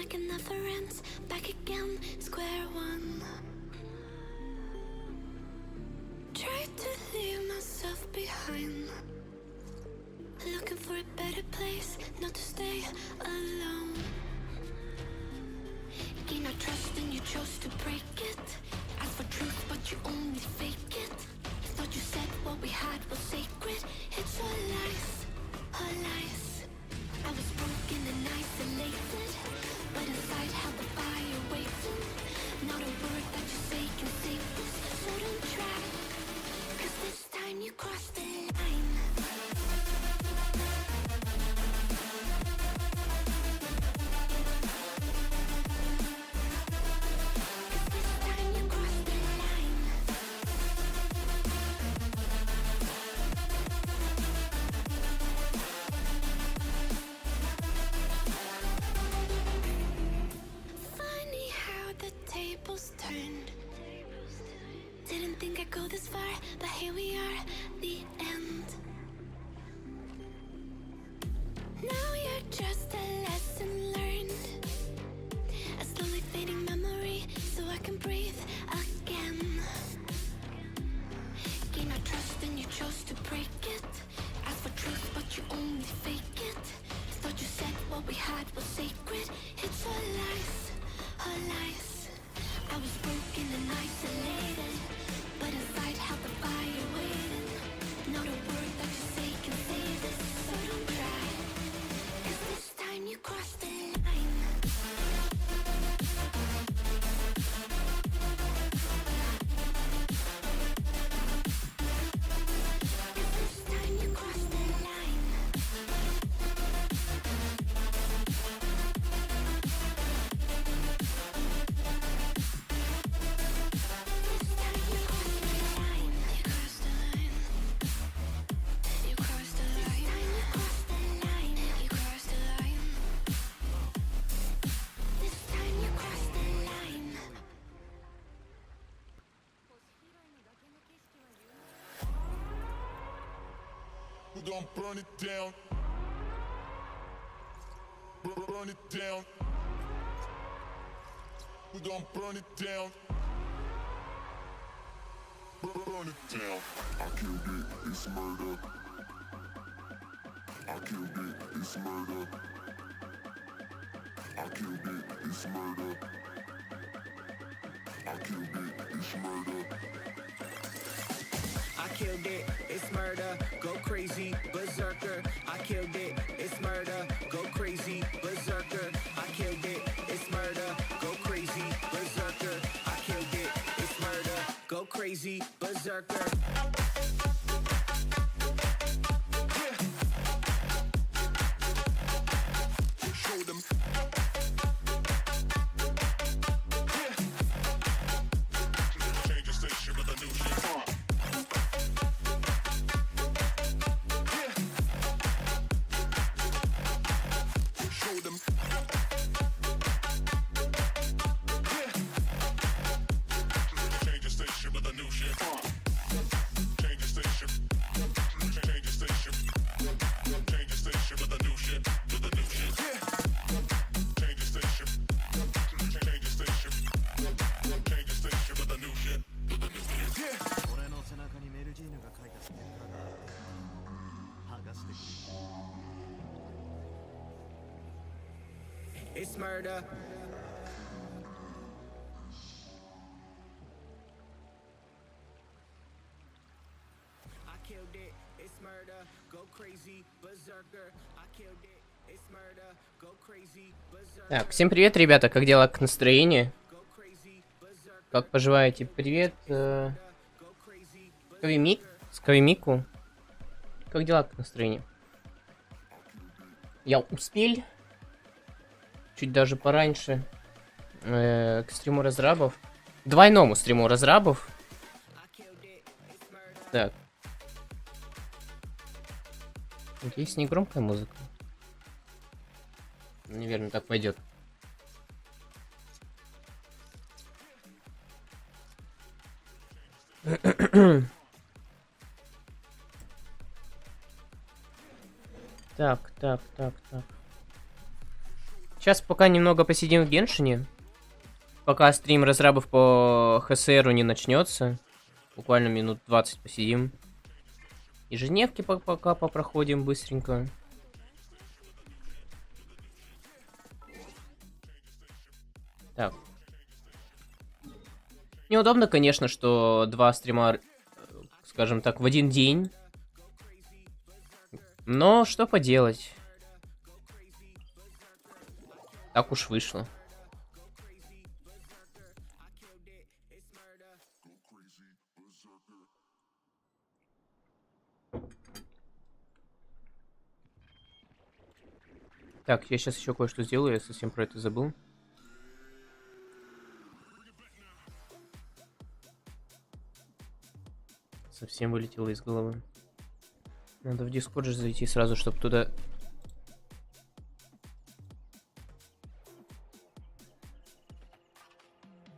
like it never ends. Back again, square one. Try to leave myself behind. Looking for a better place, not to stay alone. Gain our trust and you chose to break it. Ask for truth but you only fake it. Thought you said what we had was sacred. It's all lies, all lies. I was broken and isolated, but inside held the fire waiting. Not a word that you say can save this, so don't try. Cause this time you crossed the line. Didn't think I'd go this far, but here we are, the end. Now you're just a lesson learned, a slowly fading memory, so I can breathe again. Gain our trust and you chose to break it. Ask for truth but you only fake it. Thought you said what we had was sacred. It's all lies, all lies. I was broken and isolated, but inside held the fire waiting. Not a word that you say can save this, so don't try. Cause this time you crossed the line. Cause this time you crossed the line. We're gonna burn it down. Burn it down. We're gonna burn it down. Burn it down. I killed it, it's murder. I killed it, it's murder. I killed it, it's murder. I killed it, it's murder. I killed it, it's murder, go crazy, berserker. I killed it, it's murder, go crazy, berserker. I killed it, it's murder, go crazy, berserker. I killed it, it's murder, go crazy, berserker. Show them. Change the station with a new shit. It's murder. I killed it, it's murder, go crazy, berserker. I killed it, it's murder, go crazy, berserker. Так, всем привет, ребята, как дела, как настроение? Как поживаете? Привет, Скавимику. Как дела, как настроение? Я успел, чуть даже пораньше, к стриму разрабов. Двойному стриму разрабов. Так. Надеюсь, не громкая музыка. Наверное, так пойдет. Так. Сейчас пока немного посидим в Геншине. Пока стрим разрабов по ХСРу не начнется. Буквально минут 20 посидим. Ежедневки пока попроходим быстренько. Так. Неудобно, конечно, что два стрима, скажем так, в один день. Но что поделать. Так уж вышло. Так, я сейчас еще кое-что сделаю, я совсем про это забыл. Совсем вылетело из головы. Надо в Discord же зайти сразу, чтобы туда...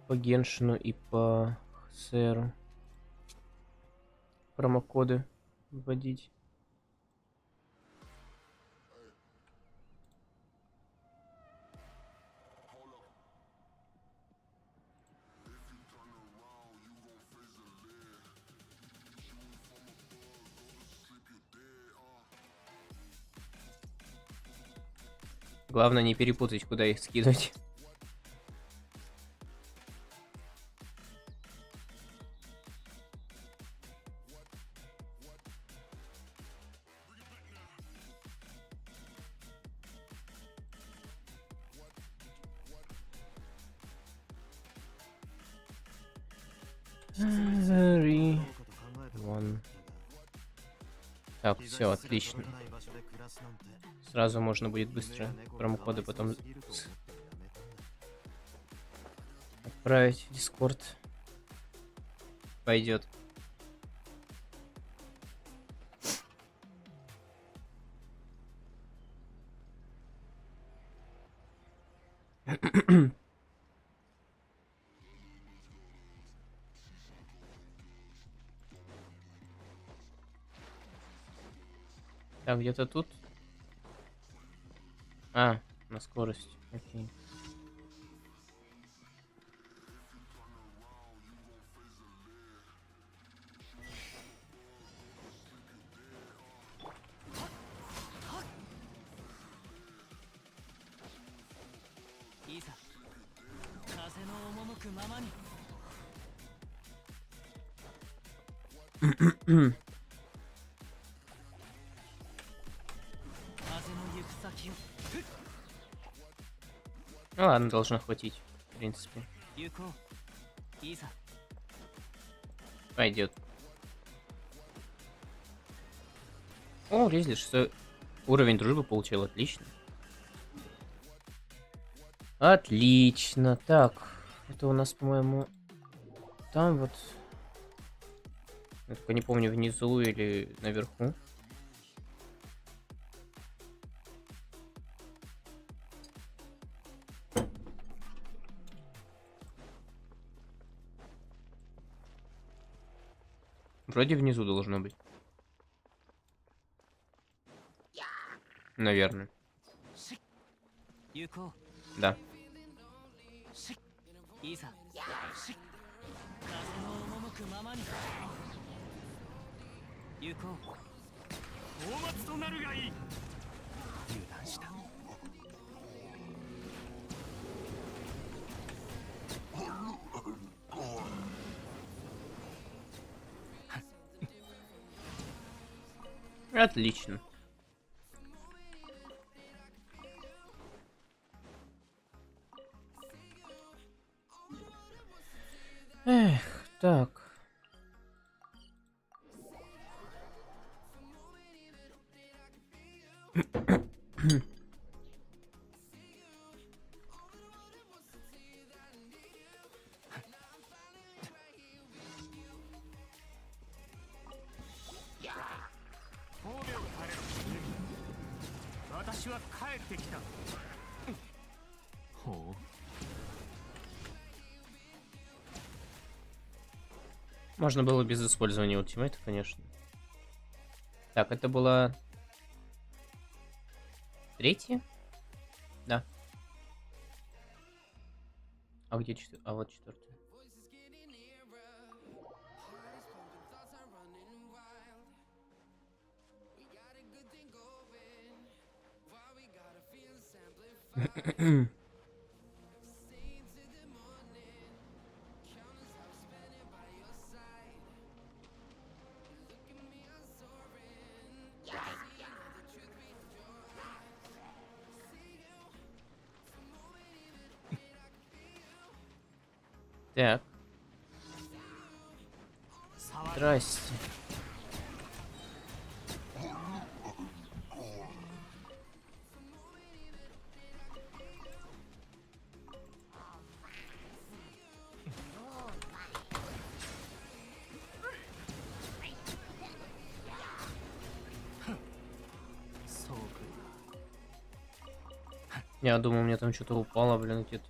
По Геншину и по ХСРу промокоды вводить. Главное не перепутать, куда их скидывать. Так, все, отлично. Сразу можно будет быстро промокоды потом отправить в Discord. Пойдет. Так, где-то тут. А, на скорость. Окей. Ну ладно, должно хватить, в принципе. Пойдет. О, Ризли, 6 уровень дружбы получил, отлично. Отлично, так. Это у нас, по-моему, там вот. Я только не помню, внизу или наверху. Вроде внизу должно быть. Наверное. Да. Отлично. Эх, так. Можно было без использования ультимейта, конечно. Так, это была... Третья? Да. А где четвертый? А вот четвертый. Так. Здрасте. Я думаю, у меня там что-то упало, блин, где-то.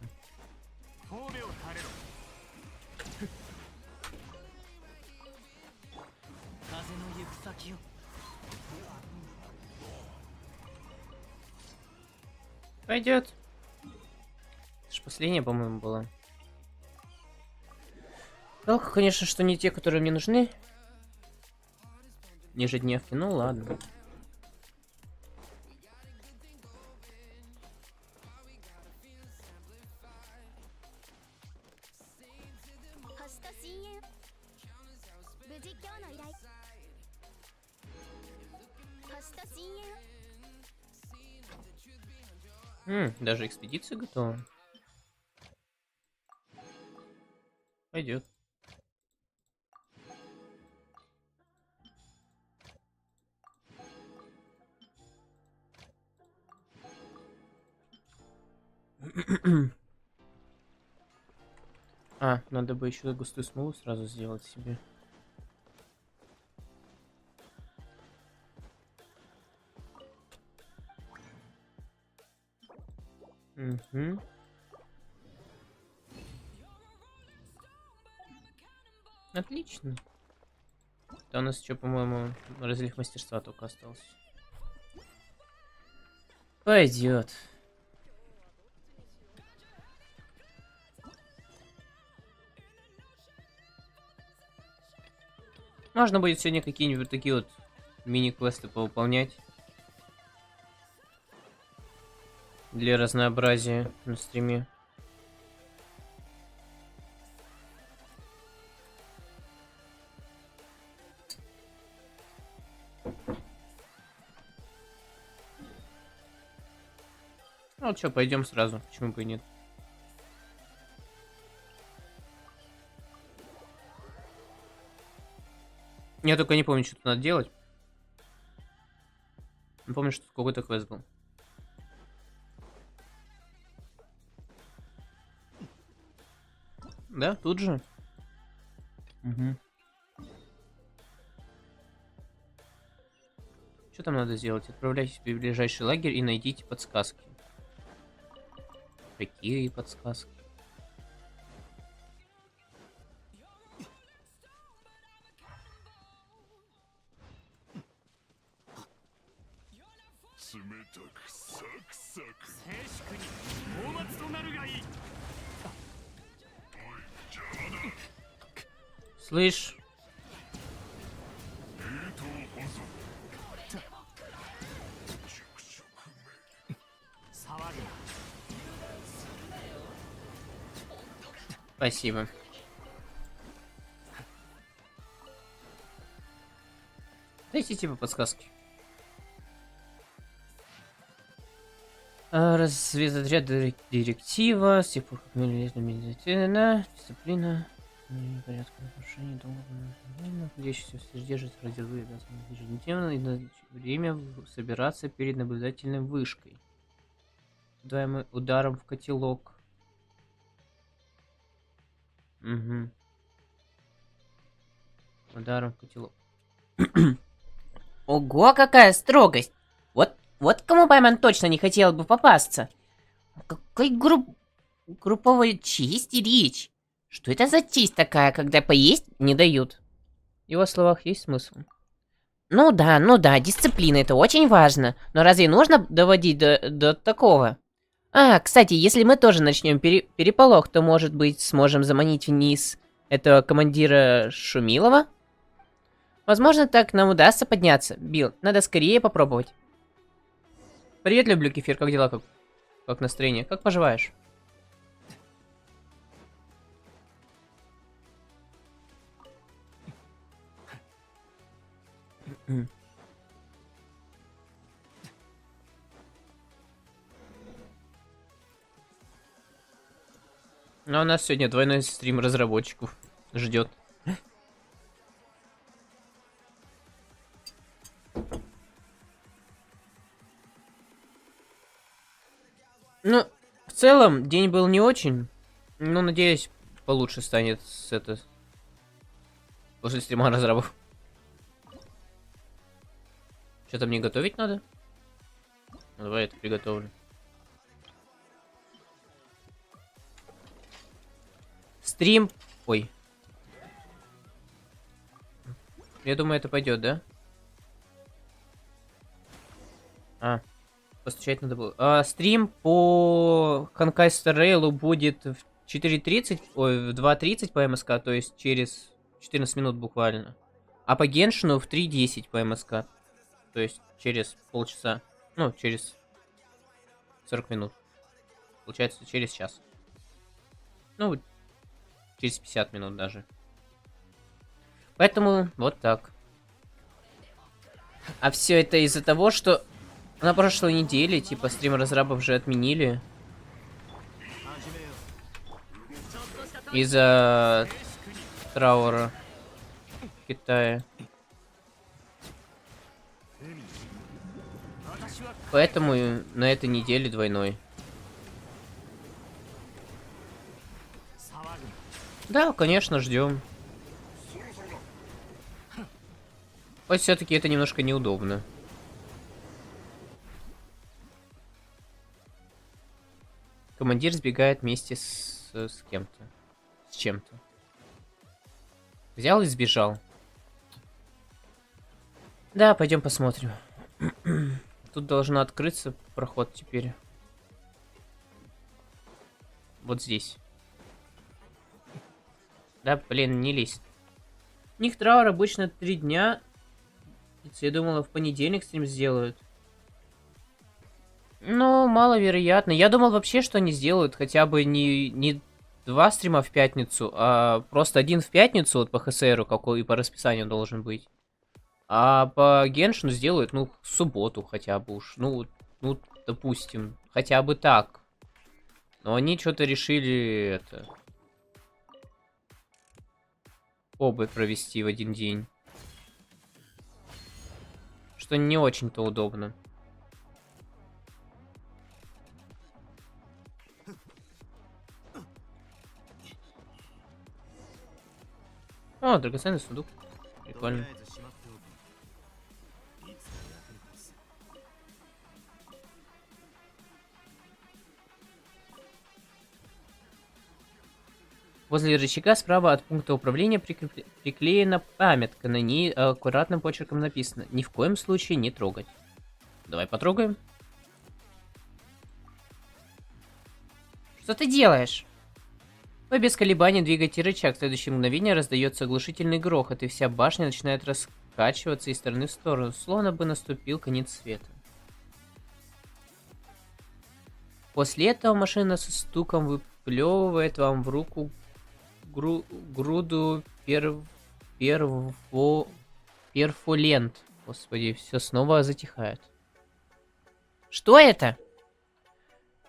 Пойдет. Это ж последняя, по-моему, была. Жалко, конечно, что не те, которые мне нужны. Ежедневки, ну ладно. Даже экспедиция готова. Пойдет. Надо бы еще густую смолу сразу сделать себе. Угу. Отлично. Да у нас еще, по-моему, разлив мастерства только остался. Пойдет. Можно будет сегодня какие-нибудь такие вот мини-квесты повыполнять. Для разнообразия на стриме. Ну что, пойдем сразу, почему бы и нет. Я только не помню, что тут надо делать. Не помню, что тут какой-то квест был. Да, тут же. Угу. Что там надо сделать? Отправляйтесь в ближайший лагерь и найдите подсказки. Какие подсказки? Слышь? Спасибо. Дайте типа подсказки. Разведотряд директива, с тех пор как медицина, дисциплина, порядка нарушений, долго, находящийся в содержит радиовые ежедневно и время собираться перед наблюдательной вышкой. Ударом в котелок. Угу. Ударом в котелок. Ого, какая строгость! Вот кому Байман точно не хотел бы попасться. О какой групповой чести речь? Что это за честь такая, когда поесть не дают? В его словах есть смысл. Ну да, дисциплина это очень важно. Но разве нужно доводить до такого? А, кстати, если мы тоже начнем переполох, то, может быть, сможем заманить вниз этого командира Шумилова? Возможно, так нам удастся подняться. Билл, надо скорее попробовать. Привет, люблю кефир, как дела, как настроение? Как поживаешь? Ну, у нас сегодня двойной стрим разработчиков ждет. Ну, в целом, день был не очень. Но, надеюсь, получше станет после стрима разрабов. Что-то мне готовить надо? Ну, давай это приготовлю. Стрим... Ой. Я думаю, это пойдет, да? Постучать надо было. Стрим по Ханкай Стар Рейлу будет в 4:30, ой, в 2:30 по МСК, то есть через 14 минут буквально. А по Геншину в 3:10 по МСК. То есть через полчаса. Ну, через 40 минут. Получается, через час. Ну, через 50 минут даже. Поэтому вот так. А все это из-за того, что на прошлой неделе, типа, стрим разрабов же отменили. Из-за траура в Китае. Поэтому на этой неделе двойной. Да, конечно, ждем. Хоть все-таки это немножко неудобно. Командир сбегает вместе с кем-то. С чем-то. Взял и сбежал. Да, пойдем посмотрим. Тут должен открыться проход теперь. Вот здесь. Да, блин, не лезь. У них траур обычно 3 дня. Я думала, в понедельник стрим сделают. Ну, маловероятно. Я думал вообще, что они сделают хотя бы не 2 стрима в пятницу, а просто 1 в пятницу, вот по ХСРу, какой и по расписанию должен быть. А по Геншину сделают, ну, в субботу хотя бы уж. Ну, допустим, хотя бы так. Но они что-то решили это... Оба провести в один день. Что не очень-то удобно. О, драгоценный сундук. Прикольно. Возле рычага справа от пункта управления приклеена памятка. На ней аккуратным почерком написано: ни в коем случае не трогать. Давай потрогаем. Что ты делаешь? Вы без колебаний двигаете рычаг. В следующее мгновение раздается оглушительный грохот, и вся башня начинает раскачиваться из стороны в сторону, словно бы наступил конец света. После этого машина со стуком выплевывает вам в руку груду перфолент. Господи, все снова затихает. Что это?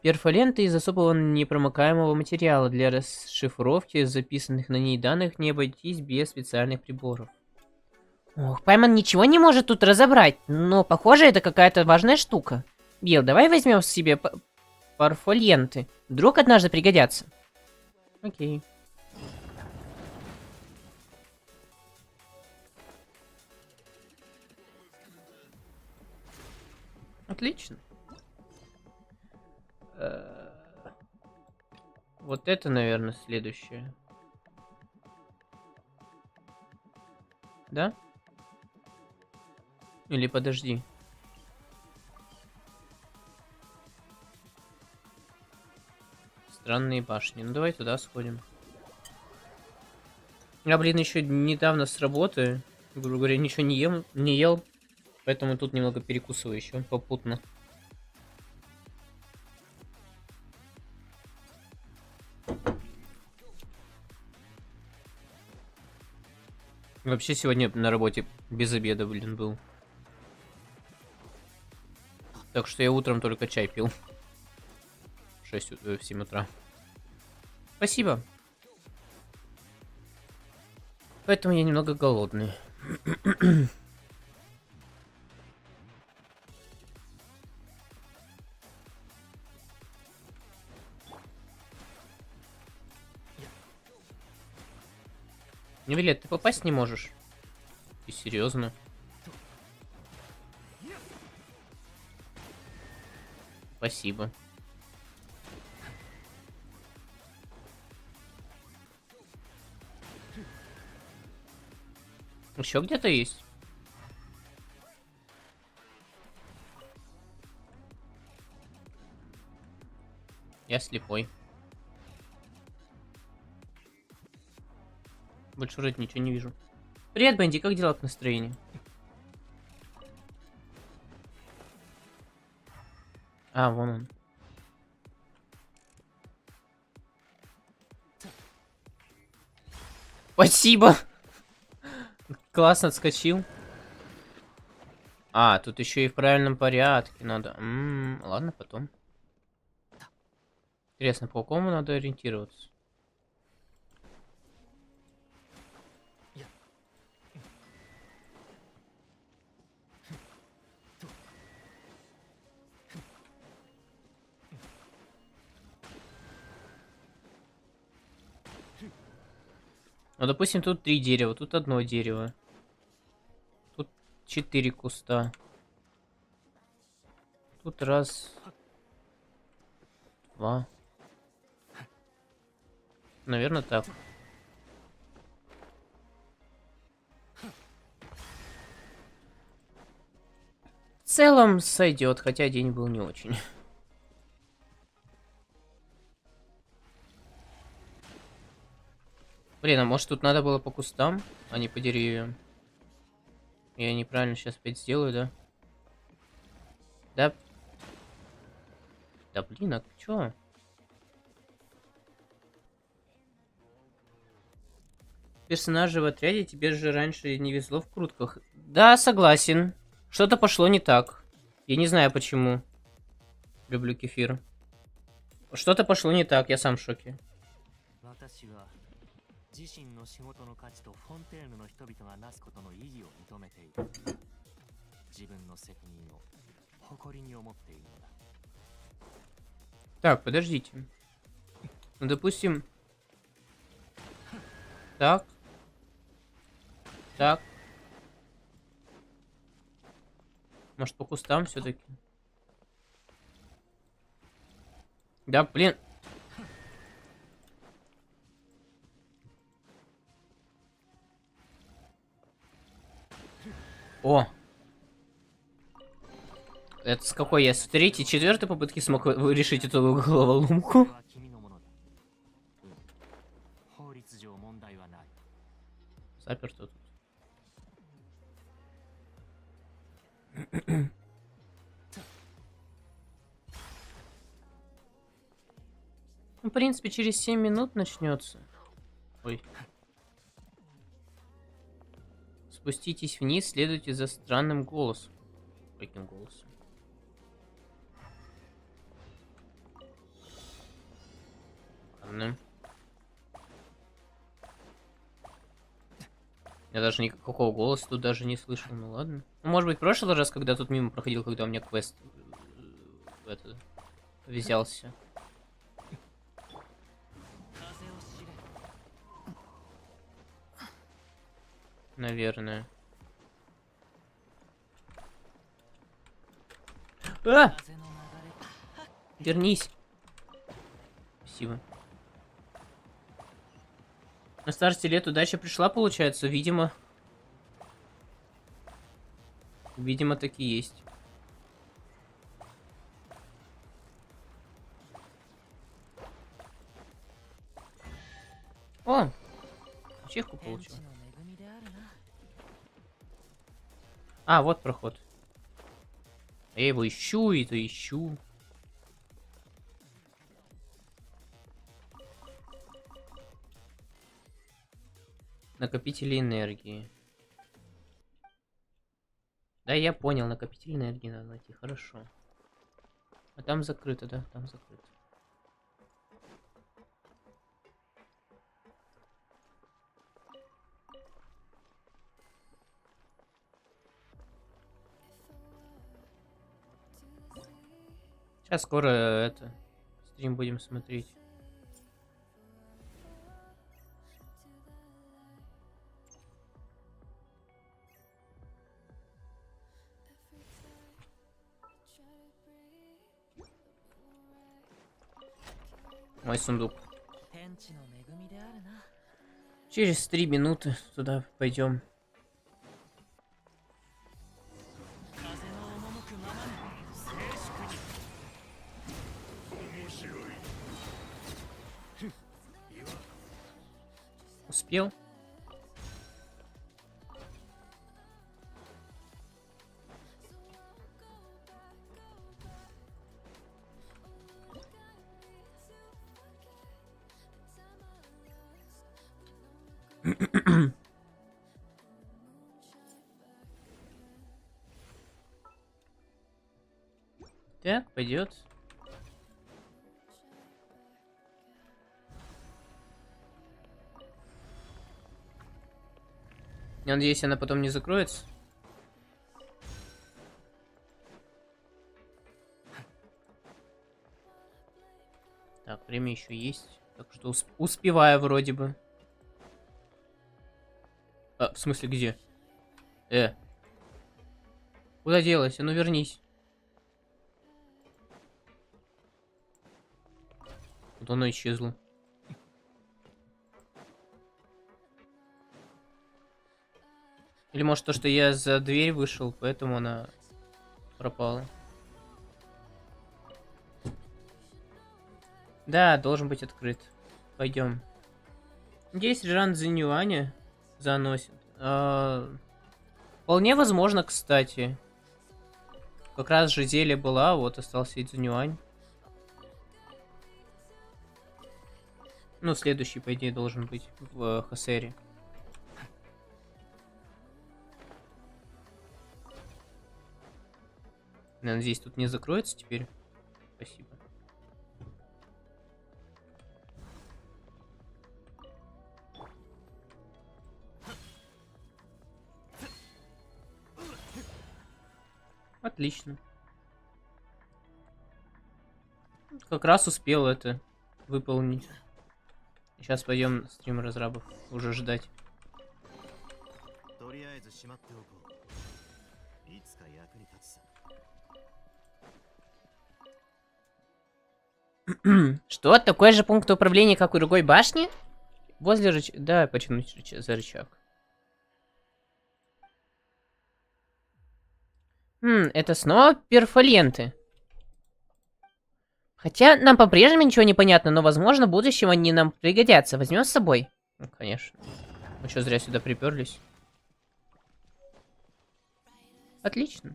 Перфоленты из особого непромокаемого материала. Для расшифровки записанных на ней данных не обойтись без специальных приборов. Ох, Пайман ничего не может тут разобрать, но похоже, это какая-то важная штука. Билл, давай возьмем себе перфоленты. Вдруг однажды пригодятся. Окей. Отлично. Вот это, наверное, следующее. Да? Или подожди. Странные башни. Ну давай туда сходим. Я, блин, еще недавно с работы, грубо говоря, ничего не ел, поэтому тут немного перекусываю еще попутно. Вообще сегодня на работе без обеда, блин, был. Так что я утром только чай пил. В 7 утра. Спасибо. Поэтому я немного голодный. Вилет, ты попасть не можешь? Ты серьезно? Спасибо. Еще где-то есть? Я слепой. Больше вроде ничего не вижу. Привет, Бенди, как дела, к настроению? А, вон он. Спасибо! Классно отскочил. А, тут еще и в правильном порядке надо. Ладно, потом. Интересно, по кому надо ориентироваться? Ну, допустим, тут 3 дерева, тут 1 дерево. Тут 4 куста. Тут 1, 2. Наверное, так. В целом сойдет, хотя день был не очень. Блин, а может тут надо было по кустам, а не по деревьям? Я неправильно сейчас опять сделаю, да? Да. Да блин, а чё? Персонажи в отряде, тебе же раньше не везло в крутках. Да, согласен. Что-то пошло не так. Я не знаю почему. Люблю кефир. Что-то пошло не так, я сам в шоке. Так, подождите. Ну, допустим... Так. Так. Может, по кустам все-таки? Да, блин. О! Это с какой я? С 3-й, 4-й попытки смог решить эту головоломку? Заперто тут. Ну, в принципе, через 7 минут начнется. Ой. Спуститесь вниз, следуйте за странным голосом. Каким голосом? Ладно. Я даже никакого голоса тут даже не слышал, ну ладно. Ну, может быть, в прошлый раз, когда тут мимо проходил, когда у меня квест взялся. Наверное. А! Вернись. Спасибо. На старости лет удача пришла, получается, видимо. Видимо, так и есть. ачивку получил. А, вот проход. Я его ищу, и то ищу. Накопители энергии. Да, я понял, накопитель энергии надо найти, хорошо. А там закрыто, да, там закрыто. Сейчас скоро стрим будем смотреть. Мой сундук. Через 3 минуты туда пойдем. Успел? Так, пойдет. Я надеюсь, она потом не закроется. Так, время еще есть. Так что успеваю вроде бы. А, в смысле, где? Куда делась? А ну вернись. Вот оно исчезло. Или может то, что я за дверь вышел, поэтому она пропала. Да, должен быть открыт. Пойдем. Здесь сержант Зинюаня заносит. Вполне возможно, кстати. Как раз же зелье была, вот остался Зинюань. Ну, следующий, по идее, должен быть в Хасере. Я надеюсь, тут не закроется теперь. Спасибо. Отлично. Как раз успел это выполнить. Сейчас пойдем стрим разрабов уже ждать. Что? Такой же пункт управления, как у другой башни? Возле рычага. Да, потянуть за рычаг. Это снова перфоленты. Хотя нам по-прежнему ничего не понятно, но, возможно, в будущем они нам пригодятся. Возьмем с собой? Ну, конечно. Мы что, зря сюда приперлись? Отлично.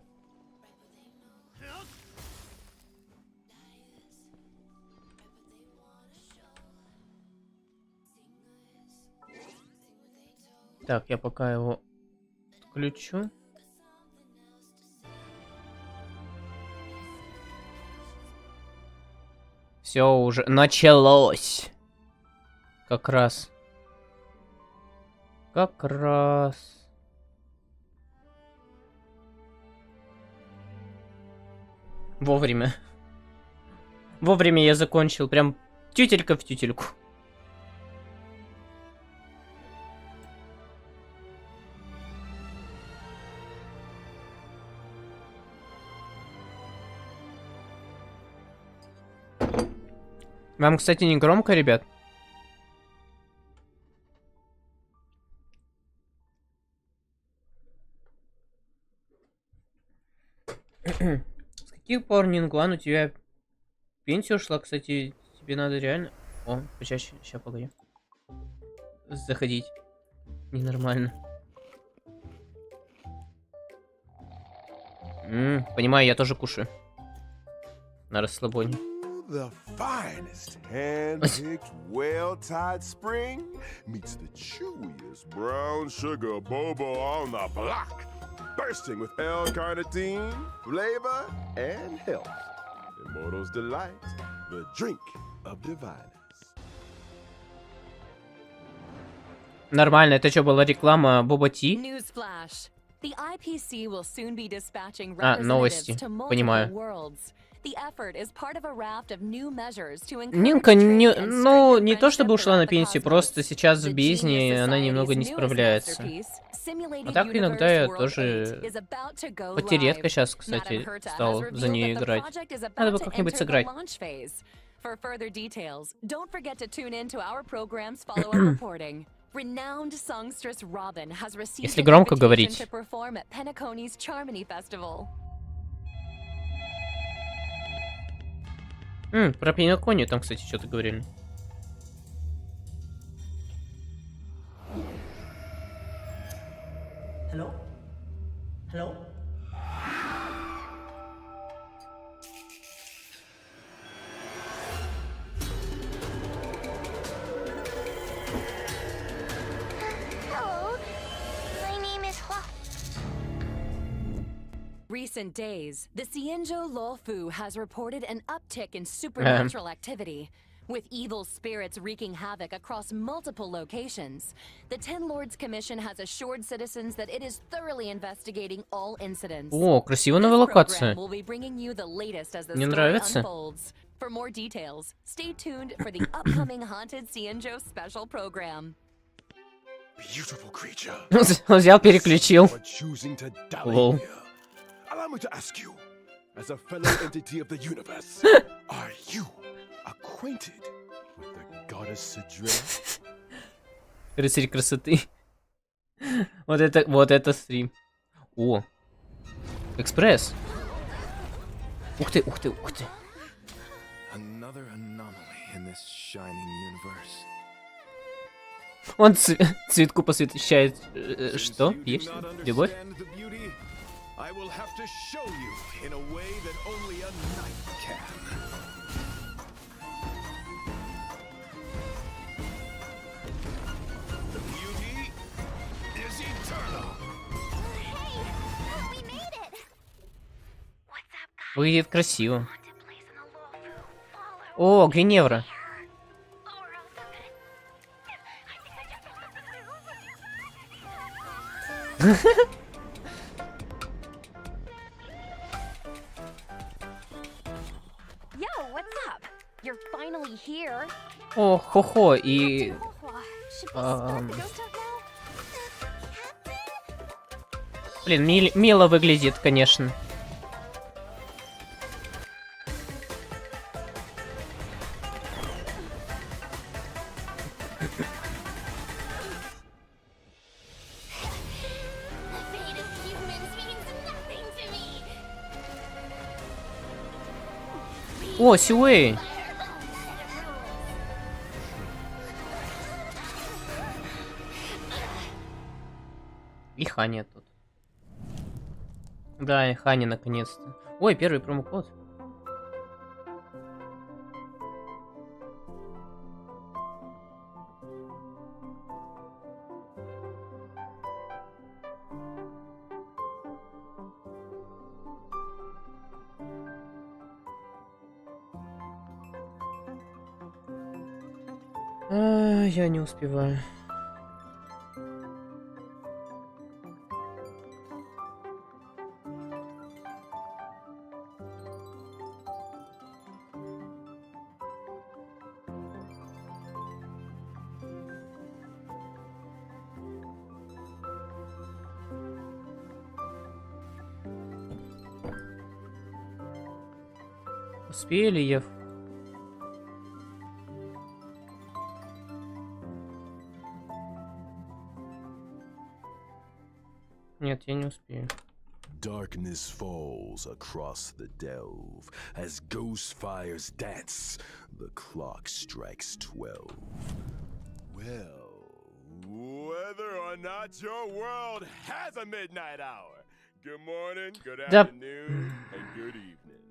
Так, я пока его отключу. Все уже началось. Как раз. Как раз. Вовремя. Вовремя я закончил. Прям тютелька в тютельку. Вам, кстати, не громко, ребят? С каких пор, Нингуан, у тебя пенсия ушла? Кстати, тебе надо реально... О, почаще, сейчас, погоди. Заходить. Ненормально. Понимаю, я тоже кушаю. На расслабоне. The finest hand-picked, well-tied spring meets the chewiest brown sugar boba on the block, bursting with L-carnitine, flavor, and health. Immortal's delight, the drink of diviners. Нормально, это что, была реклама Боба Ти? Newsflash. The IPC will soon be dispatching новости. representatives to multiple Понимаю. worlds. The effort is part of a raft of new measures to encourage Нинка, trade and ну, strengthen не то чтобы friendship ушла на throughout the пенсию, cosmos. просто сейчас в The бездне Genius она немного не Society's newest справляется. masterpiece, Simulated А так иногда я Universe World тоже 8 is about to go хоть и редко live. сейчас, Madam кстати, Herta стал has за revealed нее that the играть. project is Надо about бы to как-нибудь enter the сыграть. launch phase. For further details, don't forget to tune in to our program's follow-up reporting. Renowned songstress Robin has received Если an громко invitation говорить. to perform at Penacony's Charmony Festival. Про Пенаконию там, кстати, что-то говорили. Hello? Hello? Hello, my name is Hua. Recent days, the Xianzhou Luofu has reported an uptick in supernatural activity. With evil spirits wreaking havoc across multiple locations, the Ten Lords Commission has assured citizens that it is thoroughly investigating all incidents. О, красивая This новая program локация. will be bringing you the latest as the Мне story нравится. unfolds. For more details, stay tuned for the upcoming Haunted Xianzhou special program. Beautiful creature. Он взял, переключил. For choosing to die Lol. here. Allow me to ask you, as a fellow entity of the universe, are you acquainted with the goddess Sidre? Рыцарь красоты. Вот это стрим. О. Экспресс. Ух ты, ух ты, ух ты. Another anomaly in this shining universe. Он цветку посвящает... Что? Пишет? Любовь? I will have to show you in a way that only a knight can. The beauty is eternal. Hey, we made it. What's up, guys? Выглядит красиво. Haunted place in the Luofu. Follow О, Гвиневра. or else I'm gonna... I think I just... Yo, what's up? You're finally here. О, хо-хо, и... Should we start the ghost talk now? Блин, мило выглядит, конечно. The fate of humans means nothing to me. О, Сюэй. By our own set of rules. И Ханя тут. Да, и Ханя наконец-то. Ой, первый промокод. Я не успеваю. Успели я... Нет, я не успею. Darkness falls across the delve as ghost fires dance. The clock strikes 12. Well, whether Whether or not your world has a midnight hour. Good morning, good Да. afternoon, and good evening.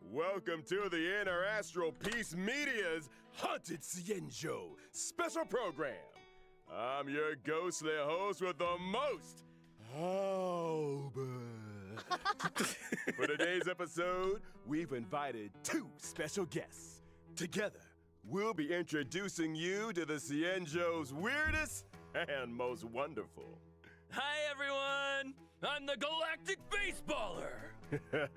Welcome to the Interastral Peace Media's Haunted Cienjo special program. I'm your ghostly host with the most, Albert. For today's episode, we've invited two special guests. Together, we'll be introducing you to the Cienjo's weirdest and most wonderful. Hi everyone! I'm the Galactic Baseballer!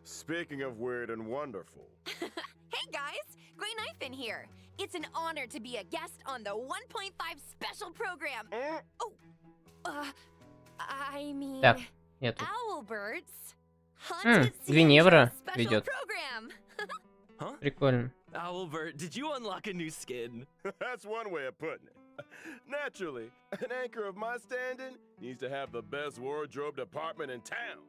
Speaking of weird and wonderful. Hey guys, Grey Knifin here. It's an honor to be a guest on the 1.5 special program. I mean, Так, нету. Owlbird's Haunted Гвиневра Cienjo ведет. special program. Huh? Прикольно. Owlbert, did you unlock a new skin? That's one way of putting it. Naturally, an anchor of my standing needs to have the best wardrobe department in town.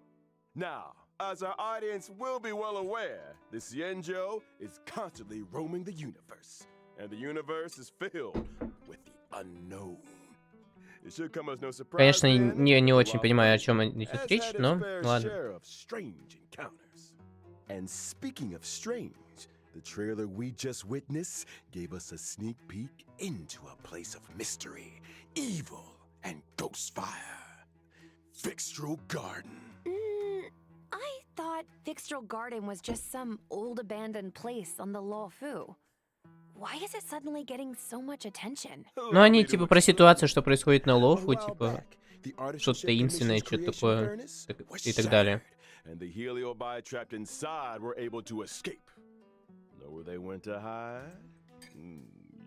Now, as our audience will be well aware, the Cienjo is constantly roaming the universe, and the universe is filled with the unknown. It should come as no surprise. Конечно, then, не очень Lava понимаю, о чем has идет had речь, its но fair ладно. share of strange encounters. And speaking of strange, the trailer we just witnessed gave us a sneak peek into a place of mystery, evil, and ghost fire. Fixtral Garden. I thought Fixtral Garden was just some old abandoned place on the Luofu. Why is it suddenly getting so much attention? Ну, они типа про ситуацию, что происходит на Лофу, типа что-то таинственное, что-то такое, и так далее. And the heliobi trapped inside were able to escape. Know where they went to hide?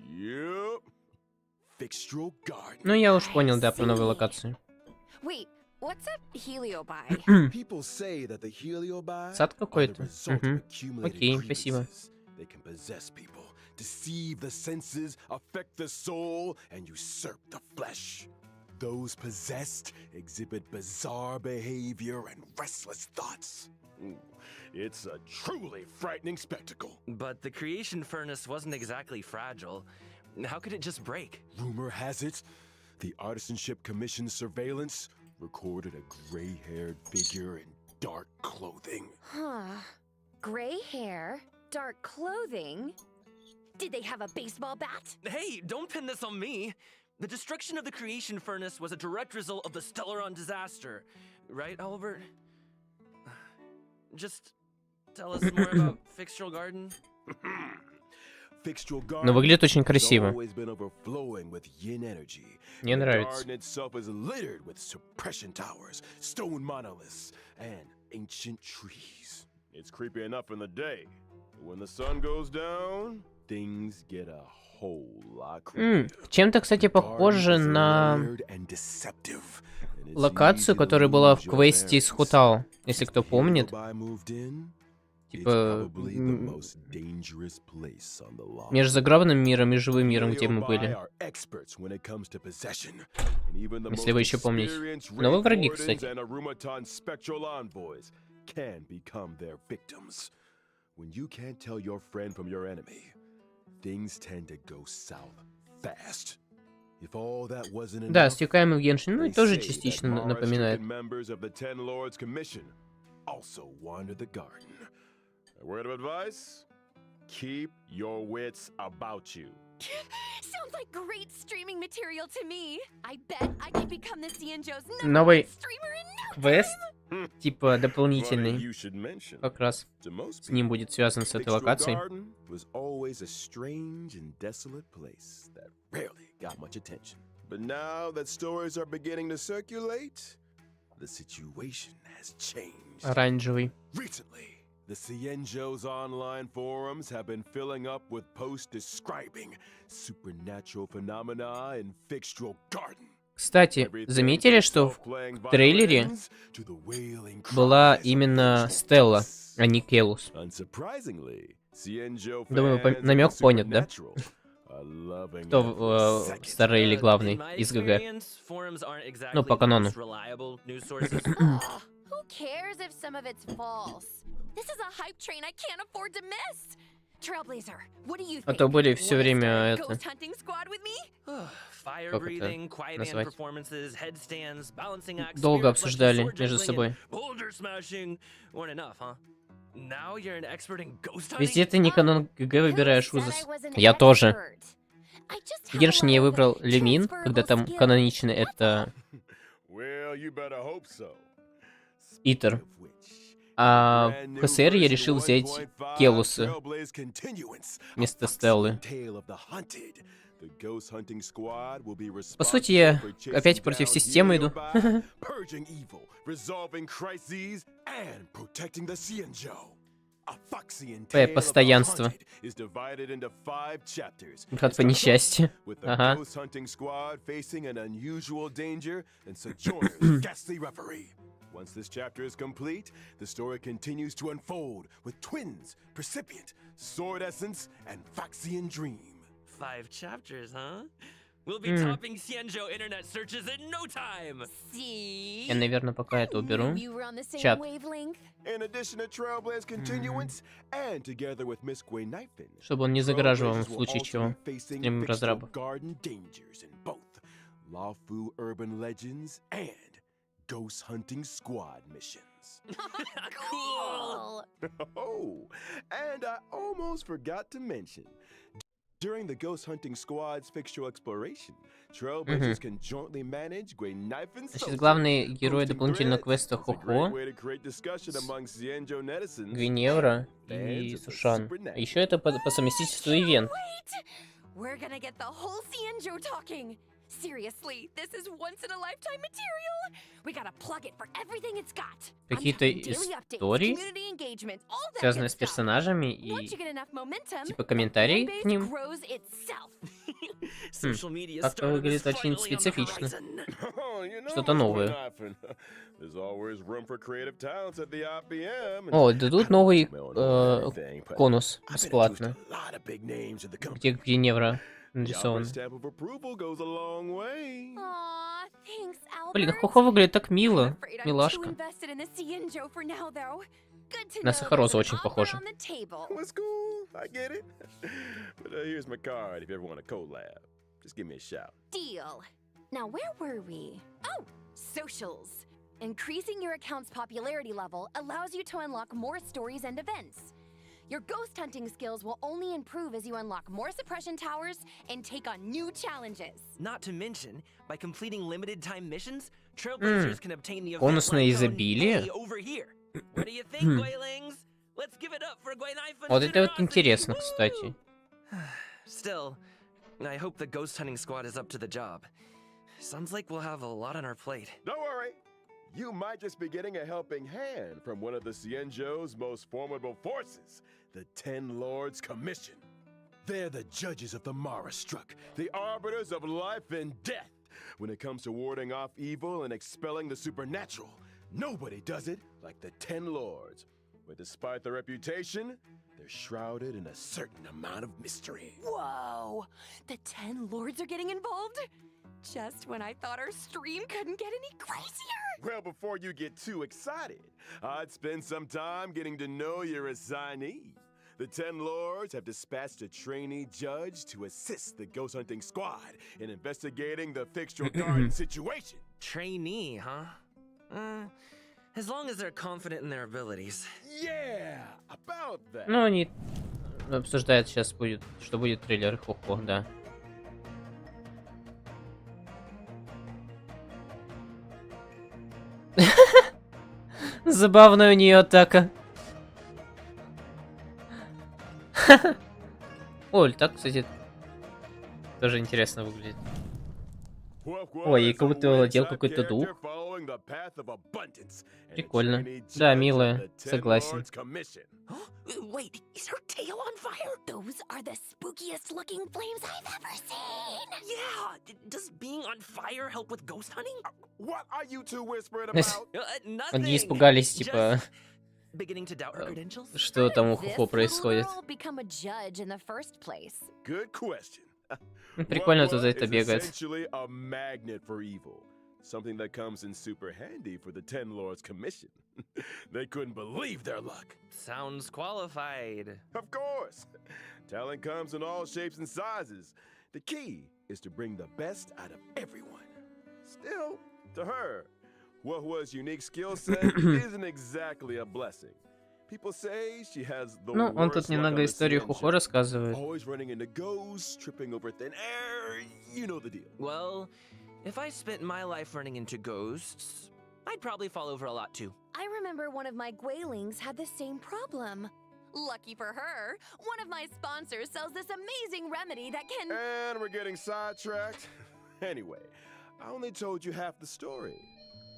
Yep. Fixtral Garden. Ну, я уж понял, да, про новую локацию. Wait, what's a heliobi? People say that the heliobi Сад are the какой-то. result of accumulated Окей, спасибо. grievances. They can possess people, deceive the senses, affect the soul, and usurp the flesh. Those possessed exhibit bizarre behavior and restless thoughts. It's a truly frightening spectacle. But the creation furnace wasn't exactly fragile. How could it just break? Rumor has it, the Artisanship Commission's surveillance recorded a gray-haired figure in dark clothing. Huh. Gray hair, dark clothing. Did they have a baseball bat? Hey, don't pin this on me! The destruction of the creation furnace was a direct result of the Stellaron disaster. Right, Albert? Just tell us more about Fixtral Garden. Fixtral Но выглядит очень has красиво. always been overflowing with yin energy. Мне The нравится. garden itself is littered with suppression towers, stone monoliths, and ancient trees. It's creepy enough in the day, but when the sun goes down, things get a whole lot creepier. Чем-то, кстати, похоже на локацию, которая была в квесте из Хотау, если кто помнит. Типа между загробным миром и живым миром, где мы были. Если вы еще помните. Новые враги, кстати. Да, стекаемый в Genshin, ну и тоже частично напоминает. Word of advice? Keep your wits about you. Sounds like great streaming material to me. I bet I can become the Cienjo's Новый streamer in no квест, типа Funny дополнительный, you should mention. как раз To most с ним будет связан с этой Fixtral локацией. Garden was always a strange and desolate place that rarely got much attention. But now that stories are beginning to circulate, the situation has changed. Оранжевый. Recently, the Cienjo's online forums have been filling up with posts describing supernatural phenomena in Fixtral Garden. Кстати, заметили, что в трейлере была именно Стелла, а не Келус? Думаю, намек понят, да? Кто старый или главный из ГГ? Ну, по канону. Who cares if some of it's false? This is a hype train I can't afford to miss. Trailblazer, what do you А think? то были все Wanna время start a это... ghost hunting squad with me? Fire Как это breathing, quiet hand назвать? performances, headstands, balancing acts, Долго spirit обсуждали flexing, sword между juggling, собой. and boulder smashing. Weren't enough, huh? Now you're an expert in ghost hunting? Везде ты не канон ГГ выбираешь, Who said ужас. I was an Я тоже. expert? I just В have a Геншине я lot of выбрал Лемин, когда там transferable канонично skills. это Well, you better hope so. Итер. А в ХСР я решил взять Келуса вместо Стеллы. По сути, я опять против системы иду. Постоянство. Брат по несчастью. Ага. Once this chapter is complete, the story continues to unfold with twins, Precipient, Sword Essence, and Foxian Dream. 5 chapters, huh? We'll be topping Xianzhou internet searches in no time. See? Я, наверное, пока это уберу. You were on the same Чат. wavelength. In addition to Trailblaze Continuance, and together with Miss Gwei Knifin, Чтобы он не загораживал в Trailblazers will случае also чего. be facing Стрим fictional разрабов. garden dangers in both Lawfu Urban Legends and Ghost Hunting Squad missions. Cool. Oh, and I almost forgot to mention, during the Ghost Hunting Squad's fictional exploration, Trailblazers can jointly manage Gwei Knifin's Значит, главный герой дополнительного квеста Хохо, Гвиневра и Сушан. А еще это по совместительству ивент. We're gonna get the whole Xianzhou talking. Seriously, this is once in a lifetime material. We gotta plug it for everything it's got. Какие-то истории, связанные с персонажами и типа комментарии к ним. Как-то выглядит очень специфично. Что-то новое. О, дадут новый конус бесплатно, где Гвиневра нарисован. Блин, Хохо выглядит так мило. Милашка. На Сахарозу очень похоже. Deal. Now where were we? Oh, socials. Increasing your account's popularity level allows you to unlock more stories and events. Your ghost hunting skills will only improve as you unlock more suppression towers and take on new challenges. Not to mention, by completing limited time missions, Trailblazers can obtain the event Бонусное изобилие. over here. What do you think, Guilings? Let's give it up for Gwei Knifin's Вот это вот generosity. интересно, кстати. Still, I hope the ghost hunting squad is up to the job. Sounds like we'll have a lot on our plate. Don't worry. You might just be getting a helping hand from one of the Xianzhou's most formidable forces, the Ten Lords Commission. They're the judges of the Mara Struck, the arbiters of life and death. When it comes to warding off evil and expelling the supernatural, nobody does it like the Ten Lords. But despite their reputation, they're shrouded in a certain amount of mystery. Whoa! The 10 lords are getting involved? Just when I thought our stream couldn't get any crazier! Well, before you get too excited, I'd spend some time getting to know your assignee. The 10 Lords have dispatched a trainee judge to assist the ghost hunting squad in investigating the fixture garden situation. Trainee, huh? As long as they're confident in their abilities. Yeah, about that. Ну, они обсуждают сейчас будет, что будет трейлер Хохо, да. Забавная у нее атака. Оль, так, кстати, тоже интересно выглядит. Ой, и как будто владел какой-то дух. Прикольно. Да, милая, согласен. Wait, is her tail on fire? Those are the spookiest looking flames I've ever seen! Yeah! Does being on fire help with ghost hunting? What are you two whispering about? Они испугались, типа, Beginning to doubt her credentials? что там у Хохо происходит. Good question. Прикольно тут за это бегает. Essentially a magnet for evil. something that comes in super handy for the Ten Lords Commission. They couldn't believe their luck. Sounds qualified. Of course! Talent comes in all shapes and sizes. The key is to bring the best out of everyone. Still, to her, Huahua's unique skill set isn't exactly a blessing. People say she has the Ну, он worst тут luck немного on the историю CN Хухо ship. рассказывает. Always running into ghosts, tripping over thin air, you know the deal. Well, if I spent my life running into ghosts, I'd probably fall over a lot too. I remember one of my Guilings had the same problem. Lucky for her, one of my sponsors sells this amazing remedy that can... And we're getting sidetracked. Anyway, I only told you half the story.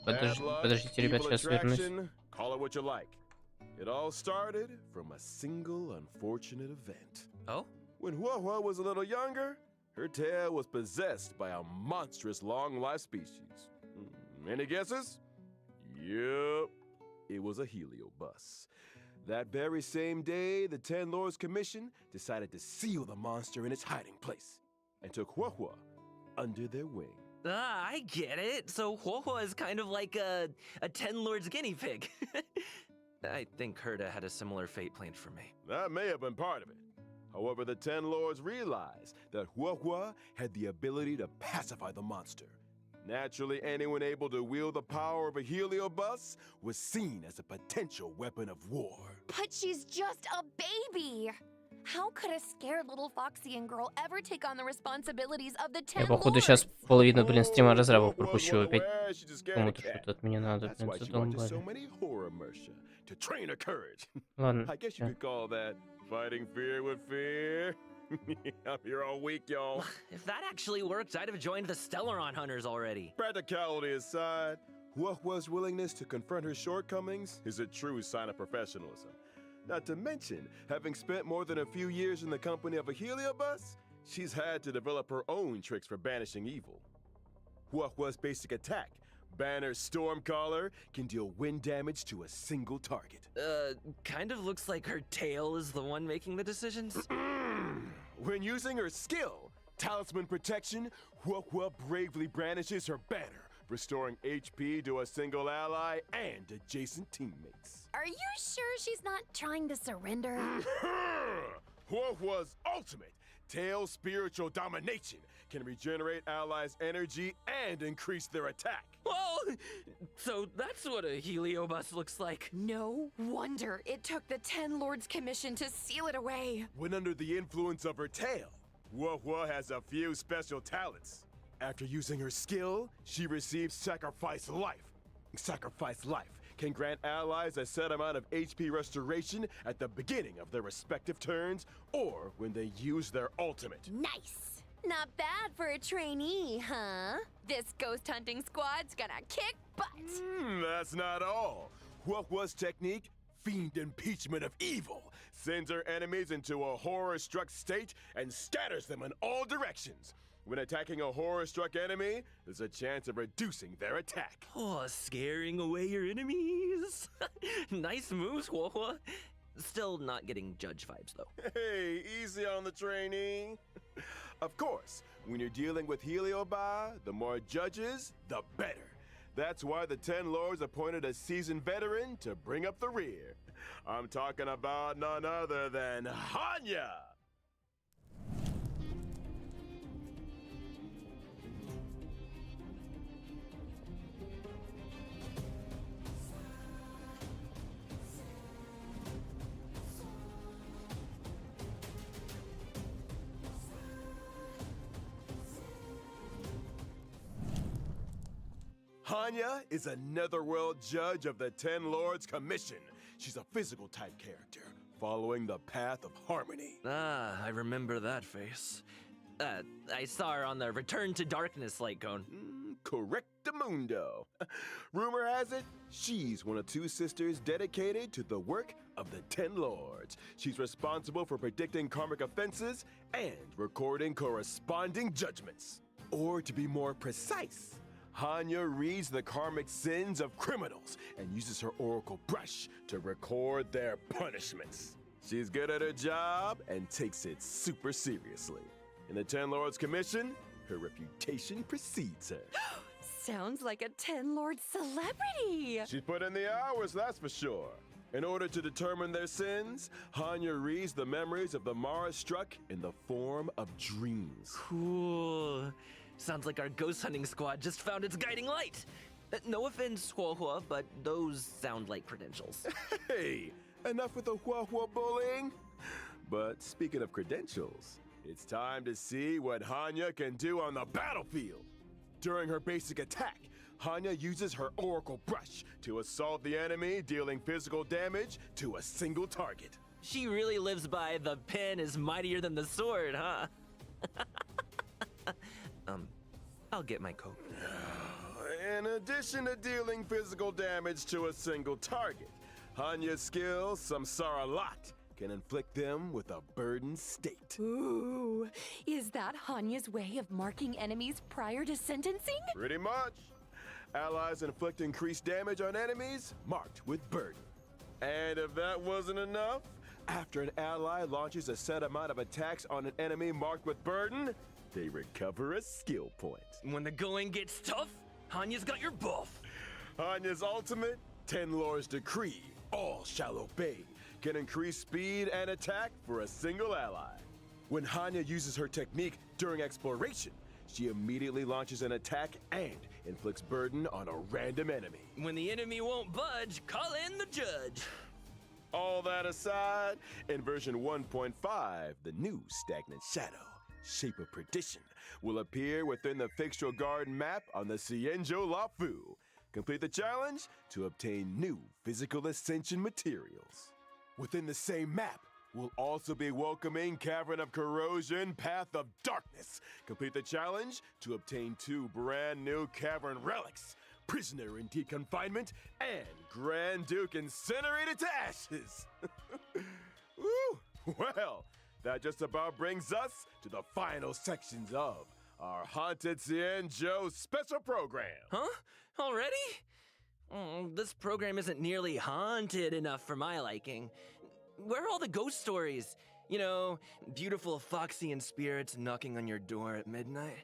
Bad luck, Подождите, ребят, evil сейчас вернусь. attraction, call it what you like. It all started from a single unfortunate event. Oh? When Huahua was a little younger, her tail was possessed by a monstrous long-life species. Any guesses? Yep, it was a heliobus. That very same day, the Ten Lords Commission decided to seal the monster in its hiding place and took Huahua under their wing. Ah, I get it. So Huohuo is kind of like a Ten Lords guinea pig. I think Herda had a similar fate planned for me. That may have been part of it. However, the Ten Lords realized that Huahua had the ability to pacify the monster. Naturally, anyone able to wield the power of a heliobus was seen as a potential weapon of war. But she's just a baby! How could a scared little Foxian girl ever take on the responsibilities of the Ten Я, походу, Lords? сейчас половину, блин, стрима разрабов пропущу. Опять кому-то что-то от меня надо, That's блин, why she watches so задолбали. many horror immersion to train her courage. Ладно, I guess you всё. could call that fighting fear with fear. I'm here all week, y'all. If that actually worked, I'd have joined the Stellaron Hunters already. Practicality aside, Huahua's willingness to confront her shortcomings is a true sign of professionalism. Not to mention, having spent more than a few years in the company of a heliobus, she's had to develop her own tricks for banishing evil. Huahua's basic attack, Banner Stormcaller, can deal wind damage to a single target. Kind of looks like her tail is the one making the decisions. When using her skill, Talisman Protection, Huahua bravely brandishes her banner, restoring HP to a single ally and adjacent teammates. Are you sure she's not trying to surrender? Huahua's ultimate, Tail Spiritual Domination, can regenerate allies' energy and increase their attack. Well, so that's what a heliobus looks like. No wonder it took the Ten Lords Commission to seal it away. When under the influence of her tail, Huahua has a few special talents. After using her skill, she receives Sacrifice Life. Sacrifice Life can grant allies a set amount of HP restoration at the beginning of their respective turns or when they use their ultimate. Nice. Not bad for a trainee, huh? This ghost hunting squad's gonna kick butt. That's not all. Huahua's technique, Fiend Impeachment of Evil, sends her enemies into a horror-struck state and scatters them in all directions. When attacking a horror-struck enemy, there's a chance of reducing their attack. Oh, scaring away your enemies. Nice moves, Huohua. Still not getting judge vibes, though. Hey, easy on the trainee. Of course, when you're dealing with Heliobi, the more judges, the better. That's why the Ten Lords appointed a seasoned veteran to bring up the rear. I'm talking about none other than Hanya! Hanya is a netherworld judge of the Ten Lords Commission. She's a physical type character, following the path of harmony. Ah, I remember that face. I saw her on the Return to Darkness light cone. Correctamundo. Rumor has it, she's one of two sisters dedicated to the work of the Ten Lords. She's responsible for predicting karmic offenses and recording corresponding judgments. Or to be more precise, Hanya reads the karmic sins of criminals and uses her oracle brush to record their punishments. She's good at her job and takes it super seriously. In the Ten Lords Commission, her reputation precedes her. sounds like a 10-lord celebrity. She's put in the hours, that's for sure. In order to determine their sins, Hanya reads the memories of the Mara struck in the form of dreams. Cool. Sounds like our ghost hunting squad just found its guiding light. No offense, Huohua, but those sound like credentials. Hey, enough with the Huohua bullying. But speaking of credentials, it's time to see what Hanya can do on the battlefield. During her basic attack, Hanya uses her Oracle Brush to assault the enemy, dealing physical damage to a single target. She really lives by the pen is mightier than the sword, huh? I'll get my coat. In addition to dealing physical damage to a single target, Hanya's skill, Samsara Lot, can inflict them with a burdened state. Ooh, is that Hanya's way of marking enemies prior to sentencing? Pretty much. Allies inflict increased damage on enemies marked with burden. And if that wasn't enough, after an ally launches a set amount of attacks on an enemy marked with burden, they recover a skill point. When the going gets tough, Hanya's got your buff. Hanya's ultimate, 10 Lord's Decree, all shall obey, can increase speed and attack for a single ally. When Hanya uses her technique during exploration, she immediately launches an attack and inflicts burden on a random enemy. When the enemy won't budge, call in the judge. All that aside, in version 1.5, the new Stagnant Shadow, Shape of Perdition, will appear within the Fixtural Garden map on the Cienjo Lafu. Complete the challenge to obtain new physical ascension materials. Within the same map, we'll also be welcoming Cavern of Corrosion, Path of Darkness. Complete the challenge to obtain 2 brand new cavern relics, Prisoner in Deep Confinement and Grand Duke Incinerated to Ashes. Woo! Well, that just about brings us to the final sections of our Haunted Cienjo special program. Huh? Already? This program isn't nearly haunted enough for my liking. Where are all the ghost stories? You know, beautiful Foxian spirits knocking on your door at midnight?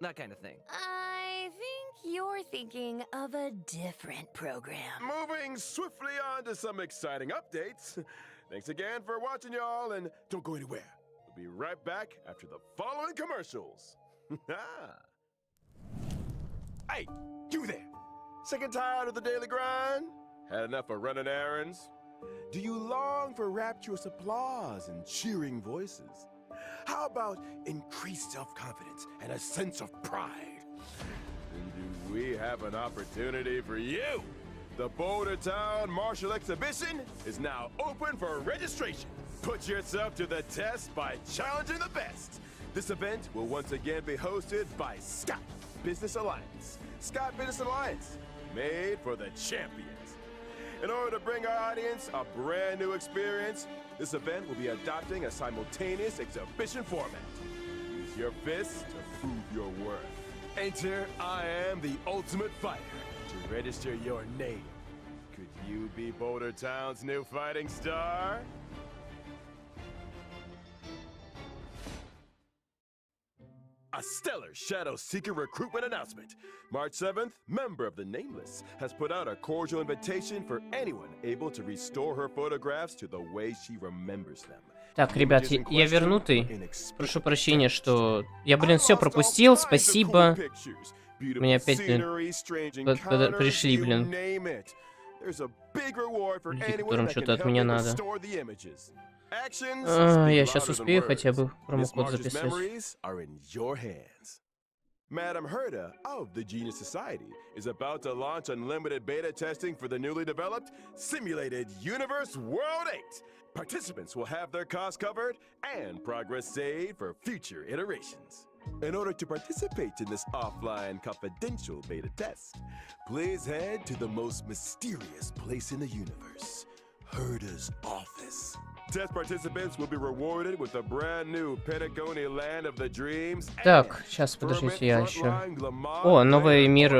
That kind of thing. I think you're thinking of a different program. Moving swiftly on to some exciting updates. Thanks again for watching, y'all, and don't go anywhere. We'll be right back after the following commercials. Hey, you there! Sick and tired of the daily grind? Had enough of running errands? Do you long for rapturous applause and cheering voices? How about increased self-confidence and a sense of pride? Then do we have an opportunity for you? The Boulder Town Martial Exhibition is now open for registration. Put yourself to the test by challenging the best. This event will once again be hosted by Scott Business Alliance. Scott Business Alliance, made for the champions. In order to bring our audience a brand new experience, this event will be adopting a simultaneous exhibition format. Use your fists to prove your worth. Enter I Am the Ultimate Fighter to register your name. Could you be Boulder Town's new fighting star? A stellar Shadow Seeker recruitment announcement. March 7th, member of the Nameless has put out a cordial invitation for anyone able to restore her photographs to the way she remembers them. Так, ребят, я вернутый. Прошу прощения, что... Я, все пропустил, спасибо. Мне опять пришли, люди, которым что-то от меня надо. Я сейчас успею хотя бы промокод записать. Madam Herda of the Genius Society is about to launch unlimited beta testing for the newly developed Simulated Universe World 8. Participants will have their costs covered and progress saved for future iterations. In order to participate in this offline confidential beta test, please head to the most mysterious place in the universe, Herda's office. Test participants will be rewarded with a brand new Pentagony Land of the Dreams. Так, сейчас, подождите, я еще... О, новый мир...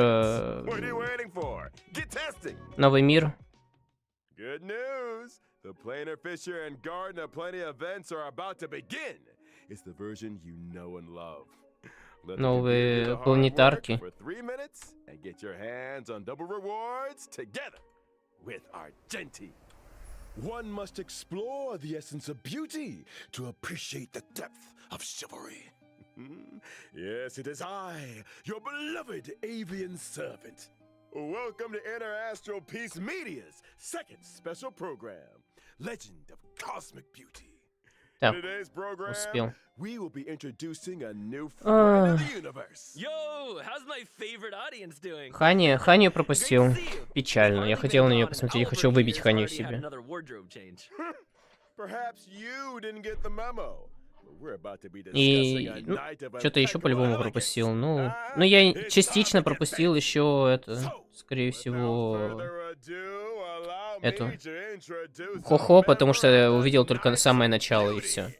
Новый мир. Good news! The Planar Fisher and Garden of Plenty events are about to begin. It's the version you know and love. Новые планетарки. For 3 minutes and get your hands on double rewards together with Argenti. One must explore the essence of beauty to appreciate the depth of chivalry. Yes, it is I, your beloved avian servant. Welcome to Interastral Peace Media's second special program, Legend of Cosmic Beauty. In today's program, we will be introducing a new friend of the universe. Yo, how's my favorite audience doing? Ханию пропустил. Печально. Я хотел на нее посмотреть, я хочу выбить Ханию себе. Perhaps you didn't get the memo. We're about to be И discussing a night of что-то еще по-любому impeccable пропустил. elegance. Ну, я частично пропустил еще это, скорее всего, эту хо-хо, потому что я увидел только самое начало и все.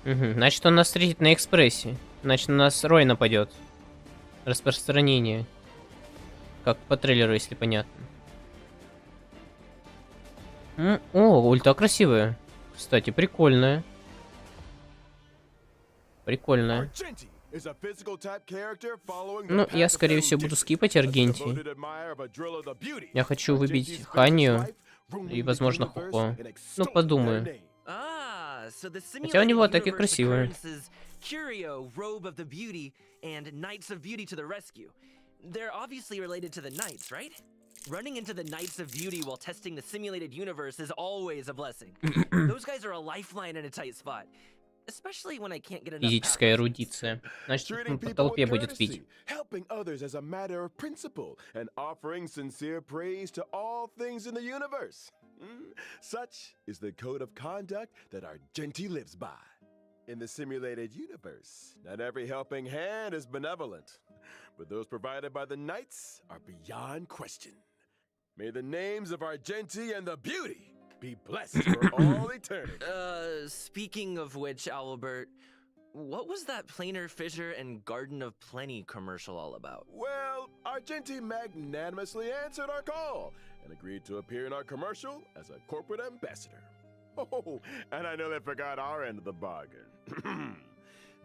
Значит, он нас встретит на экспрессе. Значит, на нас Рой нападет. Распространение. Как по трейлеру, если понятно. О, ульта красивая. Кстати, прикольная. Прикольная. Ну, я, скорее всего, буду скипать Аргенти. Я хочу выбить Ханию и, возможно, Хо-Хо. Ну, подумаю. Хотя у него атаки красивые. Running into the Knights of Beauty while testing the simulated universe is always a blessing. Those guys are a lifeline in a tight spot. Especially when I can't get enough. Физическая эрудиция. Значит, по толпе будет бить. Helping others as a matter of principle and offering sincere praise to all things in the universe. Such is the code of conduct that Argenti lives by. In the simulated universe, not every helping hand is benevolent, but those provided by the Knights are beyond question. May the names of Argenti and the Beauty be blessed for all eternity. Speaking of which, Albert, what was that Planar Fissure and Garden of Plenty commercial all about? Well, Argenti magnanimously answered our call and agreed to appear in our commercial as a corporate ambassador. Oh, and I know they forgot our end of the bargain.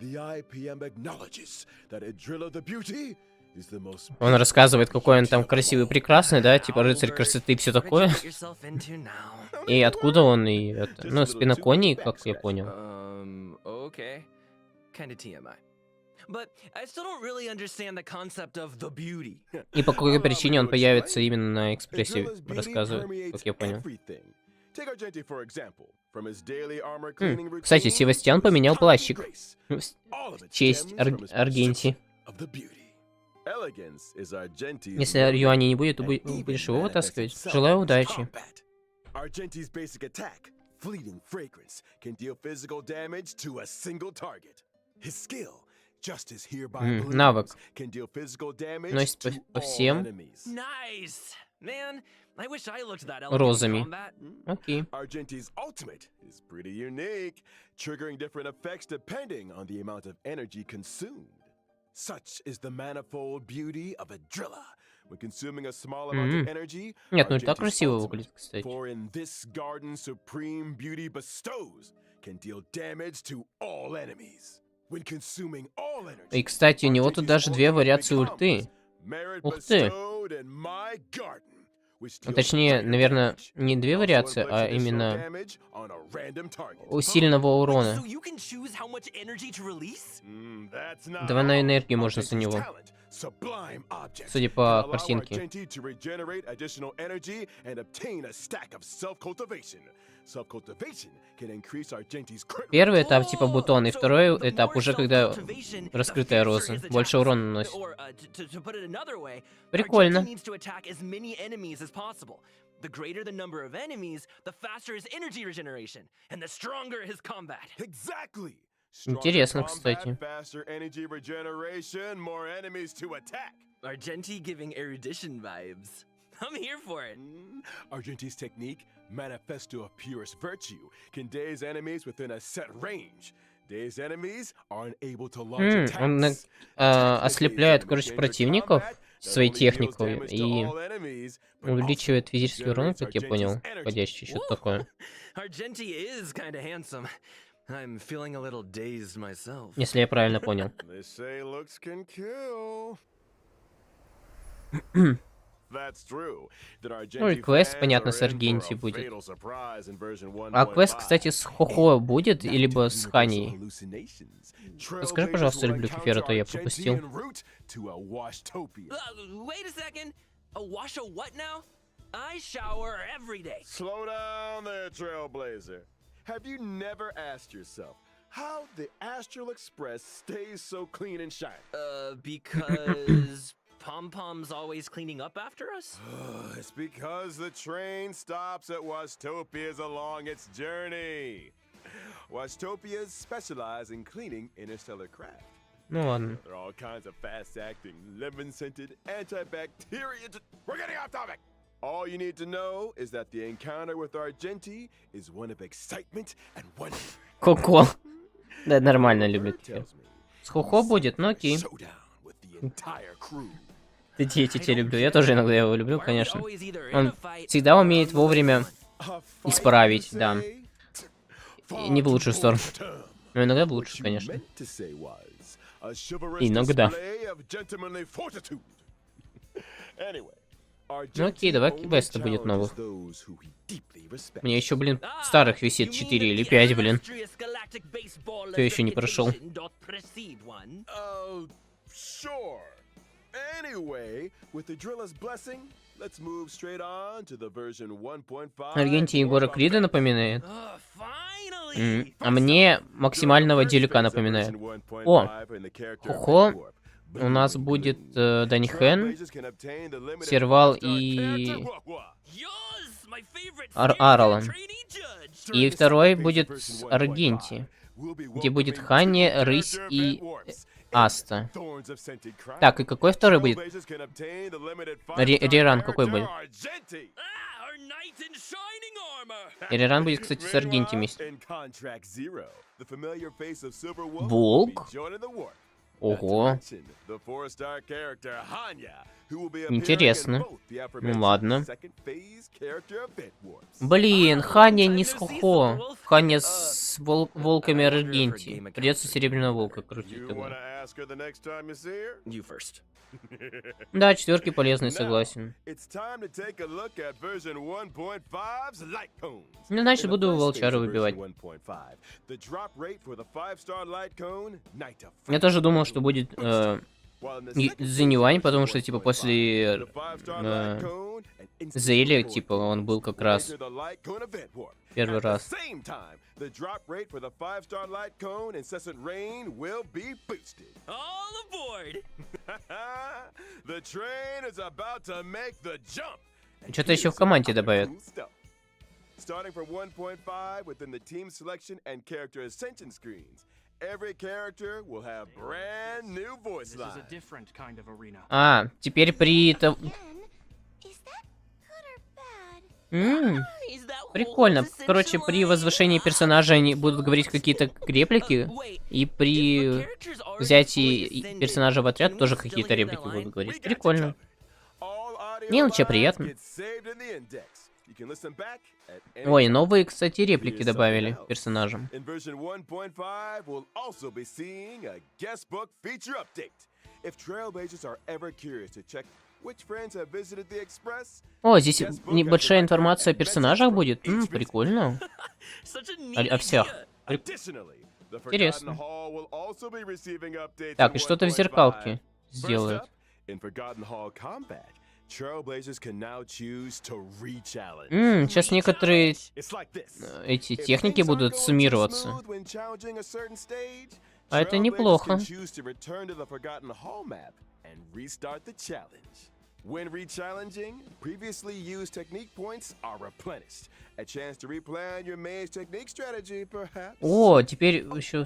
The IPM acknowledges that Idrilla the Beauty is the most... Он рассказывает, какой он там красивый, прекрасный, да? Типа рыцарь красоты и все такое. И откуда он, и это... Ну, спиноконий, как я понял. Okay. Kinda TMI. But I still don't really understand the concept of the beauty. И по какой причине он появится именно на экспрессе, рассказывает, как я понял. Кстати, Севастьян поменял плащик. В честь Аргенти. Если Юани не будет, то будешь его вытаскивать. Желаю удачи. Навык. Носит по всем розами. Окей. Argenti's ultimate is pretty unique, triggering different effects depending on the amount of energy consumed. Such is the manifold beauty of Idrilla. When consuming a small amount of energy, нет, ну и так красиво выглядит, кстати. For in this garden supreme beauty bestows can deal damage to all enemies. When consuming all energy. И, кстати, у него тут даже две вариации ульты. Ух ты. Ну, точнее, наверное, не две вариации, а именно усиленного урона. Двойную энергию можно за него. Судя по картинке. Первый этап типа бутон, и второй этап уже когда раскрытая роза. Больше урона наносит. Прикольно. The greater the number of enemies, the faster his energy regeneration, and the stronger his combat. Exactly. Интересно, кстати. Argenti giving erudition vibes. I'm here for it. Argenti's technique, manifesto of purest virtue, can daze enemies within a set range. Он ослепляет, короче, противников своей техникой и увеличивает физический урон, как я понял, входящий, что-то такое. Если я правильно понял. Ну и квест, понятно, с Аргенти будет. А квест, кстати, с Хохо будет, либо с Ханей? Скажи, пожалуйста, люблю кефир, а то я пропустил. Have you never asked yourself how the Astral Express stays so clean and shiny? Because Pom-Pom's always cleaning up after us? It's because the train stops at Wastopias along its journey. Wastopias specialize in cleaning interstellar craft. Ну ладно. There are all kinds of fast-acting, lemon-scented, antibacterial... We're getting off topic! All you need to know is that the encounter with Argenti is one of excitement and wonder. Коко. Да, нормально люблю кефир. С Хохо будет, ну окей. Эти люблю. Я тоже иногда его люблю, конечно. Он всегда умеет вовремя исправить, да. И не в лучшую сторону. Но иногда в лучшую, конечно. Иногда. Ну окей, давай квеста будет новых. Мне еще, блин, старых висит 4 или 5, блин. Кто еще не прошел? Аргенти Егора Крида напоминает. А мне максимального делика напоминает. О! Хохо. У нас будет Данихен, Сервал и Аралан. И второй будет Аргенти, где будет Ханни, Рысь и Аста. Так, и какой второй будет? Реран какой будет? Реран будет, кстати, с Аргенти вместе. Волк? Ого. Интересно. Ну ладно. Блин, Ханя не с Хохо. Ханя с волками Аргенти. Придется Серебряного Волка крутить тогда. Да, четверки полезные, согласен. Ну, значит, буду волчара выбивать. Я тоже думал, что будет Зенюань, потому что, типа, после Зейля, типа, он был как раз первый раз. The drop rate for the 5-star light cone incessant rain will be boosted. All aboard! The train is about to make the jump. Что-то еще в команде добавят. Starting from 1.5 within the team selection and character ascension screens. Every character will have brand new voice line. This is a different kind of arena. А, теперь при Прикольно. Короче, при возвышении персонажа они будут говорить какие-то реплики, и при взятии персонажа в отряд тоже какие-то реплики будут говорить. Прикольно. Мелочи, приятно. Ой, новые, кстати, реплики добавили персонажам. О, здесь небольшая информация о персонажах будет. Прикольно. О всех. Интересно. Так, и что-то в зеркалке сделают. Сейчас некоторые эти техники будут суммироваться. А это неплохо. When re-challenging, previously used technique points are replenished. A chance to replan your maze technique strategy, perhaps. О, теперь еще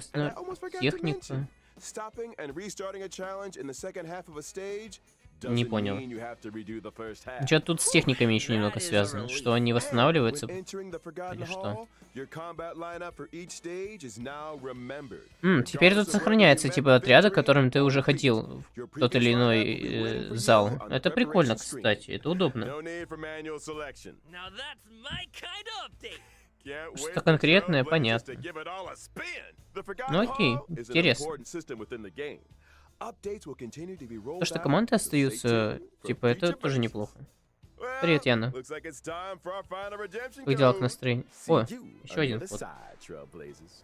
техника. Stopping and restarting a challenge in the second half of a stage Не doesn't понял. mean you have to redo the first half. Что тут с техниками еще немного связано? Что они восстанавливаются? When entering the Forgotten Или что? Hall, your combat lineup for each stage is now remembered. Теперь тут сохраняется типа отряда, которым ты уже ходил в тот или иной зал. Это прикольно, кстати. Это удобно. No need for manual selection. Now that's my kind of update. Can't Что wait for конкретное, Trailblazers понятно. to give it all a spin. The Forgotten Ну окей, Hall is an интересно. important system within the game. Updates will continue to be rolled То, что out, команды so stay остаются, tuned for типа, это future тоже versions. неплохо. Well, Привет, Яна. looks like it's time for our final redemption Как дела к code. настроению? See О, you еще on один the other вход. side, Trailblazers.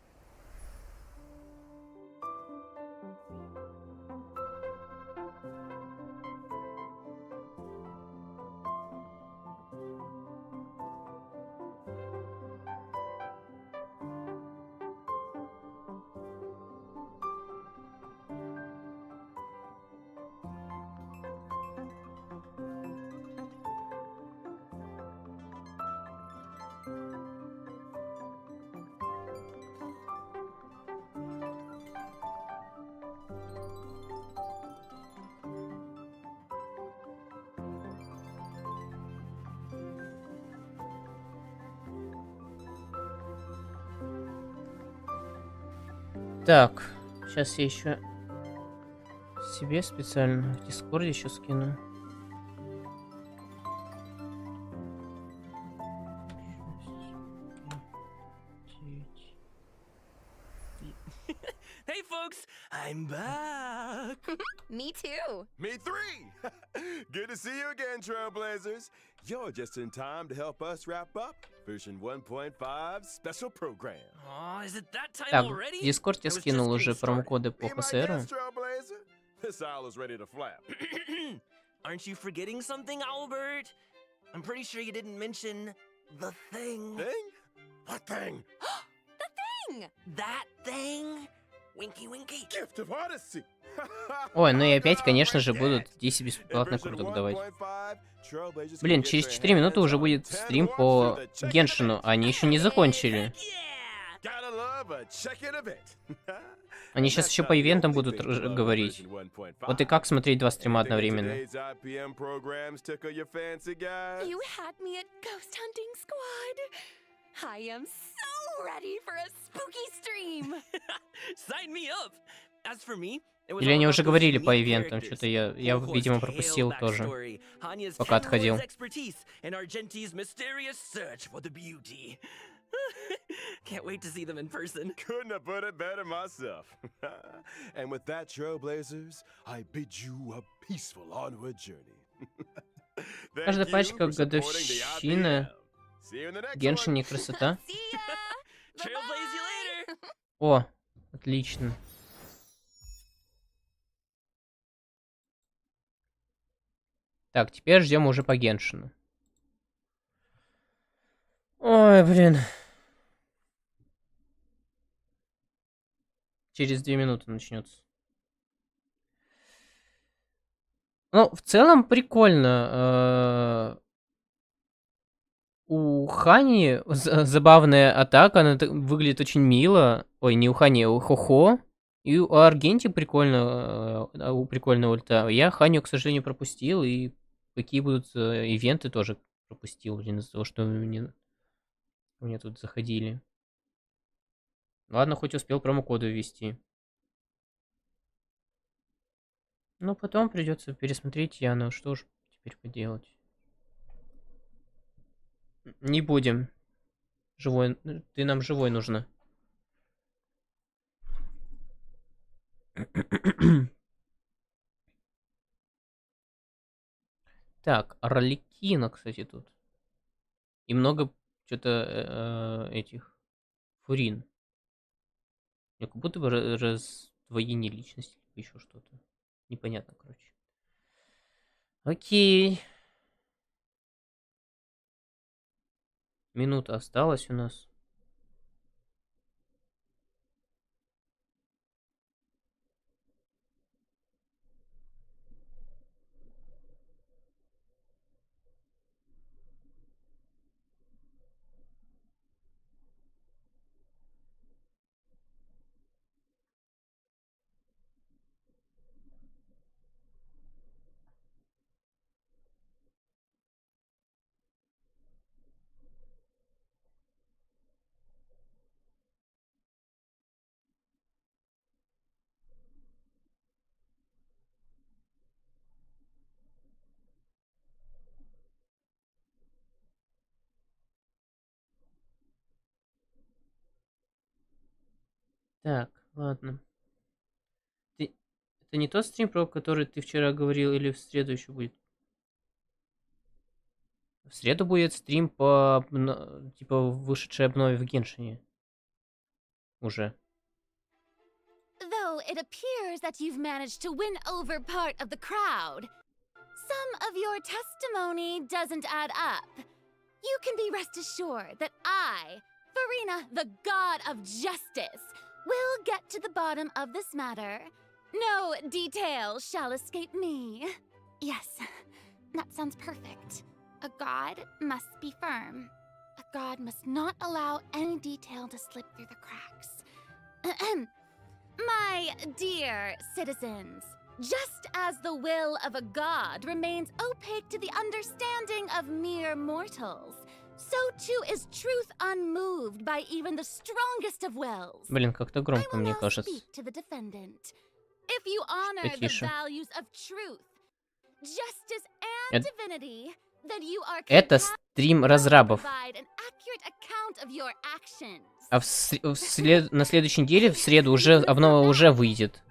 Так, сейчас я еще себе специально в Дискорде еще скину. Hey folks, I'm back. Me too. Me three! Good to see you again, Trailblazers. You're just in time to help us wrap up version 1.5 special program. Oh, is it that time Так, в already? Дискорд я I was скинул just уже getting промокоды по Be my ХСРу. guest, Trailblazer. This owl is ready to flap. Aren't you forgetting something, Albert? I'm pretty sure you didn't mention the thing. Thing? What thing? That thing? Winky winky. Gift of Odyssey. Ой, ну и опять, конечно же, будут 10 бесплатных круток давать. Блин, через 4 минуты уже будет стрим по Геншину, а они еще не закончили. Они сейчас еще по ивентам будут говорить. Вот и как смотреть два стрима одновременно. You had me at Ghost Hunting Squad. I am so ready for a spooky stream. Sign me up. As for me, it was Или all они about уже those говорили по unique ивентам, characters. что-то я, Ulfor's видимо, pale пропустил тоже, backstory, Hanya's пока 10 отходил. lords' expertise, and Argenti's mysterious search for the beauty. Can't wait to see them in person. Couldn't have put it better myself. And with that, Trailblazers, I bid you a peaceful onward journey. Каждая Thank you пачка for supporting the годовщины. IPM. See you in the next Геншин one. не красота. See ya. Trailblaze you later. О, отлично. Так, теперь ждем уже по Геншину. Ой, блин. Через 2 минуты начнется. Ну, в целом прикольно. У Хани забавная атака, она выглядит очень мило. Ой, не у Хани, а у Хохо. И у Аргенти прикольно, прикольная ульта. Я Ханю, к сожалению, пропустил, и какие будут ивенты тоже пропустил, блин, из-за того, что мне тут заходили. Ладно, хоть успел промокоды ввести. Ну, потом придется пересмотреть Яну, что ж теперь поделать. Не будем. Живой, ты нам живой нужна. Так, Орликина, кстати, тут. И много что-то этих Фурин. Как будто бы раздвоение личности, еще что-то. Непонятно, короче. Окей. Минута осталась у нас. Так, ладно. Это не тот стрим, про который ты вчера говорил, или в среду еще будет? В среду будет стрим по типа вышедшей обнове в Геншине. Уже. Though it appears that you've managed to win over part of the crowd, some of your testimony doesn't add up. You can be rest assured that I, Furina, the god of justice, will get to the bottom of this matter. No detail shall escape me. Yes, that sounds perfect. A god must be firm. A god must not allow any detail to slip through the cracks. My dear citizens, just as the will of a god remains opaque to the understanding of mere mortals, so too is truth unmoved by even the strongest of wills. Блин, как-то громко, мне кажется. To the defendant. If you honor the values of truth, justice and divinity, then you are Это стрим разрабов. А на следующей неделе, в среду, уже обнова уже выйдет.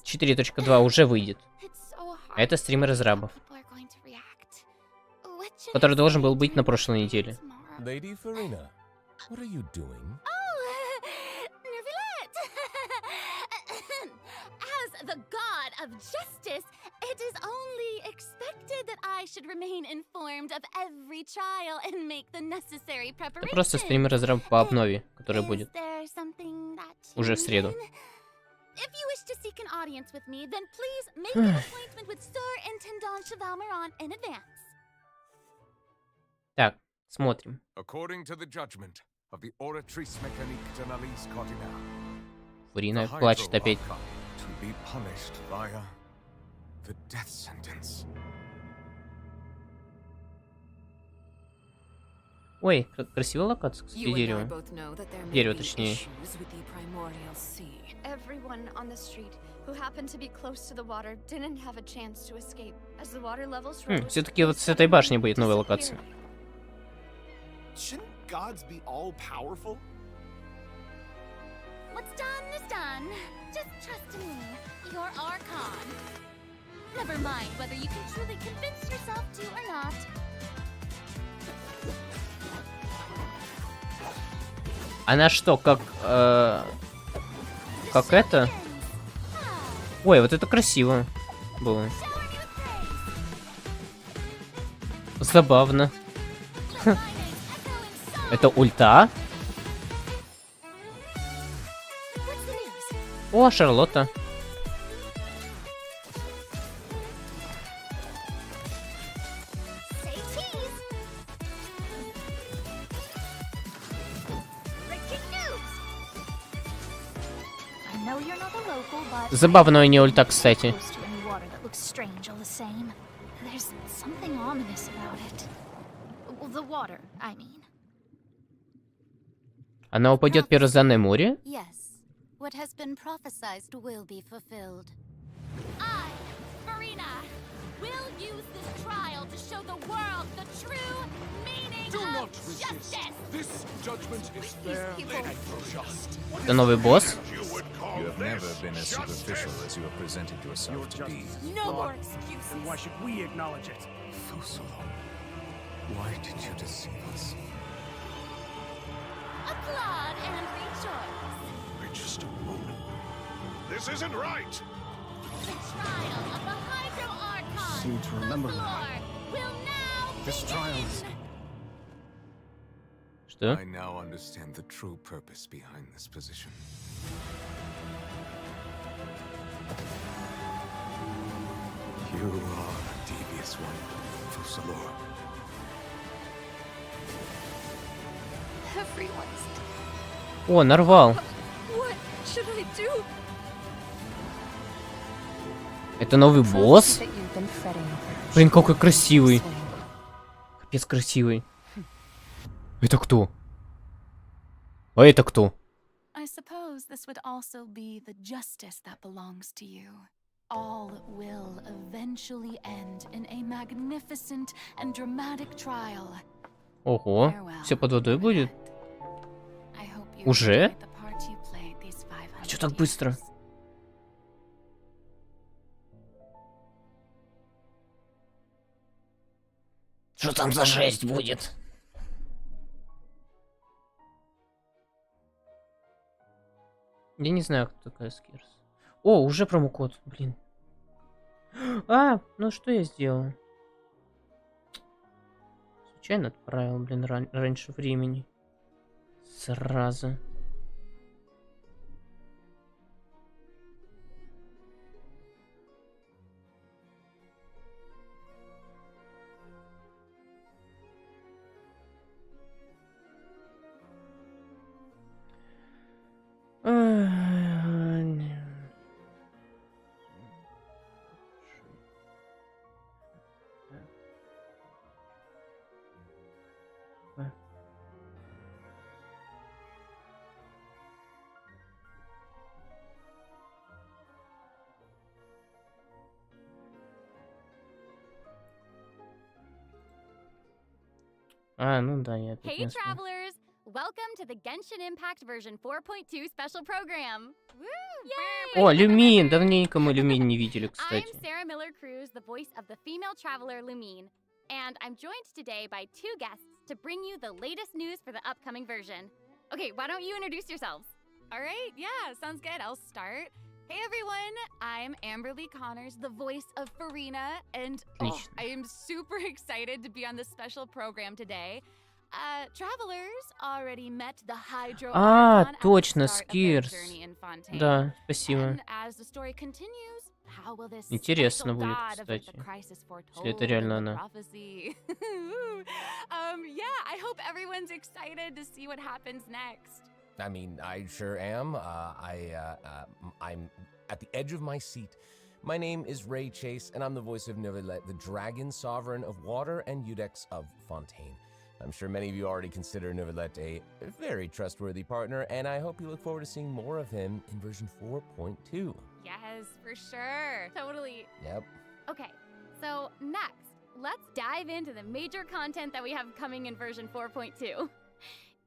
4.2 уже выйдет. А это стрим разрабов, который должен был быть на прошлой неделе. Lady Furina, what are you doing? As the god of justice, it is only expected that I should remain informed of every trial and make the necessary preparations. Это просто стрим разраб по обнове, который будет уже в среду. If you wish to seek an audience with me, then please make an appointment with Sir Intendant Chevalmeron in advance. Так, смотрим. According to the judgment of the Oratrice Mécanique de l'Analyse Cardinale, Фурина плачет опять. to be punished via the death sentence. Ой, красивая локация, кстати, дерево. Дерево, точнее. Everyone on the street who happened to be close to the water didn't have a chance to escape as the water levels rose. Все-таки вот с этой башни будет новая локация. Shouldn't gods be all powerful? What's done is done. Just trust me. You're Archon. Never mind whether you can truly convince yourself to or not. Она что, как это? Ой, вот это красиво было. Забавно. Это ульта? О, Шарлотта. Забавно у нее ульта, кстати. Она упадет в Первозданное море? What has been prophesized will be fulfilled. I, Furina, will use this trial to show the world the true meaning of justice. This judgment is fair and just. Это новый босс? You have never been as superficial as you have presented yourself to be. No more excuses. Why should we acknowledge it? Why did you deceive us? Applaud and rejoice. Just a moment. This isn't right. The trial of the Hydro Archon. Seem to remember will now this trial is... Что? I now understand the true purpose behind this position. You are a devious one, Fussalor. Everyone's... О, нарвал. Это новый босс? Блин, какой красивый. Капец красивый. Это кто? А это кто? I suppose this would also be the justice that belongs to you. All will eventually end in a magnificent and dramatic trial. Ого, все под водой будет? Уже? Чё так быстро? Что там за жесть будет? Я не знаю, кто такая Скирс. О, уже промокод, блин. А, ну что я сделал? Случайно отправил, блин, раньше времени. Сразу. А, ну да, я опять Hey не знаю. travelers! Welcome to the Genshin Impact version 4.2 special program. Woo! О, Люмин! Давненько мы Люмин не видели, I'm кстати. Sarah Miller Cruz, the voice of the female traveler Lumine, and I'm joined today by two guests to bring you the latest news for the upcoming version. Okay, why don't you introduce yourselves? All right, yeah, sounds good. I'll start. Hey everyone, I'm Amberly Connors, the voice of Furina, and I am super excited to be on this special program today. Travelers already met the Hydro А, Archon at the точно, start of their Скирс. journey in Fontaine. Да, спасибо. And as the story continues, how will this Интересно special будет, god avert кстати, the crisis если это foretold реально in the она. prophecy? Yeah, I hope everyone's excited to see what happens next. I mean, I sure am. I'm at the edge of my seat. My name is Ray Chase, and I'm the voice of Novelet, the dragon sovereign of water and Udex of Fontaine. I'm sure many of you already consider Novelet a very trustworthy partner, and I hope you look forward to seeing more of him in version 4.2. Yes, for sure. Totally. Yep. Okay, so next, let's dive into the major content that we have coming in version 4.2.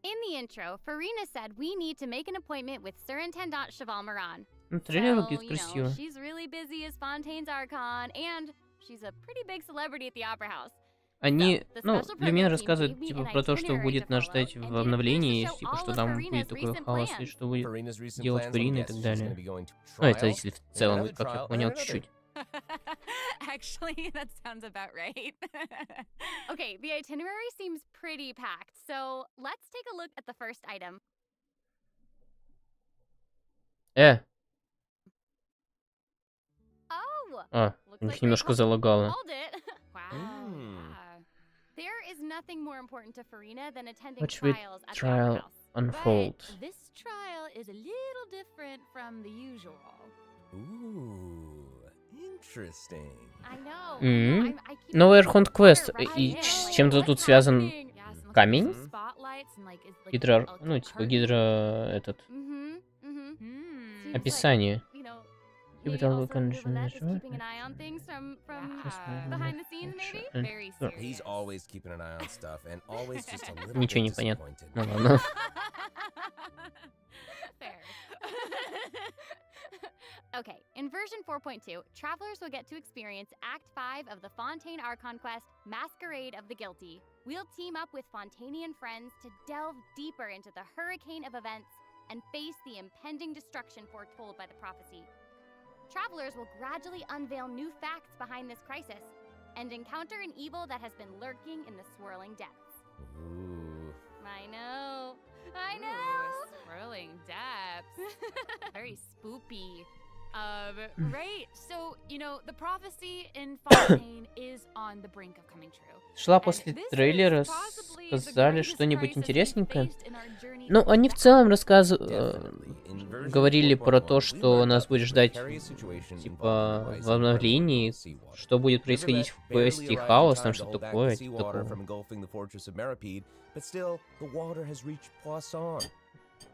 In the intro, Furina said we need to make an appointment with Surintendant Cheval Moran. Трейлер выглядит красиво. She's really busy as Fontaine's Archon, and she's a pretty big celebrity at the Opera House. Они, ну, Люмин рассказывает, типа, про то, что будет нас ждать в обновлении, типа, что там будет такой хаос, и что будет делать Фурина и так далее. Ну, это если в целом, как я понял, чуть-чуть. Actually, that sounds about right. Okay, the itinerary seems pretty packed, so let's take a look at the first item. Oh! А, у них немножко залагало. Hold it. Wow. There is nothing more important to Furina than attending Watch the trials at the trial Opera House. unfold. But this trial is a little different from the usual. Ooh, interesting. I know. Новый Архонт Квест. И с чем-то тут связан камень? Гидро... Ну, типа гидро... этот... Описание. Maybe also Novelet is keeping an eye on things from behind the scenes, maybe? Very serious. He's always keeping an eye on stuff and always just a little Ничего bit не понятно. disappointed. Ну ладно. Fair. Okay, in version 4.2, travelers will get to experience Act 5 of the Fontaine Archon quest, Masquerade of the Guilty. We'll team up with Fontainian friends to delve deeper into the hurricane of events and face the impending destruction foretold by the prophecy. Travelers will gradually unveil new facts behind this crisis and encounter an evil that has been lurking in the swirling depths. Ooh. I know. Ooh, swirling depths. Very spoopy. Right, so, you know, the prophecy in Fontaine is on the brink of coming true. Шла после трейлера, сказали что-нибудь интересненькое. Ну, они в целом говорили про то, что нас будет ждать, типа, в обновлении, что будет происходить в квесте Хаос, там что-то такое, типа такого.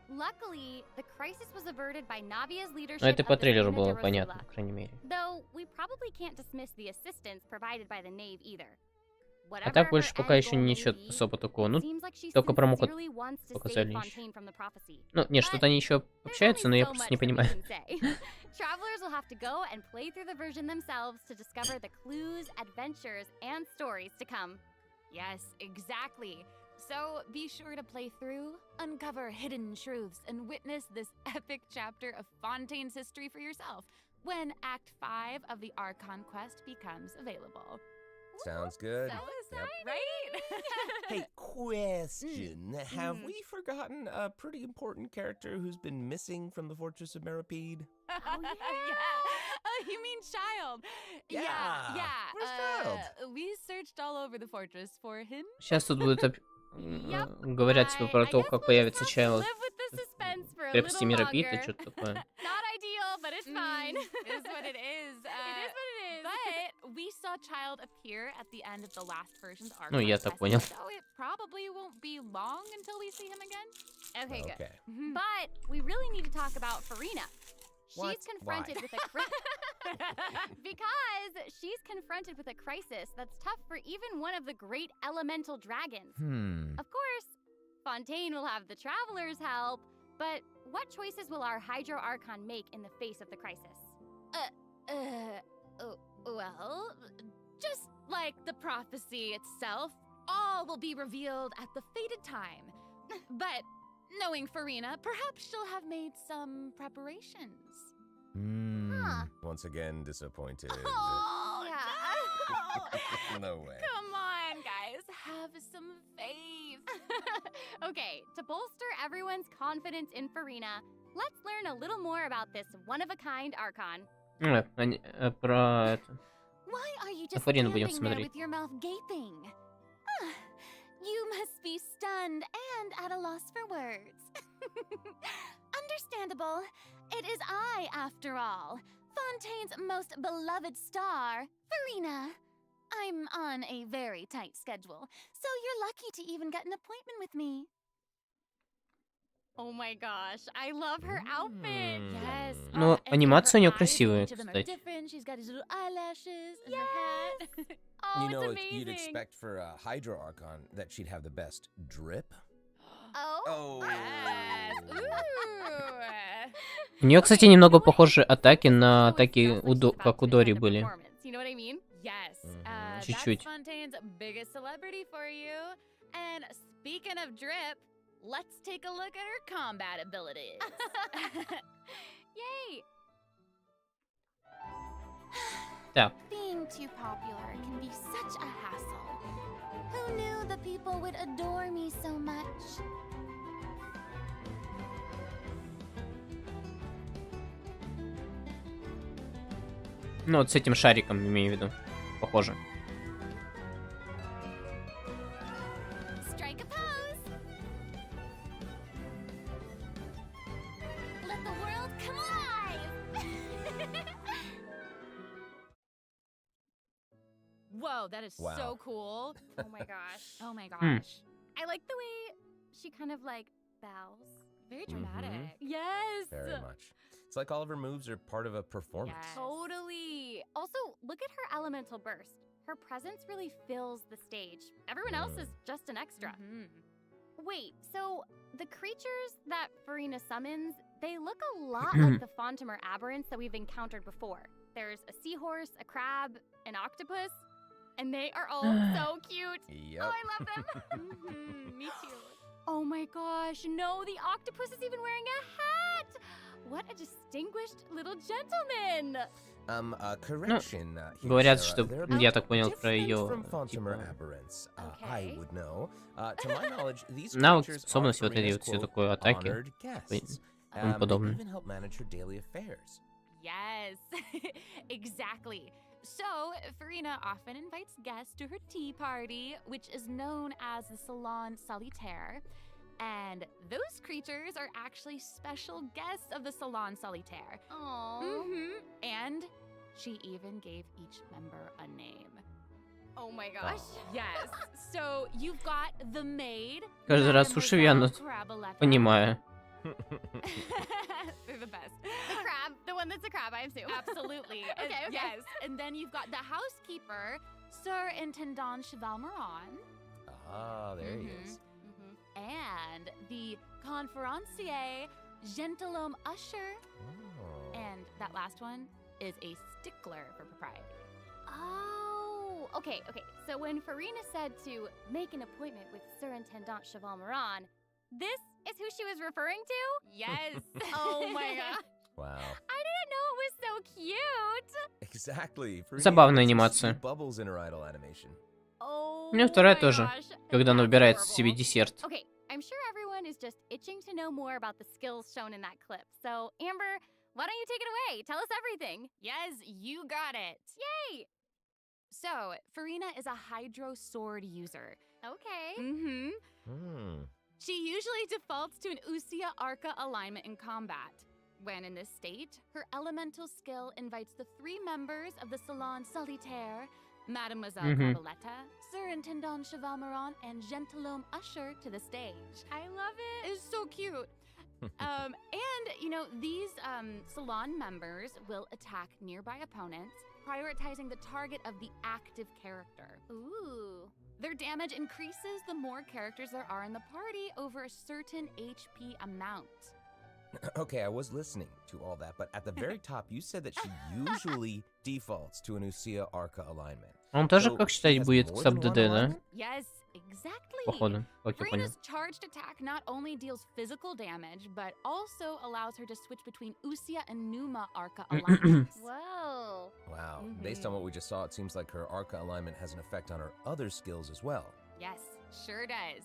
Luckily, the crisis was averted by Navia's leadership. Ну, это по of the трейлеру Spina было de понятно, Rosula. по крайней мере. Though we probably can't dismiss the assistance provided by the Knave either. А так больше пока еще ничего особо такого. Ну, только промокод показали еще. Ну, нет, что-то они еще общаются, но я просто не понимаю. Travelers will have to go and play through the version themselves to discover the clues, adventures, and stories to come. Yes, exactly. So be sure to play through, uncover hidden truths, and witness this epic chapter of Fontaine's history for yourself when Act 5 of the Archon quest becomes available. Sounds good. So Yep. right? Hey, question. Have we forgotten a pretty important character who's been missing from the Fortress of Meripede? Oh, yeah. Oh, you mean Child? Yeah. Where's Child? We searched all over the fortress for him. Сейчас тут будут говорят типа про то, как появится Чайлд в крепости Меропита, что-то такое. Not ideal, but it's fine. It is what it is. It is what it is. But we saw Child appear at the end of the last version's arc. Ну, я так понял. So it probably won't be long until we see him again. Okay, good. Okay. But we really need to talk about Furina. What? She's confronted Why? with a because she's confronted with a crisis that's tough for even one of the great elemental dragons. Of course, Fontaine will have the travelers help, but what choices will our Hydro Archon make in the face of the crisis? Well, just like the prophecy itself, all will be revealed at the fated time. But knowing Furina, perhaps she'll have made some preparations. Once again, disappointed. Oh, yeah. No way. Come on, guys, have some faith. Okay, to bolster everyone's confidence in Furina, let's learn a little more about this one-of-a-kind Archon. Про это. Why are you just Фурину будем standing there смотреть. with your mouth gaping? You must be stunned and at a loss for words. Understandable. It is I, after all, Fontaine's most beloved star, Furina. I'm on a very tight schedule, so you're lucky to even get an appointment with me. Oh my gosh, I love her outfit. Yes. Ну, анимация у нее красивая, кстати. She's got his little eyelashes and her hat. Oh, You know, it's amazing. you'd expect for a Hydro Archon that she'd have the best drip. Oh. Yes. Ooh. У нее, кстати, немного похожи атаки на атаки, как у Дори были. You know what I mean? Yes. Чуть-чуть. That's Fontaine's biggest celebrity for you. And speaking of drip, let's take a look at her combat abilities. Yay! Так. Being too popular can be such a hassle. Who knew the people would adore me so much? Ну, вот с этим шариком, имею в виду. Похоже. Strike a pose. Let the world come alive. Whoa, that is Wow. so cool. Oh my gosh. Oh my gosh. I like the way she kind of like bows. Very dramatic. Yes. Very much. It's like all of her moves are part of a performance. Yes. Totally. Also, look at her elemental burst. Her presence really fills the stage. Everyone else is just an extra. Wait, so the creatures that Furina summons, they look a lot like the Fontimer aberrants that we've encountered before. There's a seahorse, a crab, an octopus, and they are all so cute. Yep. Oh, I love them. Me too. Oh my gosh, no, the octopus is even wearing a hat. What a distinguished little gentleman. Correction. here, Говорят, Sarah. что, They're я так понял, different про ее, from Fontimer типа, aberrants. Okay. I would know. To my knowledge, these навыки, creatures are способности, вот эти Furina's, вот все quote, такое, атаки, honored guests. и тому подобное. They even help manage her daily affairs. Yes, exactly. So, Furina often invites guests to her tea party, which is known as the Salon Solitaire. And those creatures are actually special guests of the Salon Solitaire. Aww. And she even gave each member a name. Oh my gosh. Yes. So you've got the maid. Каждый раз слушаю, я понимаю. They're the best. The crab, the one that's a crab, I assume. Absolutely. Okay. Yes. And then you've got the housekeeper, Surintendant Chevalmeron. Ah, there he is. And the conferencier Gentilhomme Usher. And that last one is a stickler for propriety. Oh, okay. So when Furina said to make an appointment with Surintendant Chevalmeron, this is who she was referring to? Yes. Oh my god. Wow. I didn't know it was so cute. Exactly. Забавная анимация. Bubbles in her idle animation. Oh, У меня вторая my тоже, gosh, когда она that's выбирает adorable. себе десерт. Okay, I'm sure everyone is just itching to know more about the skills shown in that clip. So, Amber, why don't you take it away? Tell us everything. Yes, you got it. Yay! So, Furina is a Hydro Sword user. Okay. She usually defaults to an Usia Arca alignment in combat. When in this state, her elemental skill invites the 3 members of the Salon Solitaire, Mademoiselle Cabaletta, Surintendant Chevalmeron, and Gentilhomme Usher to the stage. I love it. It's so cute. And, you know, these salon members will attack nearby opponents, prioritizing the target of the active character. Ooh. Their damage increases the more characters there are in the party over a certain HP amount. Okay, I was listening to all that, but at the very top you said that she usually defaults to an Usia Arca alignment. Он тоже, как считать, будет саб-ДД, да? Yes, exactly. Походу, как я понял. Furina's charged attack not only deals physical damage, but also allows her to switch between Usia and Numa Arca alignments. Whoa. Wow. Based on what we just saw, it seems like her Arca alignment has an effect on her other skills as well. Yes, sure does.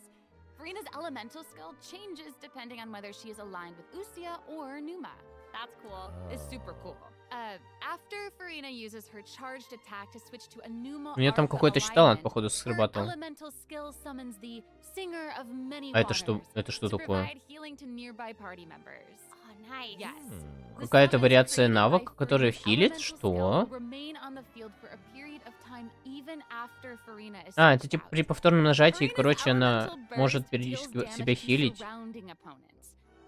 Furina's elemental skill changes depending on whether she is aligned with Usia or Numa. That's cool. It's super cool. After Furina uses her charged attack to switch to a Numa У меня там Arca какой-то талант, alignment, походу, her срабатывал. elemental skill summons the Singer of Many А это что? Waters Это что to такое? provide healing to nearby party members. Oh, nice. Yes. The Какая-то summons вариация created by навыка, которая Furina's хилит? elemental Что? skill remain on the field for a period of time even after Furina is А, это switched типа out. при повторном нажатии, Furina's короче, она elemental может burst периодически deals себя damage to хилить. surrounding opponents.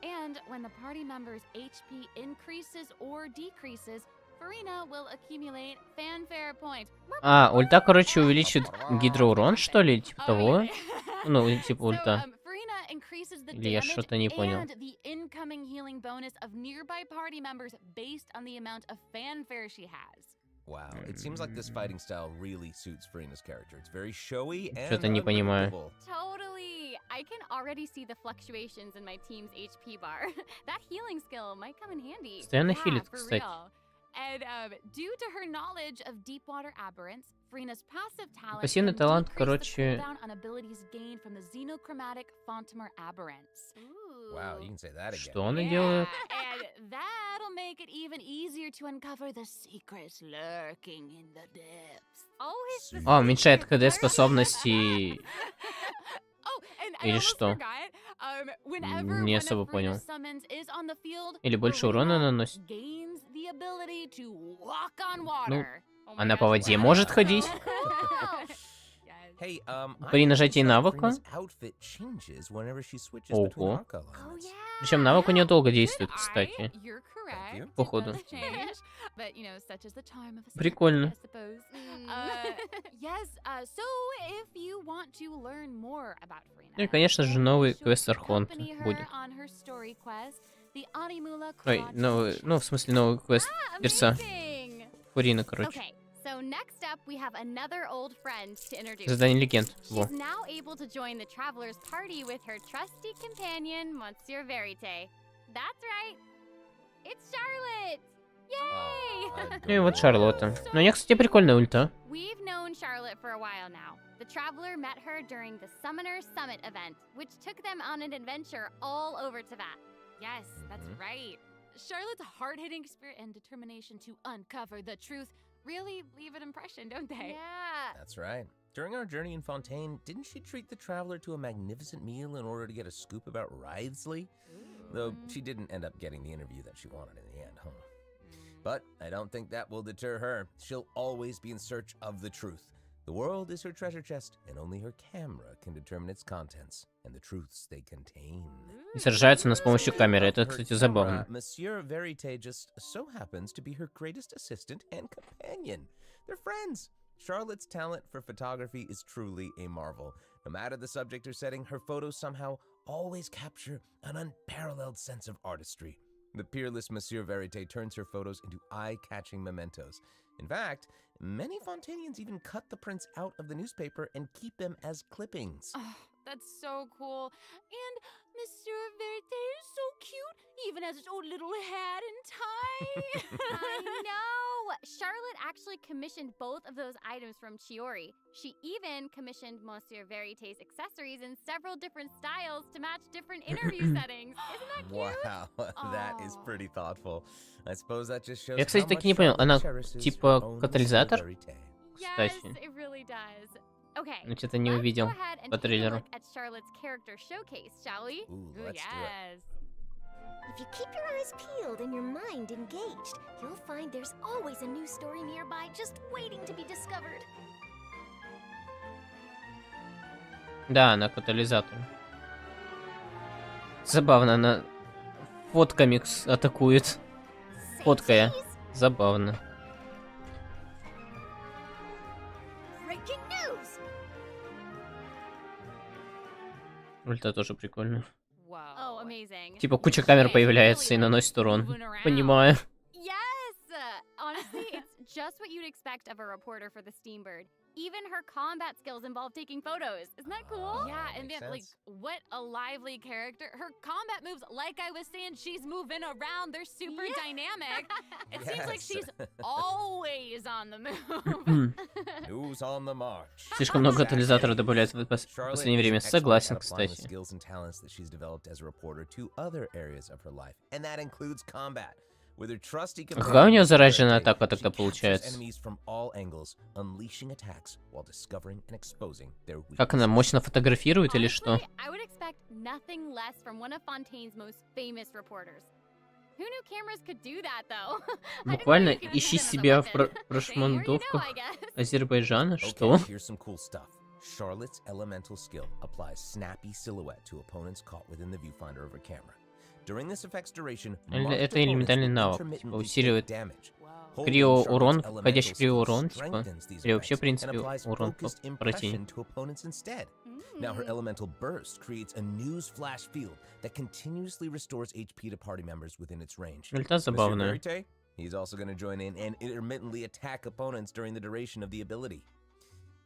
And when the party member's HP increases or decreases, Furina will accumulate fanfare points. А, ульта, короче, увеличит гидроурон, что ли? Типа того? Ну, типа ульта. Furina increases the Или я damage что-то не понял. and the incoming healing bonus of nearby party members based on the amount of fanfare she has. Wow, it seems like this fighting style really suits Furina's character. It's very showy and Что-то не понимаю. unpredictable. Totally. I can already see the fluctuations in my team's HP bar. That healing skill might come in handy. Постоянно хилит, for кстати. real. And due to her knowledge of deep water aberrants, Furina's passive talent Пассивный can талант, decrease the короче... cooldown on abilities gained from the xenochromatic Fontamer aberrants. Wow, you can say that again. Что она делает? And that'll make it even easier to uncover the secrets lurking in the depths. Always А, уменьшает КД способности... Oh, and I Или almost что? forgot. Whenever Не one особо of понял. Furina's summons is on the field, Или больше урона наносит. gains the ability to walk on Ну, water. она по воде может ходить. Hey, При нажатии навыка. Furina's outfit changes whenever she switches between Ого. Arca alignments. Причем навык у нее долго действует, кстати. You're correct. Походу. It does change, but you know, such is the charm of a Прикольно. I suppose. Yes. So if you want to learn more about Furina, Ну и, конечно же, новый квест Архонта accompany her будет. on her story quest, the Animula Ой, Crotch новый, ну, в смысле, новый квест перса. amazing. Фурина, короче. Okay, so next up we have another old friend to introduce. Создание легенд. Во. She's now able to join the traveler's party with her trusty companion, Monsieur Verite. That's right. It's Charlotte. Yay! Ну и вот Шарлотта. Ну, у нее, кстати, прикольная ульта. We've known Charlotte for a while now. The traveler met her during the Summoner Summit event, which took them on an adventure all over Tibet. Yes, that's right. Charlotte's hard-hitting spirit and determination to uncover the truth really leave an impression, don't they? Yeah. That's right. During our journey in Fontaine, didn't she treat the traveler to a magnificent meal in order to get a scoop about Wriothesley? Though she didn't end up getting the interview that she wanted in the end, huh? But I don't think that will deter her. She'll always be in search of the truth. The world is her treasure chest, and only her camera can determine its contents and the truths they contain. И сражаются она с помощью камеры. Это, кстати, забавно. Monsieur Verite just so happens to be her greatest assistant and companion. They're friends. Charlotte's talent for photography is truly a marvel. No matter the subject or setting, her photos somehow always capture an unparalleled sense of artistry. The peerless Monsieur Verite turns her photos into eye-catching mementos. In fact, many Fontainians even cut the prints out of the newspaper and keep them as clippings. Oh, that's so cool. And Monsieur Verite is so cute. He even has his own little hat and tie. I know! Charlotte actually commissioned both of those items from Chiori. She even commissioned Monsieur Verite's accessories in several different styles to match different interview settings. Isn't that cute? Wow, that is pretty thoughtful. I suppose that just shows Я, кстати, таки не понял, она типа катализатор? Yes, it really does. Okay. Ну, что-то не увидел по трейлеру. At Charlotte's character showcase, shall we? Ooh, let's do it. If you keep your eyes peeled and your mind engaged, you'll find there's always a new story nearby just waiting to be discovered. Да, она катализатор. Забавно, она фотками атакует. Фоткая. Забавно. Ульта тоже прикольно. Oh, amazing. Типа куча камер появляется и наносит урон. Понимаю. Yes! Honestly, it's just what you'd expect of a reporter for the Steambird. Even her combat skills involve taking photos. Isn't that cool? Yeah, and then, like, what a lively character. Her combat moves, like I was saying, she's moving around. They're super dynamic. It seems like she's always on the move. Who's on the march? Слишком много катализаторов добавляется в последнее время. Согласен, кстати. Skills and talents that she's developed as a reporter to other areas of her life, and that includes combat. Какая у нее заряженная атака тогда получается? Как она мощно фотографирует или что? Буквально ищи себя в прошмандовках Азербайджана, что? Charlotte's elemental skill applies snappy silhouette to opponents caught within the viewfinder of her camera. During this effect's duration, это элементарный навык, типа, усиливает криоурон, входящий криоурон, типа, или вообще, в принципе, урон по противнику. Now her elemental burst creates a news flash field that continuously restores HP to party members within its range. Ульта забавная. He's also going to join in and intermittently attack opponents during the duration of the ability.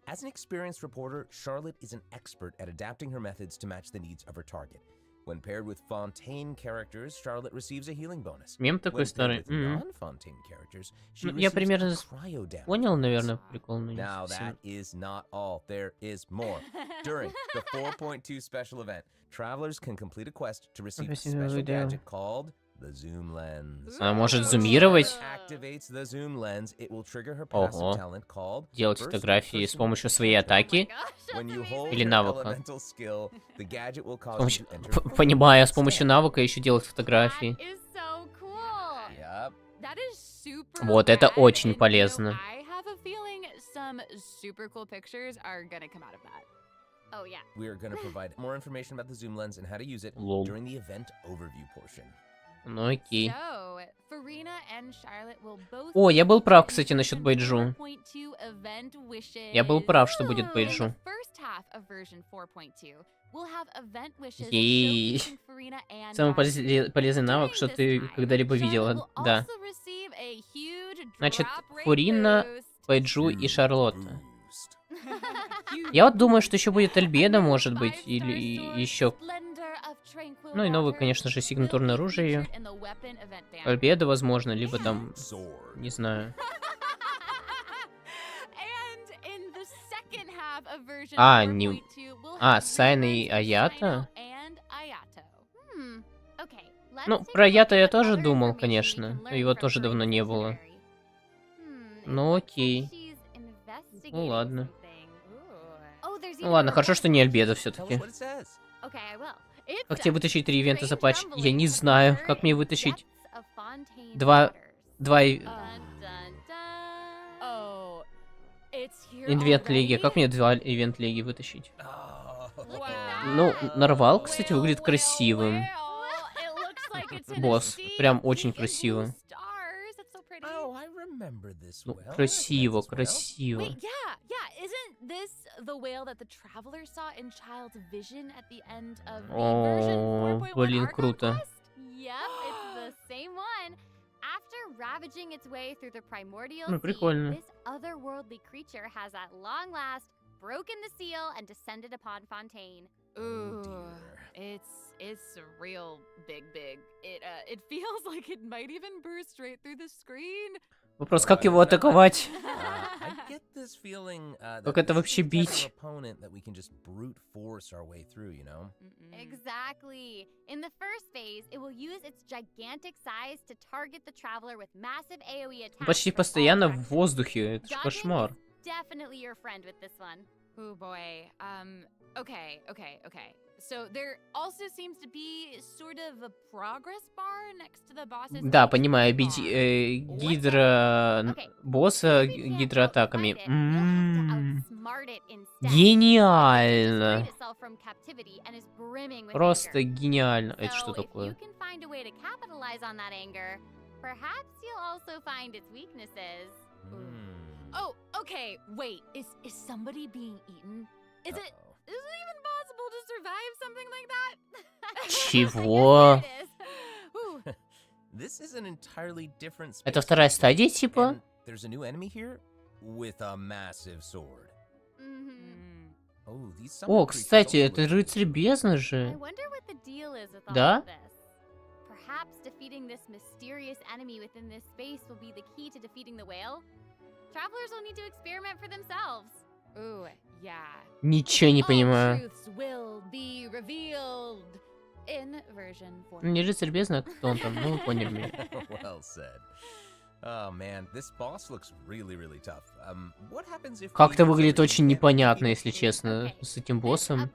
As an experienced reporter, Charlotte is an expert at adapting her methods to match the needs of her target. When paired with Fontaine characters, Charlotte receives a healing bonus. Мем такой старый. Non-Fontaine characters, she Я примерно cryo damage. понял, наверное, прикол. Now that is not all. There is more. During the 4.2 special event, travelers can complete a quest to receive a special gadget called the Zoom Lens. Она может зумировать. Ого. Делать фотографии с помощью своей атаки или навыка. Понимаю, с помощью навыка еще делать фотографии. Вот это очень полезно. Oh yeah. We are going to provide more information about the Zoom Lens and how to use it during the event overview portion. Ну окей. О, я был прав, кстати, насчет Байджу. Я был прав, что будет Байджу. Ей. Самый полезный навык, что ты когда-либо видела. Да. Значит, Фурина, Байджу и Шарлотта. Я вот думаю, что еще будет Альбедо, может быть, или еще. Ну и новое, конечно же, сигнатурное оружие. Альбедо, возможно, либо там, не знаю. Не... Сайн и Аята? Ну, про Аята я тоже думал, конечно. Его тоже давно не было. Ну окей. Ну ладно. Ну ладно, хорошо, что не Альбедо все-таки. Как тебе вытащить 3 ивента за патч? Я не знаю, как мне вытащить два ивент-лиги. Как мне 2 ивент-лиги вытащить? Ну, нарвал, кстати, выглядит красивым. Босс, прям очень красиво. Ну, красиво, красиво. Wait, yeah. Isn't this the whale that the traveler saw in Child's vision at the end of the version 4.1 блин, Archon круто. quest? Yep, it's the same one. After ravaging its way through the primordial Ну, sea, прикольно. this otherworldly creature has at long last broken the seal and descended upon Fontaine. Ooh, it's real big. It feels like it might even burst straight through the screen. Вопрос, как его атаковать? I get this feeling, Как это вообще that бить? opponent that we can just brute force our way through, you know? Exactly. In the first phase, it will use its gigantic size to target the traveler with massive AoE attacks. Почти постоянно в воздухе. Это ж кошмар. Definitely your friend with this one. Oh boy. Okay. So there also seems to be sort of a progress bar next to the boss's. Да, понимаю, бить гидро босса гидроатаками. Гениально. Просто гениально. Это что такое? Oh, okay. Wait. Is somebody being eaten? Is it even possible to survive something like that? Чего? This is an entirely different space. Это вторая стадия, типа? There's a new enemy here with a massive sword. Oh, these О, кстати, это рыцарь бездны же. Да? Perhaps defeating this mysterious enemy within this space will be the key to defeating the whale. Travelers will need to experiment for themselves. Ooh, yeah. Ничего не понимаю. Truths will be revealed in version 4. Не рыцарь бездны, а кто он там? Ну, вы поняли меня. Well said. Oh man, this boss looks really tough. What happens if Как-то выглядит очень непонятно, если честно, с этим боссом.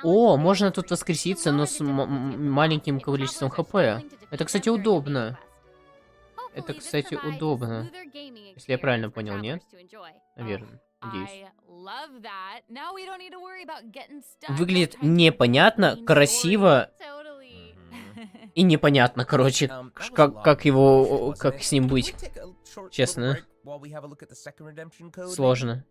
О, можно тут воскреситься, но с маленьким количеством хп. Это, кстати, удобно. Это, кстати, удобно. Если я правильно понял, нет? Наверное, надеюсь. Выглядит непонятно, красиво и непонятно, короче, как его, как с ним быть. Честно. Сложно.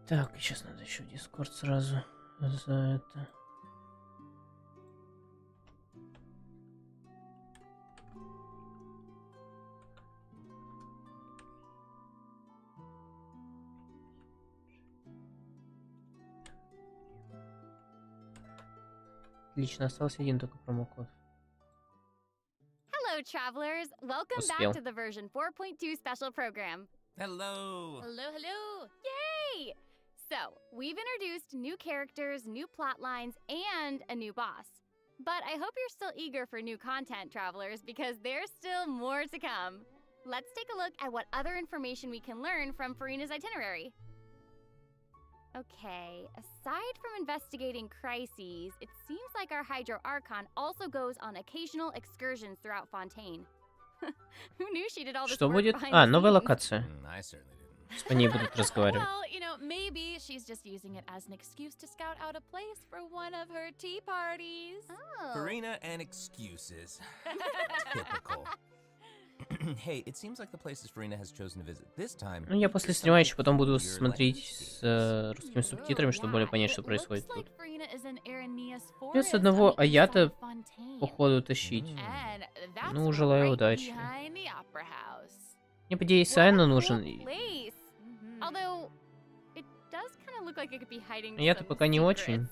Так, сейчас надо еще Дискорд сразу за это. Отлично, остался один только промокод. Hello, travelers. Welcome back to the version 4.2 special program. Hello. Hello. Yay! So, we've introduced new characters, new plot lines, and a new boss. But I hope you're still eager for new content, travelers, because there's still more to come. Let's take a look at what other information we can learn from Furina's itinerary. Okay, aside from investigating crises, it seems like our Hydro Archon also goes on occasional excursions throughout Fontaine. Who knew she did all this Что work будет? behind А, the новая scenes? локация. I certainly didn't. По ней будут разговаривать. Well, you know, maybe she's just using it as an excuse to scout out a place for one of her tea parties. Oh. Furina and excuses. Typical. Hey, it seems like the places Furina has chosen to visit this time. Ну, я после стрима еще потом буду смотреть с русскими субтитрами, чтобы более понять, что происходит тут. Придется одного Аята, походу, тащить. Ну, желаю удачи. Мне, по идее, Сайна нужен. Я-то пока не очень.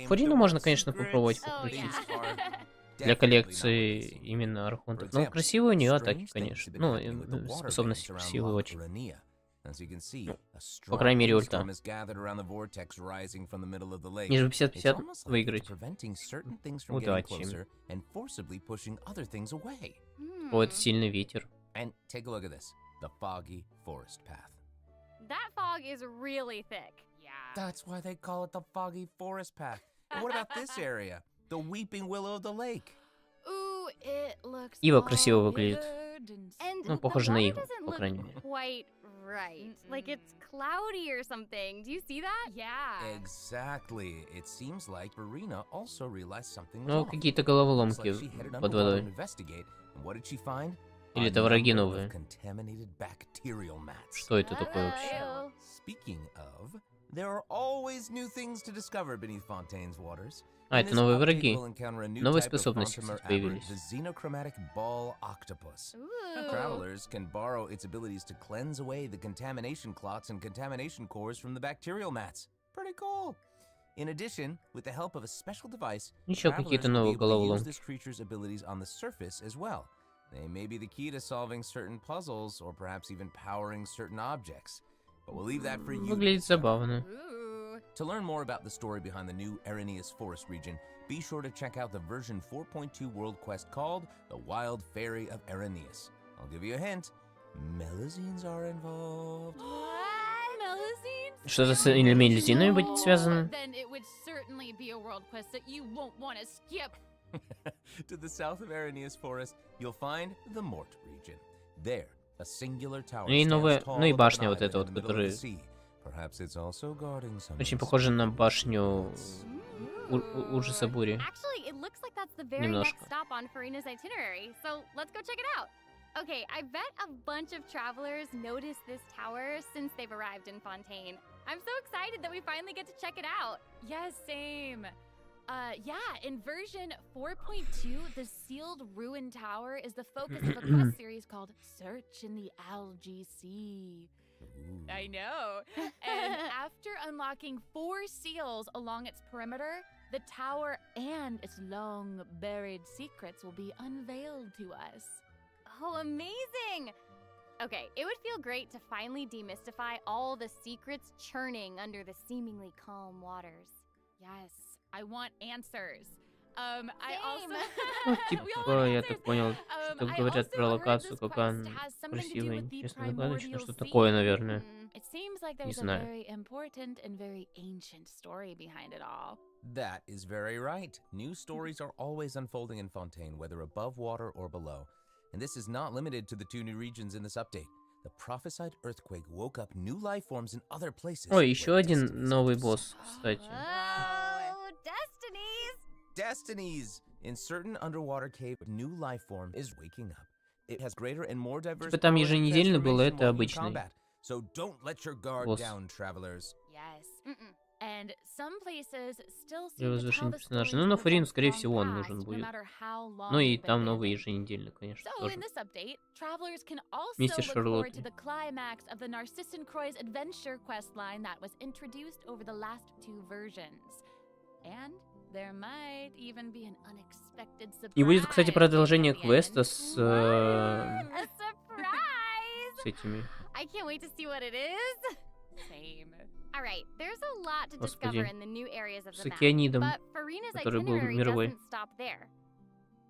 Фурину можно, конечно, попробовать покрутить. для коллекции именно архонтов. Ну, красивые у нее атаки, конечно. Ну, способности красивые очень. Ну, по крайней мере, ульта. Ниже 50-50 выиграть. Удачи. О, это сильный ветер. That fog is really thick. Yeah. That's why they call it the foggy forest path. And what about this area? The weeping willow of the lake. Ooh, it looks Ива красиво выглядит. And Ну, похоже на Иву, по крайней мере. Quite right. Like it's cloudy or something. Do you see that? Yeah. Exactly. It seems like Furina also realized something. Ну, какие-то головоломки под водой. What did she find? Или это враги новые? Что это такое вообще? Speaking of, there are always new things to discover beneath Fontaine's waters. А, это новые враги. Новые способности, кстати, появились. The xenochramatic ball octopus. Travelers can borrow its abilities to cleanse away the contamination clots and contamination cores from the bacterial mats. Pretty cool. In addition, with the help of a special device, Еще какие-то новые головоломки. this creature's abilities on the surface as well. They may be the key to solving certain puzzles, or perhaps even powering certain objects. But we'll leave that for you. Выглядит забавно. To learn more about the story behind the new Arrhenius Forest region, be sure to check out the version 4.2 world quest called The Wild Fairy of Arrhenius. I'll give you a hint. Melazines are involved. What? Melazines? Что-то с мельзинами будет связано? Then it would certainly be a world quest that you won't want to skip. To the south of Arrhenius Forest, you'll find the Mort region. There, a singular tower И новая, stands tall ну и above башня an вот island эта in вот, the middle of которая the sea. Perhaps it's also guarding some очень похожа на башню ужаса бури. Actually, it looks like that's the very Немножко. next stop on Furina's itinerary. So let's go check it out. Okay, I bet a bunch of travelers noticed this tower since they've arrived in Fontaine. I'm so excited that we finally get to check it out. Yes, same. Yeah, in version 4.2, the sealed ruin tower is the focus of a quest series called Search in the Algae Sea. I know. And after unlocking 4 seals along its perimeter, the tower and its long buried secrets will be unveiled to us. Oh, amazing! Okay, it would feel great to finally demystify all the secrets churning under the seemingly calm waters. Yes, I want answers. I also... Ну, типа, я так понял, что говорят про локацию, какая она красивая, интересная, загадочная, что такое, наверное. Не знаю. That is very right. New stories are always unfolding in Fontaine, whether above water or below. And this is not limited to the 2 new regions in this update. The prophesied earthquake woke up new life forms in other places. Ой, еще один новый босс, кстати. Oh, Destinies! In certain underwater cave, new life form is waking up. It has greater and more diverse Типа там powers and еженедельно было, transformation это while in обычный combat. So don't let your guard босс. down, travelers. Yes. And some places still Для seem to tell возвышения the персонажей. stories Ну, на of Фурину, events скорее long всего, он past, нужен no будет. matter how long Ну и they've been там dead. новые еженедельно, конечно, So, тоже. in this update, travelers can also Вместе look с forward to Шарлоттой. the climax of the Narcissenkreuz adventure quest line that was introduced over the last 2 versions. And there might even be an unexpected surprise. И будет, кстати, продолжение квеста с A surprise! с этими. I can't wait to see what it is. Same. All right, there's a lot to Господи. discover in the new areas of С the map. океанидом, But Furina's который был itinerary мировой. doesn't stop there.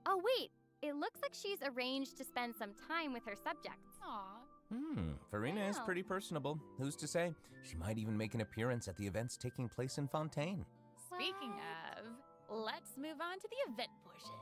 Oh wait, it looks like she's arranged to spend some time with her subjects. Aww. Furina is pretty personable. Who's to say? She might even make an appearance at the events taking place in Fontaine. Speaking of, let's move on to the event portion.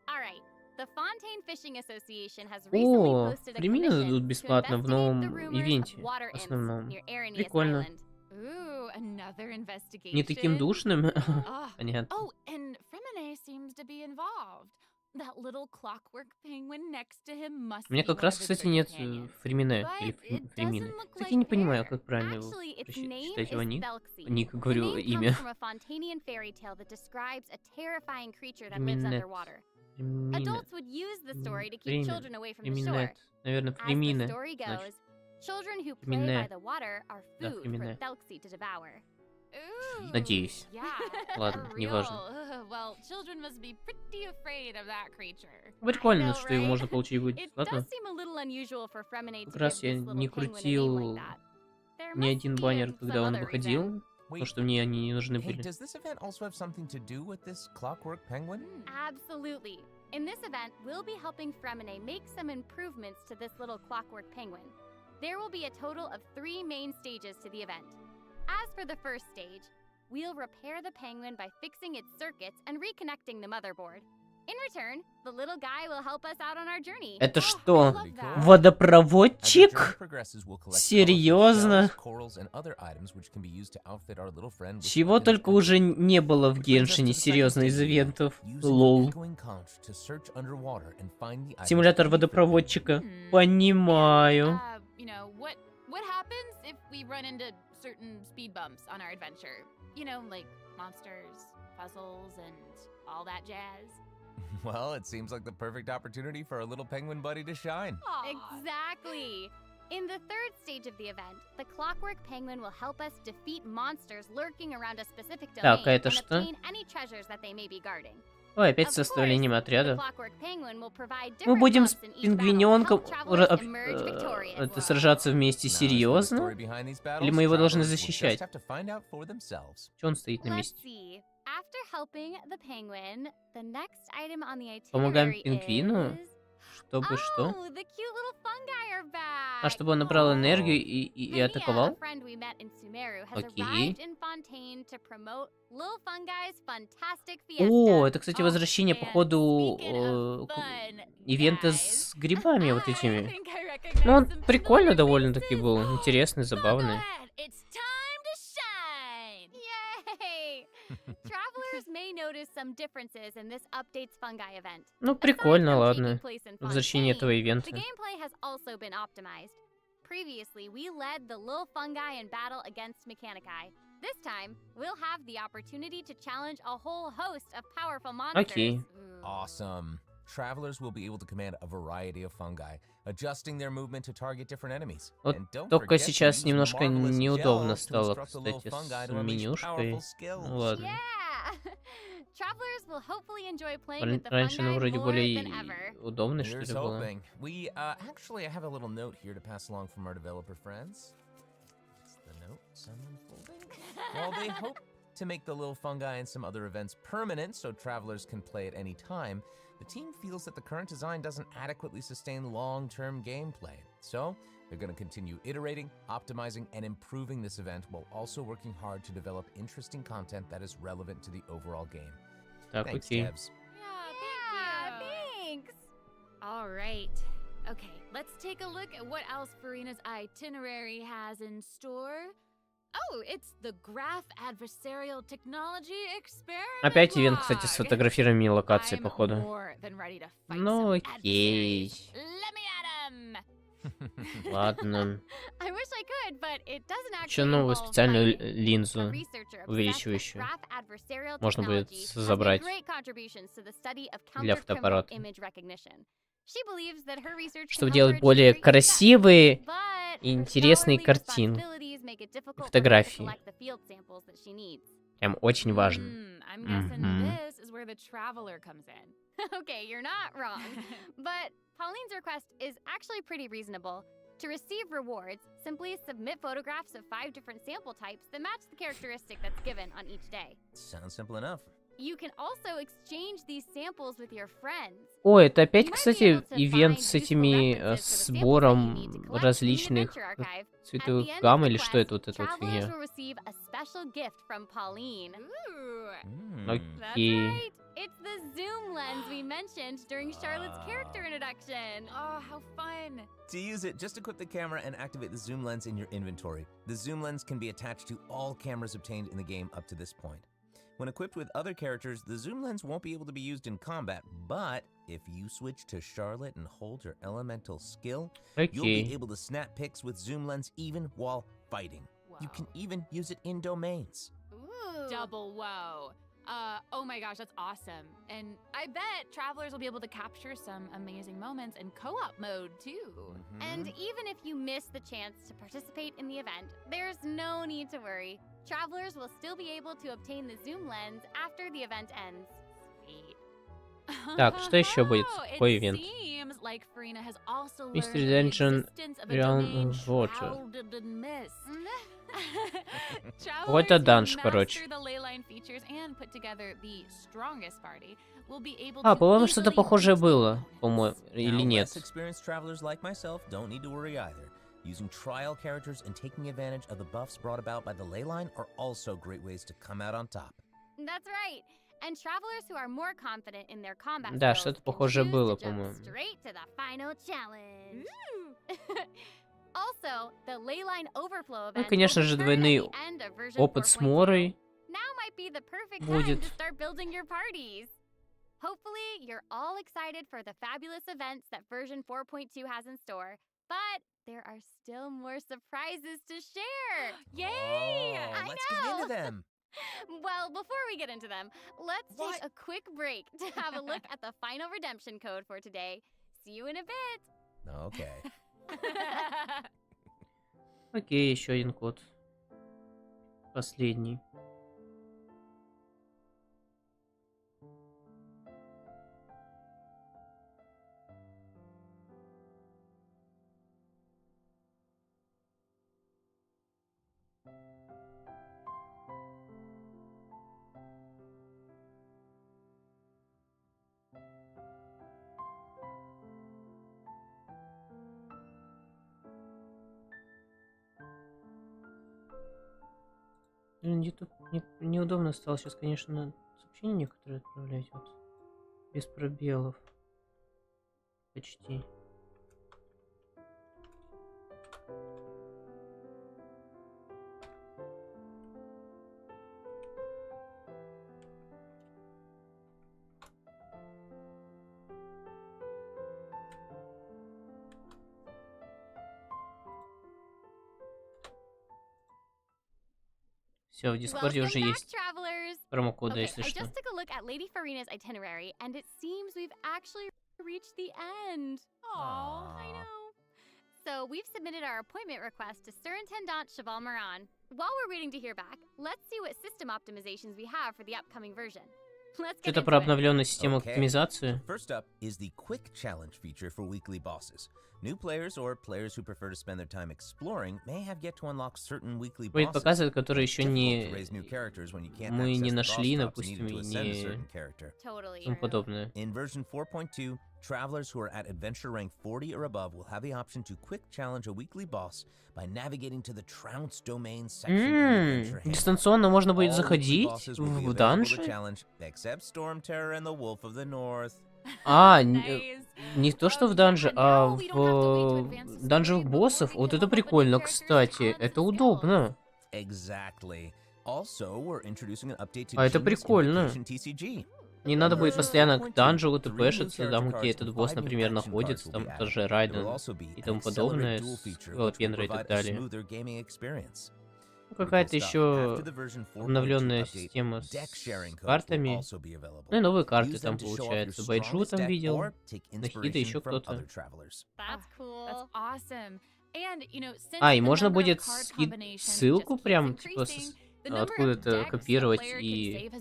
All right. The Fontaine Fishing Association has recently О, posted a премии commission дадут to бесплатно в investigate the новом rumors of ивенте water imps основном. near Arrhenius Прикольно. Island. Ooh, another investigation. Не таким душным. Ah. Понятно. Oh, and Fremine seems to be involved. That little clockwork penguin next to him must У меня be как one раз, of his кстати, good нет companions. Фремине But или it Фремины. doesn't look Кстати, like я не понимаю, fair. как правильно его Actually, its name читать is его ник. Thelxie. Ник, The говорю, name имя. comes from a Fontanian fairy tale that describes a terrifying creature that lives Фреминет. underwater. Фремине. Adults would use the story to keep Фремен. children away from the shore. Фреминет. Наверное, As the Фремине. story Значит. goes, children who play by Фремине. the water are Да, food for Фремине. Thelxie to devour. Надеюсь. Yeah, Ладно, for неважно. real. Well, children must be pretty afraid of that creature. Прикольно, know, что его right? можно получить будет It бесплатно. does seem a little unusual for Fremine to Как раз give я this little не penguin a name крутил like that. There ни must один be баннер, some когда он other reason. выходил, потому что мне они не нужны Hey, были. does this event also have something to do with this clockwork penguin? Absolutely. In this event, we'll be helping Fremine make some improvements to this little clockwork penguin. There will be a total of 3 main stages to the event. As for the first stage, we'll repair the penguin by fixing its circuits and reconnecting the motherboard. In return, the little guy will help us out on our journey. Это что? Водопроводчик? Серьезно? Чего только уже не было в Геншине, серьезно, из ивентов. Лол. Симулятор водопроводчика. Понимаю. You know, what happens if we run into certain speed bumps on our adventure? You know, like monsters, puzzles, and all that jazz. Well, it seems like the perfect opportunity for a little penguin buddy to shine. Exactly. In the third stage of the event, the clockwork penguin will help us defeat monsters lurking around a specific domain Так, а это and что? obtain any treasures that they may be guarding. Ой, опять с составлением The отряда. clockwork penguin will provide Мы different будем с bumps in each battle to пингвиненком help travelers emerge victorious. это сражаться вместе, серьезно? Или мы его должны защищать? Чё он стоит на Let's месте? see. After helping the penguin, the next item on the Помогаем itinerary пингвину? is... Чтобы что? Oh, the cute little fungi are back. А, чтобы он набрал энергию и Mania, атаковал? a friend we met in Sumeru, has Окей. arrived in Fontaine to promote Lil Fungi's fantastic О, fiesta. это, кстати, возвращение по ходу ивента с грибами вот этими. Ну, он прикольно довольно-таки был. Интересный, забавный. It's time to shine! Yay! Travelers may notice some differences in this update's fungi event. Ну, прикольно, Aside from ладно. taking place in Возвращение Fontaine, этого ивента. The gameplay has also been optimized. Previously, we led the Lil Fungi in battle against Mechanici. This time, we'll have the opportunity to challenge a whole host of powerful monsters. Окей. Awesome. Travelers will be able to command a variety of fungi, adjusting their movement to target different enemies. Вот And don't только forget to сейчас use немножко marvelous неудобно gels to стало, instruct the little кстати, fungi с to unleash менюшкой. powerful skills. Ну ладно. Yeah! Travelers will hopefully enjoy playing with the Раньше оно fungi вроде more более than ever. удобно, что Here's ли, было. hoping. We actually I have a little note here to pass along from our developer friends. It's the note someone folding. While they hope to make the little fungi and some other events permanent so travelers can play at any time, the team feels that the current design doesn't adequately sustain long-term gameplay. So, they're going to continue iterating, optimizing, and improving this event while also working hard to develop interesting content that is relevant to the overall game. Так, Thanks, окей. devs. Yeah, thanks! All right. Okay, let's take a look at what else Furina's itinerary has in store. Oh, it's the Graph Adversarial Technology Experiment. Опять ивент, кстати, с log. фотографированиями локаций, I'm походу. more than ready to fight Ну, some окей. adversaries. Let me at 'em. Ладно. I wish I could, but it doesn't Еще actually новую involve специальную fighting. A линзу researcher obsessed with увеличивающую. graph adversarial Можно будет technology has made забрать great contributions to the study of для counter-criminal фотоаппарата. image recognition. She believes that her research can Чтобы help делать her более achieve great красивые success, but и her интересные scholarly картины. responsibilities make it difficult for her to Фотографии. collect the field samples that she needs. Прям очень важно. I'm guessing Мгм. this is where the traveler comes in. Okay, you're not wrong. But Pauline's request is actually pretty reasonable. To receive rewards, simply submit photographs of 5 different sample types that match the characteristic that's given on each day. Sounds simple enough. You can also exchange these samples with your friends. О, это опять, You might be кстати, able to ивент find с useful этими references to the samples that you сбором need to collect in the различных Adventure Archive. At цветовых the end of гамм the или что quest, это вот эта вот travelers фигня? will receive a special gift from Pauline. That's Окей. right. It's the zoom lens we mentioned during Charlotte's character introduction. Oh, how fun. To use it, just equip the camera and activate the zoom lens in your inventory. The zoom lens can be attached to all cameras obtained in the game up to this point. When equipped with other characters, the zoom lens won't be able to be used in combat, but if you switch to Charlotte and hold your elemental skill, you'll Окей. be able to snap pics with zoom lens even while fighting. You can even use it in domains. Ooh. Double whoa. Oh my gosh, that's awesome. And I bet travelers will be able to capture some amazing moments in co-op mode too. And even if you miss the chance to participate in the event, there's no need to worry. Travelers will still be able to obtain the zoom lens after the event ends. Sweet. Так, что еще будет? Какой ивент? Мистер Денджин Realm of Water. Какой-то данж, короче. А, по-моему, что-то похожее было, по-моему, или нет? Using trial characters and taking advantage of the buffs brought about by the ley line are also great ways to come out on top. That's right. And travelers who are more confident in their combat Да, что-то похожее было, по-моему. Straight to the final challenge. Also, the ley line overflow event. Ну, конечно же, двойный опыт с Морой будет. Hopefully, you're all excited for the fabulous events that version 4.2 has in store. But there are still more surprises to share. Yay! Oh, let's get into them. Well, before we get into them, let's take a quick break to have a look at the final redemption code for today. See you in a bit. Okay. Окей, еще один код. Последний. Где-то неудобно стало сейчас, конечно, сообщения некоторые отправлять вот без пробелов. Почти. Все, в Дискорде уже есть промокоды, если что. I just took a look at Lady Furina's itinerary, and it seems we've actually reached the end. Aww, I know. So we've submitted our appointment request to Surintendant Cheval Moran. While we're waiting to hear back, let's see what system optimizations we have for the upcoming version. Что-то про обновленную систему оптимизации. First up is the quick challenge feature for weekly bosses. New players or players who prefer to spend their time exploring may have yet to unlock certain weekly bosses. Будет показывать, которые еще не мы не нашли, допустим, и не тому подобное. In version 4.2, travelers who are at adventure rank 40 or above will have the option to quick challenge a weekly boss by navigating to the Trounce domain section. Дистанционно можно будет заходить в данж. Except Storm Terror and the Wolf of the North. А, не то что в данже, а в данжевых боссов. Вот это прикольно, кстати. Это удобно. А это прикольно. Не надо будет постоянно к данжу тпшиться, там где этот босс, например, находится, там тоже Райден и тому подобное, с Венрой и так далее. Какая-то еще обновленная система с картами. Ну и новые карты там получается. Байджу там видел, Нахида, еще кто-то. А, и можно будет ссылку прям, типа, откуда-то копировать и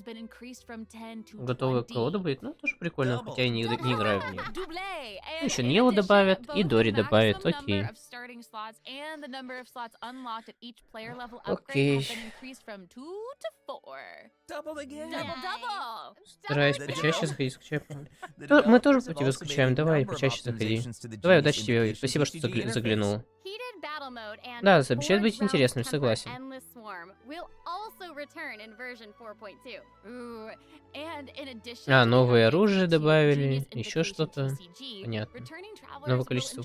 готовая колода будет. Ну, тоже прикольно, хотя я не играю в нее. Еще Нила добавят и Дори добавят, окей. Окей. Стараюсь почаще заходить, скучаю. Мы тоже по тебе скучаем, давай почаще заходи. Давай, удачи тебе, спасибо, что заглянул. Да, обещает быть интересным, согласен. А, новое оружие добавили, еще что-то. Понятно. Новое количество.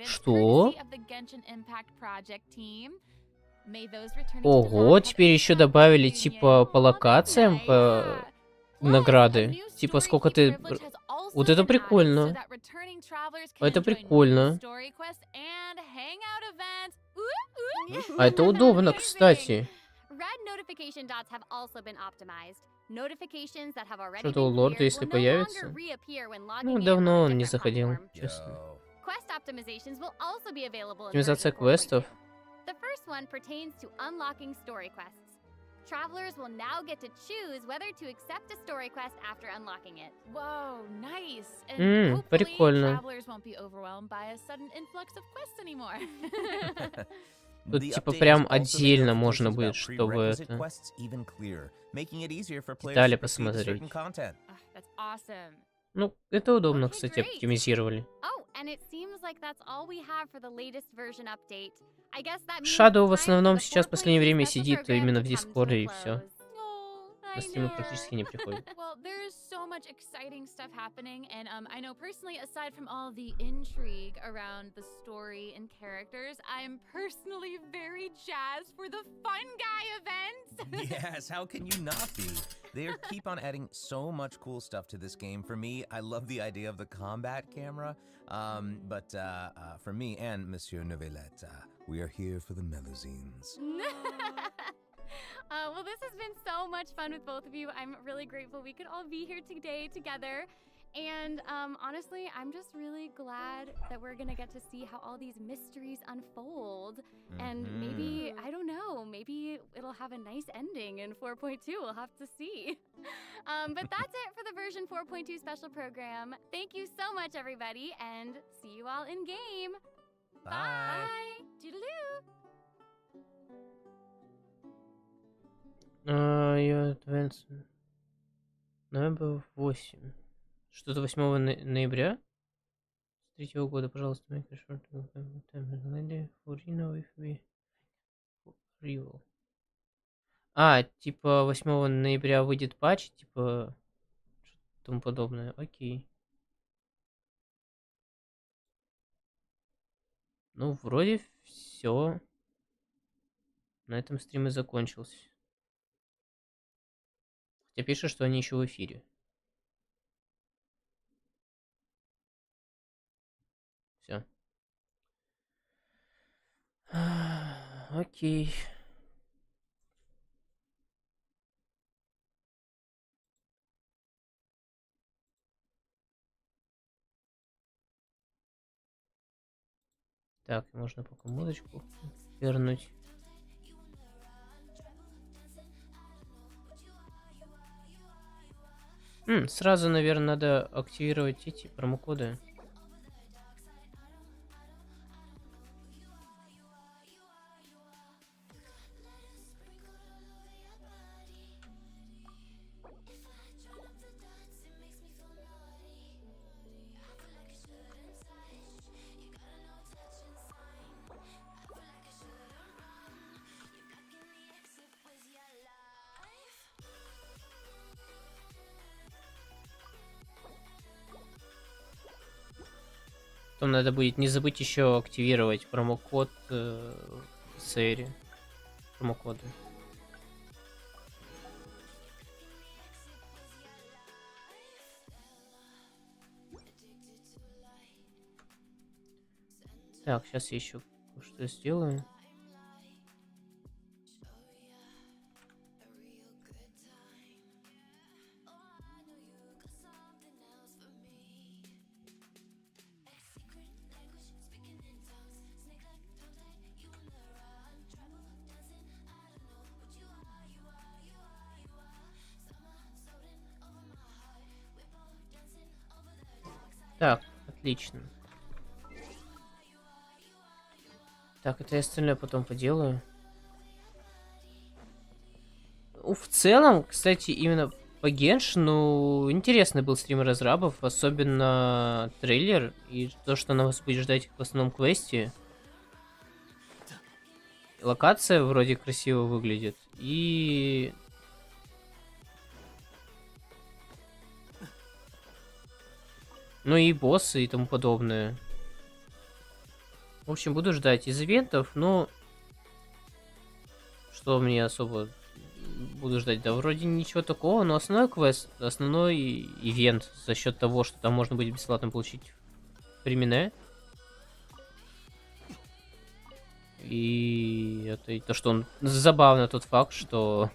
Что? Ого, теперь еще добавили типа по локациям, по награды. Типа сколько ты... Вот это прикольно. Это прикольно. А это удобно, кстати. Что-то у лорда, если появится. Ну, давно он не заходил, честно. Оптимизация квестов. first one pertains to unlocking story quests. Travelers will now get to choose whether to accept a story quest after unlocking it. Whoa, nice. And hopefully прикольно. travelers won't be overwhelmed by a sudden influx of quests anymore. Тут типа прям отдельно можно будет, чтобы это детали посмотреть. That's awesome. Ну, это удобно, кстати, оптимизировали. Oh, and it seems like that's all we have for the latest version update. I guess that means Shadow в it's time for основном the сейчас в 4.2 последнее время special сидит program именно to в come to a Дискорде и все. close. На стриме практически не приходит. Well, there's so much exciting stuff happening, and I know personally, aside from all the intrigue around the story and characters, I'm personally very jazzed for the Fun Guy event. Yes, how can you not be? They keep on adding so much cool stuff to this game. For me, I love the idea of the combat camera, but for me and Monsieur Novelette, we are here for the melazines. Well, this has been so much fun with both of you. I'm really grateful we could all be here today together. And honestly, I'm just really glad that we're gonna get to see how all these mysteries unfold. And maybe, I don't know, maybe it'll have a nice ending in 4.2. We'll have to see. But that's it for the version 4.2 special program. Thank you so much, everybody, and see you all in game. Bye. Toodaloo. Новембр 8. Что-то 8 ноября? С 3-го года, пожалуйста, make a short Фурина with me. Правила. А, типа 8 ноября выйдет патч, типа что-то тому подобное. Окей. Ну, вроде все. На этом стрим и закончился. Хотя пишут, что они еще в эфире. Все. Окей. Так, можно пока музычку вернуть. Сразу, наверное, надо активировать эти промокоды. Потом надо будет не забыть еще активировать промокод Сэри. Промокоды. Так, сейчас я еще что сделаю. Так, отлично. Так, это я остальное потом поделаю. В целом, кстати, именно по Геншину интересный был стрим разрабов, особенно трейлер и то, что нас будет ждать в основном квесте. Локация вроде красиво выглядит. И... ну и боссы и тому подобное. В общем, буду ждать из ивентов, но... что мне особо буду ждать? Да вроде ничего такого, но основной квест, основной ивент за счет того, что там можно будет бесплатно получить времена. И это и то, что он... забавно тот факт, что...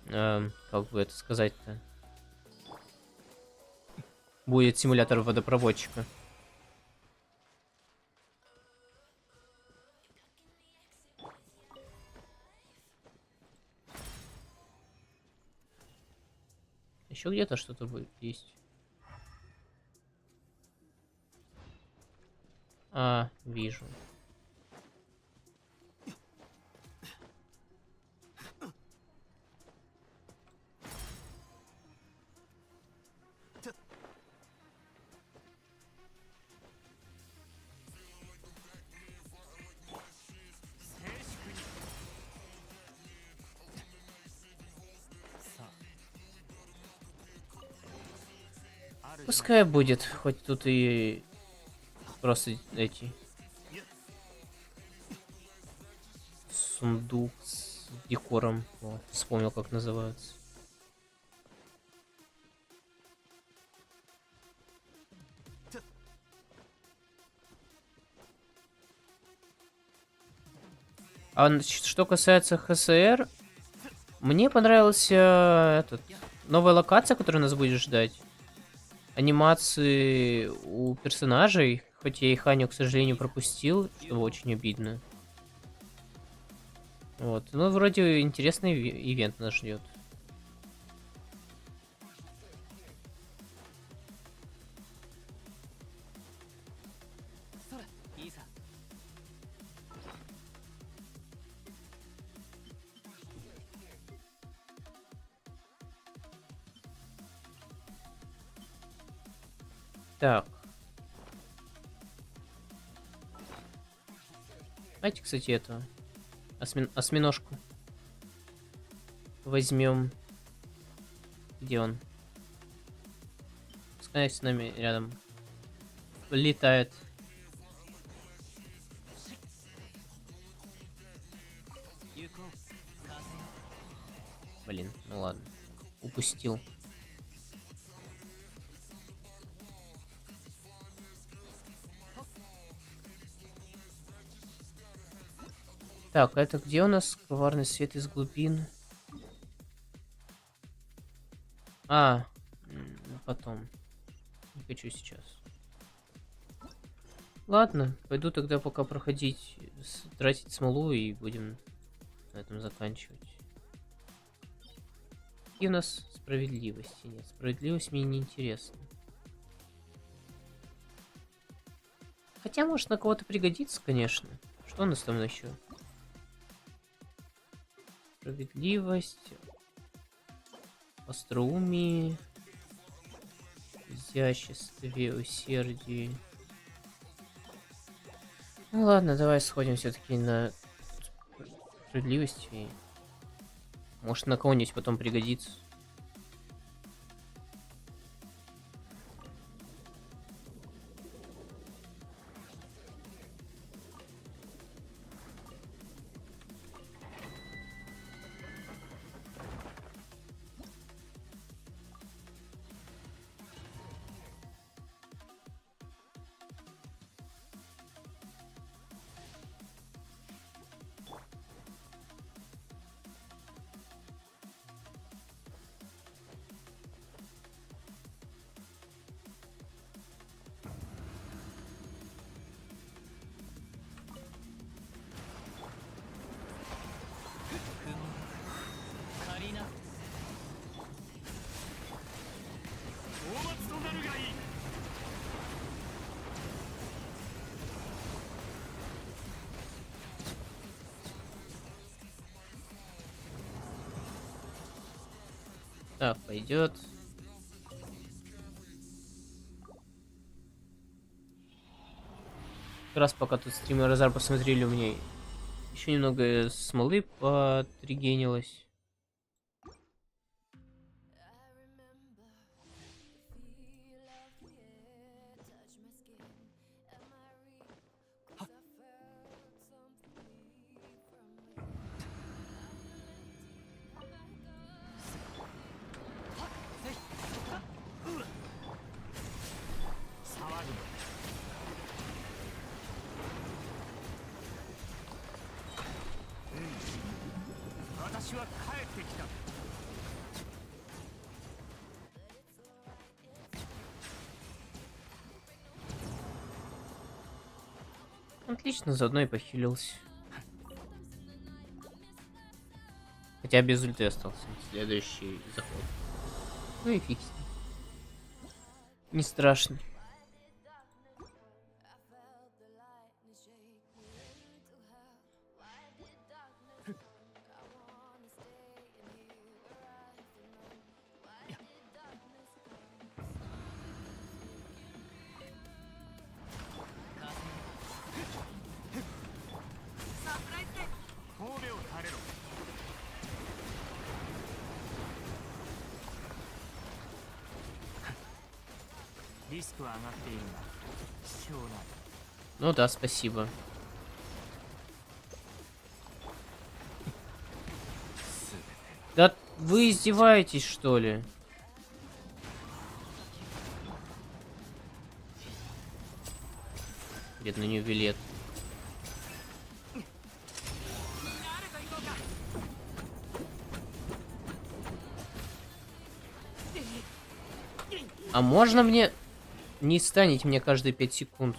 как бы это сказать-то? Будет симулятор водопроводчика. Еще где-то что-то будет есть. А, вижу. Пускай будет, хоть тут и просто эти сундук с декором. Вот, вспомнил, как называется. А что касается ХСР, мне понравился новая локация, которая нас будет ждать. Анимации у персонажей, хоть я и Ханю, к сожалению, пропустил, что очень обидно. Вот, ну вроде интересный ивент нас ждет. Так. Давайте, кстати, эту осьминожку возьмем. Где он? Пускай с нами рядом летает. Блин, ну ладно. Упустил. Так, это где у нас коварный свет из глубин? А, потом. Не хочу сейчас. Ладно, пойду тогда пока проходить, тратить смолу и будем на этом заканчивать. И у нас справедливости нет. Справедливость мне не интересна. Хотя, может, на кого-то пригодится, конечно. Что у нас там еще? Справедливость, остроумие, изяществе, усердие. Ну ладно, давай сходим все-таки на справедливость. И... может, на кого-нибудь потом пригодится. Так, пойдет. Как раз пока тут стримы Разар посмотрели, у меня еще немного смолы потригенилось. Отлично, заодно и похилился. Хотя без ульты остался. Следующий заход. Ну и фиг с ним. Не страшно. Ну да, спасибо. Да вы издеваетесь, что ли? Бедный Нювелет. А можно мне не станет мне каждые 5 секунд?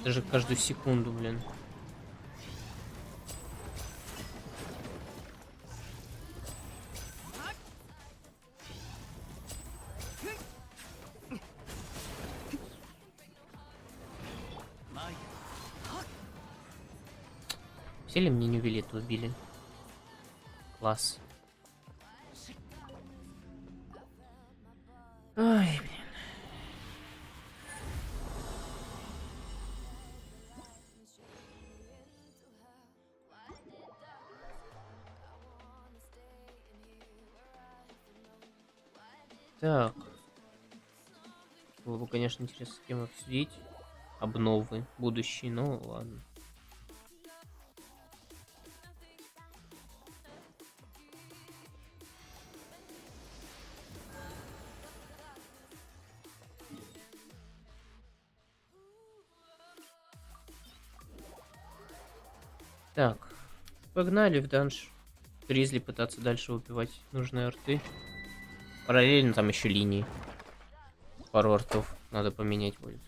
Даже каждую секунду, блин. Все ли мне Нювелета убили? Класс. Ой, блин. Так. Было бы, конечно, интересно с кем обсудить. Обновы будущие, но ладно. Так, погнали в данж. Гризли пытаться дальше убивать нужные арты. Параллельно там еще линии. Пару артов надо поменять будет.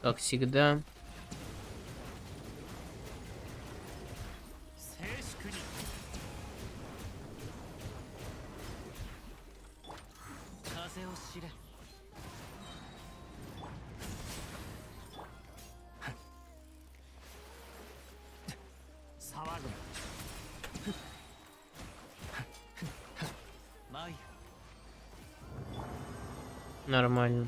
Как всегда. Нормально.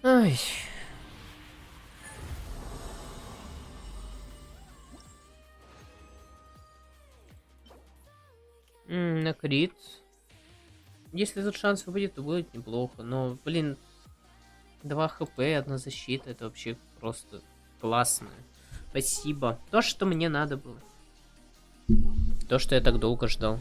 Ай. На крит. Если тут шанс выпадет, то будет неплохо. Но, блин, 2 хп, 1 защита. Это вообще просто классно. Спасибо. То, что мне надо было. То, что я так долго ждал.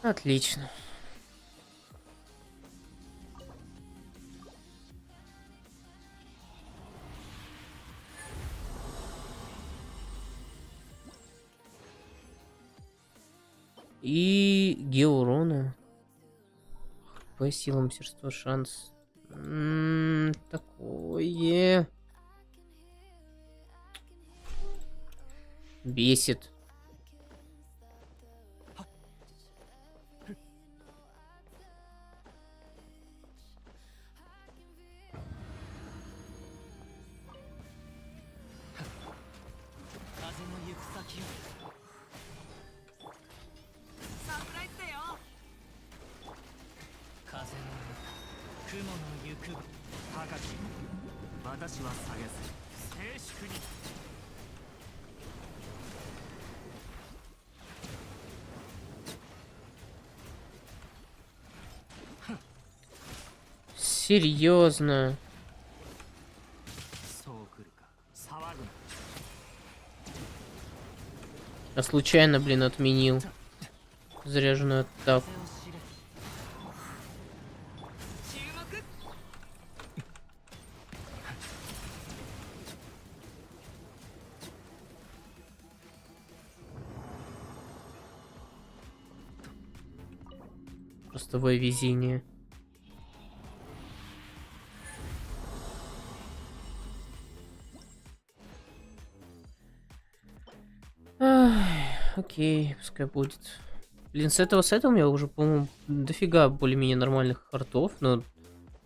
Отлично. И геурона. По силам мастерства шанс. Такое. Бесит. Серьезно. А случайно, блин, отменил заряженную атаку. Простое везение. Окей, пускай будет. Блин, с этого у меня уже, по-моему, дофига более-менее нормальных артов, но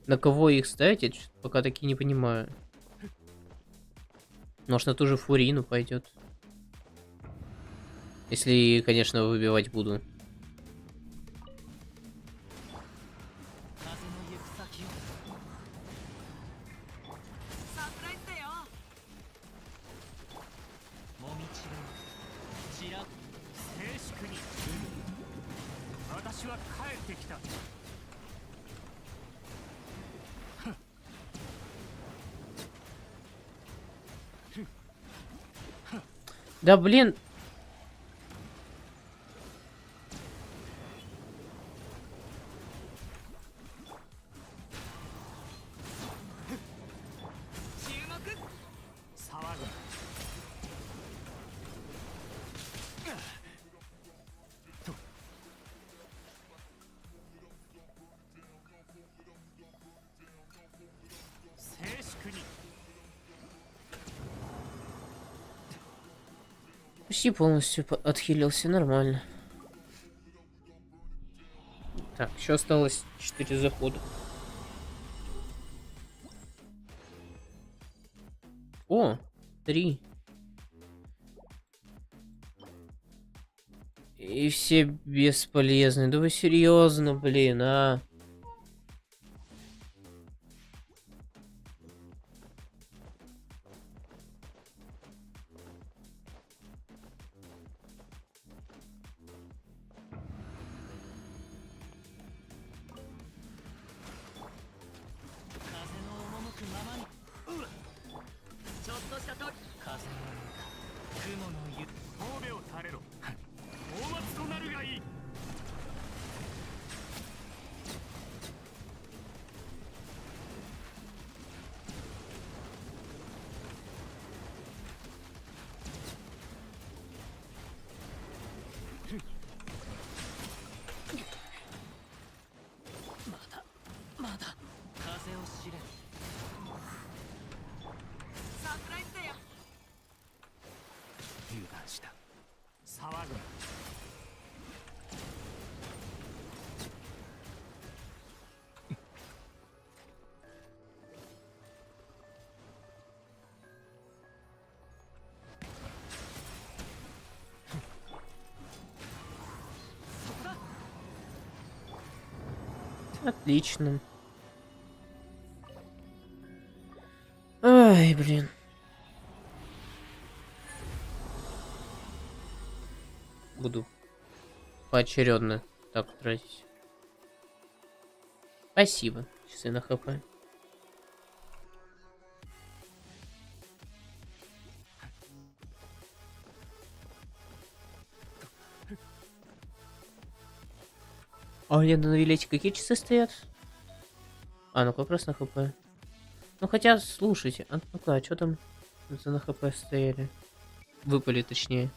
на кого их ставить, я пока таки не понимаю. Может, на ту же Фурину пойдет. Если, конечно, выбивать буду. Да блин. Почти полностью отхилился, нормально. Так, еще осталось 4 захода. О, 3. И все бесполезны. Да вы серьезно, блин, а? Отлично. Ай, блин. Буду поочередно так тратить. Спасибо. Часы на хп. А у меня на вилете какие часы стоят? А, ну как раз на хп. Ну хотя, слушайте, ну-ка, а что там за на хп стояли? Выпали, точнее.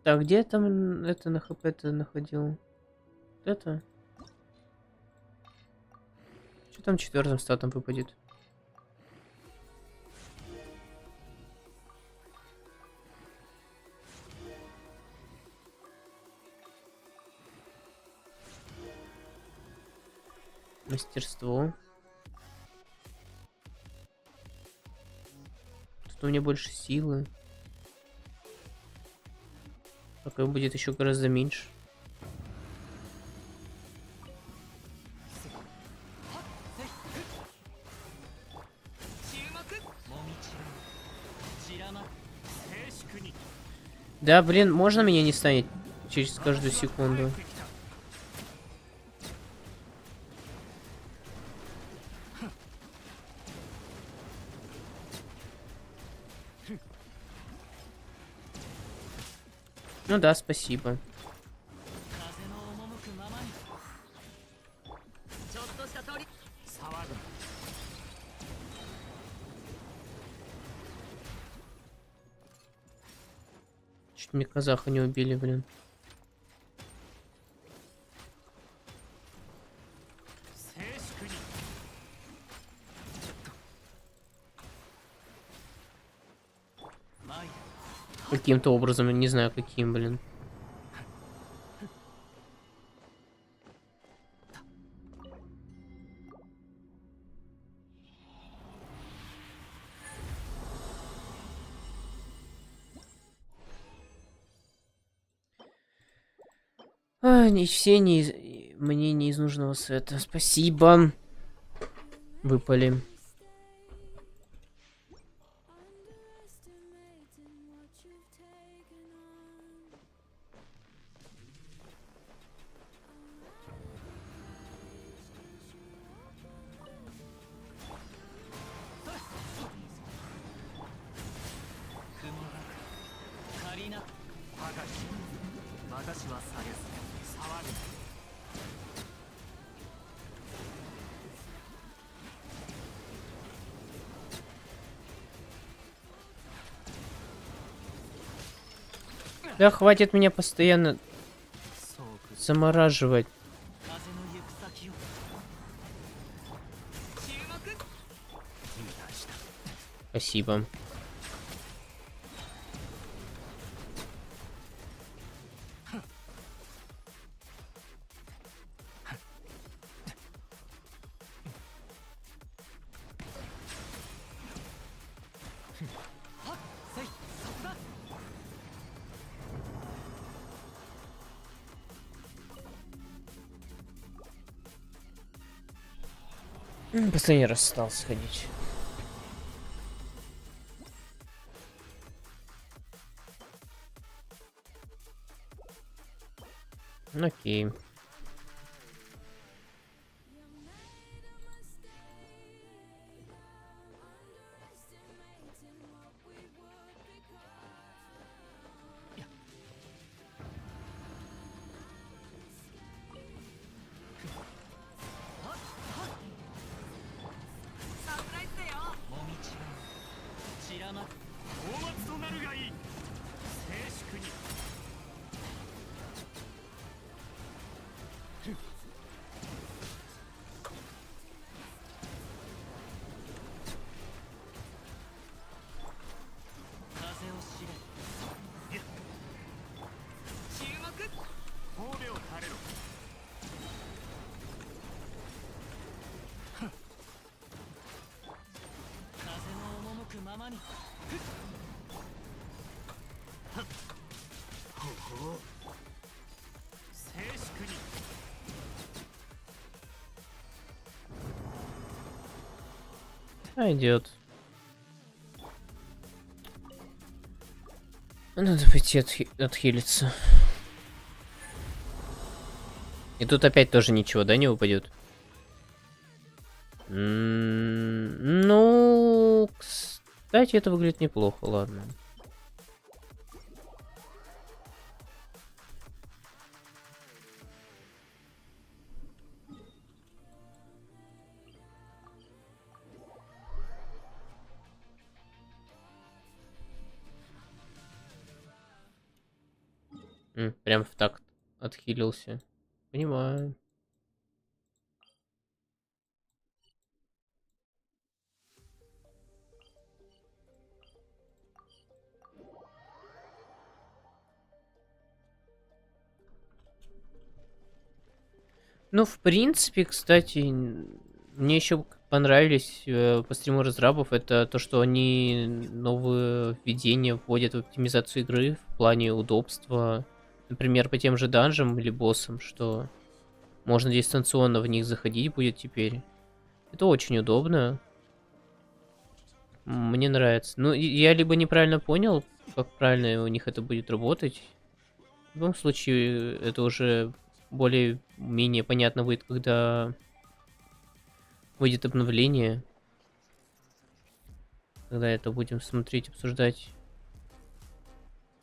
Так, где там это на хп-то находил? Это? Что там четвертым статом выпадет? Мастерство. Тут у меня больше силы. Пока будет еще гораздо меньше. Да, блин, можно меня не станет через каждую секунду? Ну да, спасибо. Чуть мне казаха не убили, блин. Каким-то образом, не знаю каким, блин. А, не все не из... Мне не из нужного сета. Спасибо. Выпали. Да хватит меня постоянно замораживать. Спасибо. Последний раз стал сходить. Окей. Пойдет. Надо пойти отхилиться. И тут опять тоже ничего, да, не упадет? Ну, кстати, это выглядит неплохо, ладно. Прям в такт отхилился. Понимаю. Ну, в принципе, кстати, мне еще понравились по стриму разрабов, это то, что они новые введения вводят в оптимизацию игры в плане удобства. Например, по тем же данжам или боссам, что можно дистанционно в них заходить будет теперь. Это очень удобно. Мне нравится. Ну, я либо неправильно понял, как правильно у них это будет работать. В любом случае, это уже более-менее понятно будет, когда выйдет обновление. Когда это будем смотреть, обсуждать,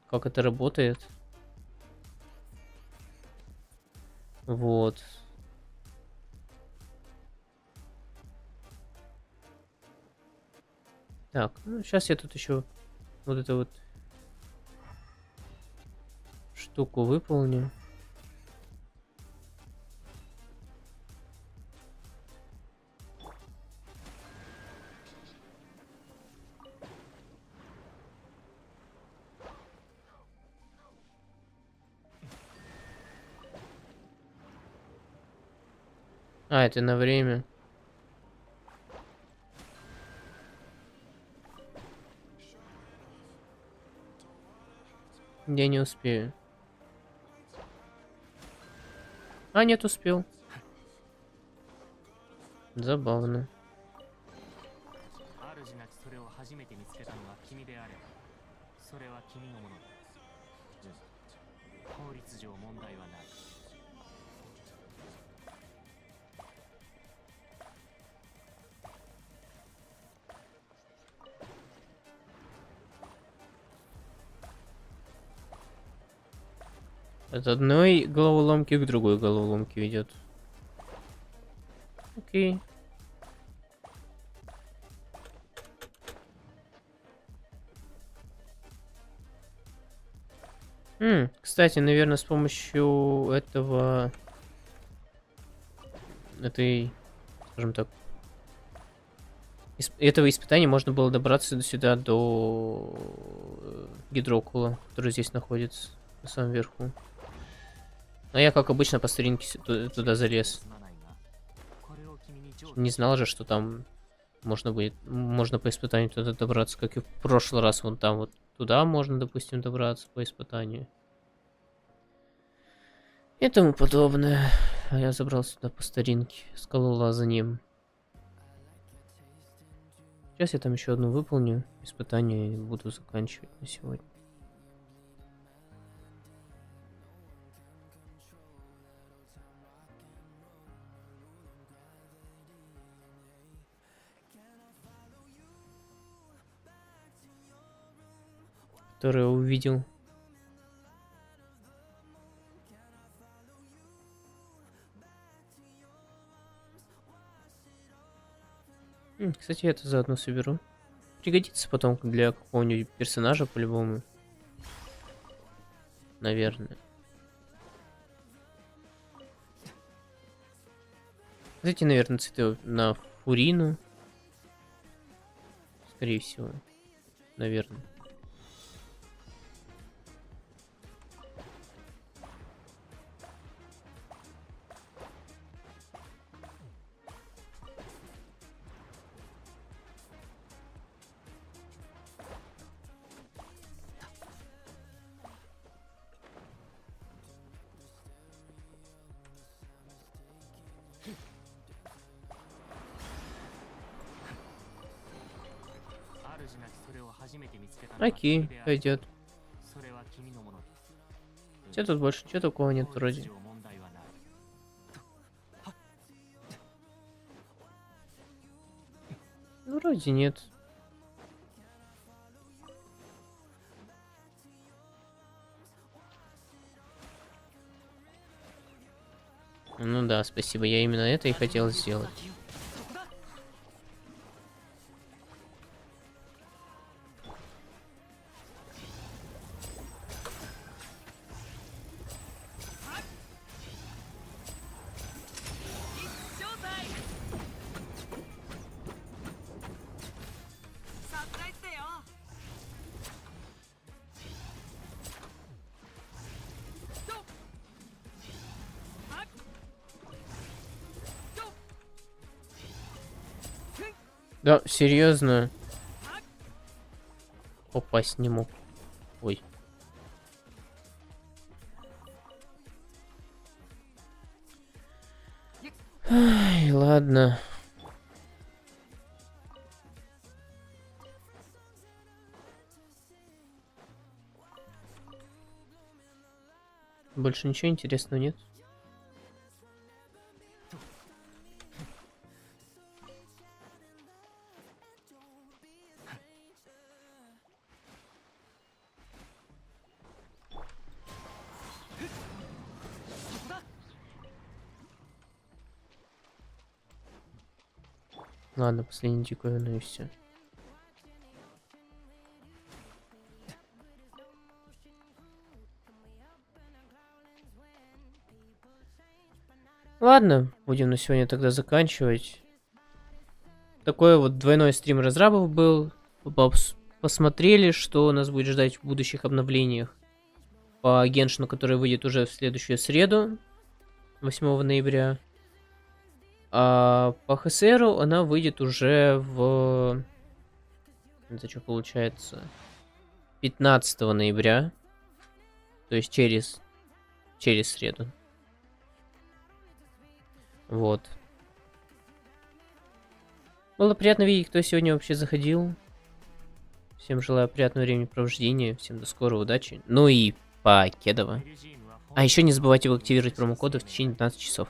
как это работает. Вот. Так, ну сейчас я тут еще вот эту вот штуку выполню. А, это на время. Я не успею. А, нет, успел. Забавно. От одной головоломки к другой головоломке ведет. Окей. Кстати, наверное, с помощью этой, скажем так, этого испытания можно было добраться сюда до гидрокула, который здесь находится на самом верху. А я, как обычно, по старинке туда залез. Не знал же, что там можно по испытанию туда добраться, как и в прошлый раз. Вон там вот туда можно, допустим, добраться по испытанию. И тому подобное. А я забрался сюда по старинке, скалолазанием. Сейчас я там еще одну выполню испытание и буду заканчивать на сегодня. Который я увидел. Кстати, я это заодно соберу. Пригодится потом для какого-нибудь персонажа по-любому. Наверное. Эти, наверное, цветы на Фурину. Скорее всего. Наверное. Окей, пойдет. Хотя тут больше ничего такого нет вроде. Ну, вроде нет. Ну да, спасибо. Я именно это и хотел сделать. Да, серьезно. Попасть не мог. Ой. Ай, ладно. Больше ничего интересного нет. Ладно, последний диковину и все. Ладно, будем на сегодня тогда заканчивать. Такой вот двойной стрим разрабов был. Посмотрели, что нас будет ждать в будущих обновлениях по Геншину, который выйдет уже в следующую среду, 8 ноября. А по ХСРу она выйдет уже в... Это что получается? 15 ноября. То есть через среду. Вот. Было приятно видеть, кто сегодня вообще заходил. Всем желаю приятного времени провождения. Всем до скорого, удачи. Ну и покедова. А еще не забывайте активировать промокоды в течение 15 часов.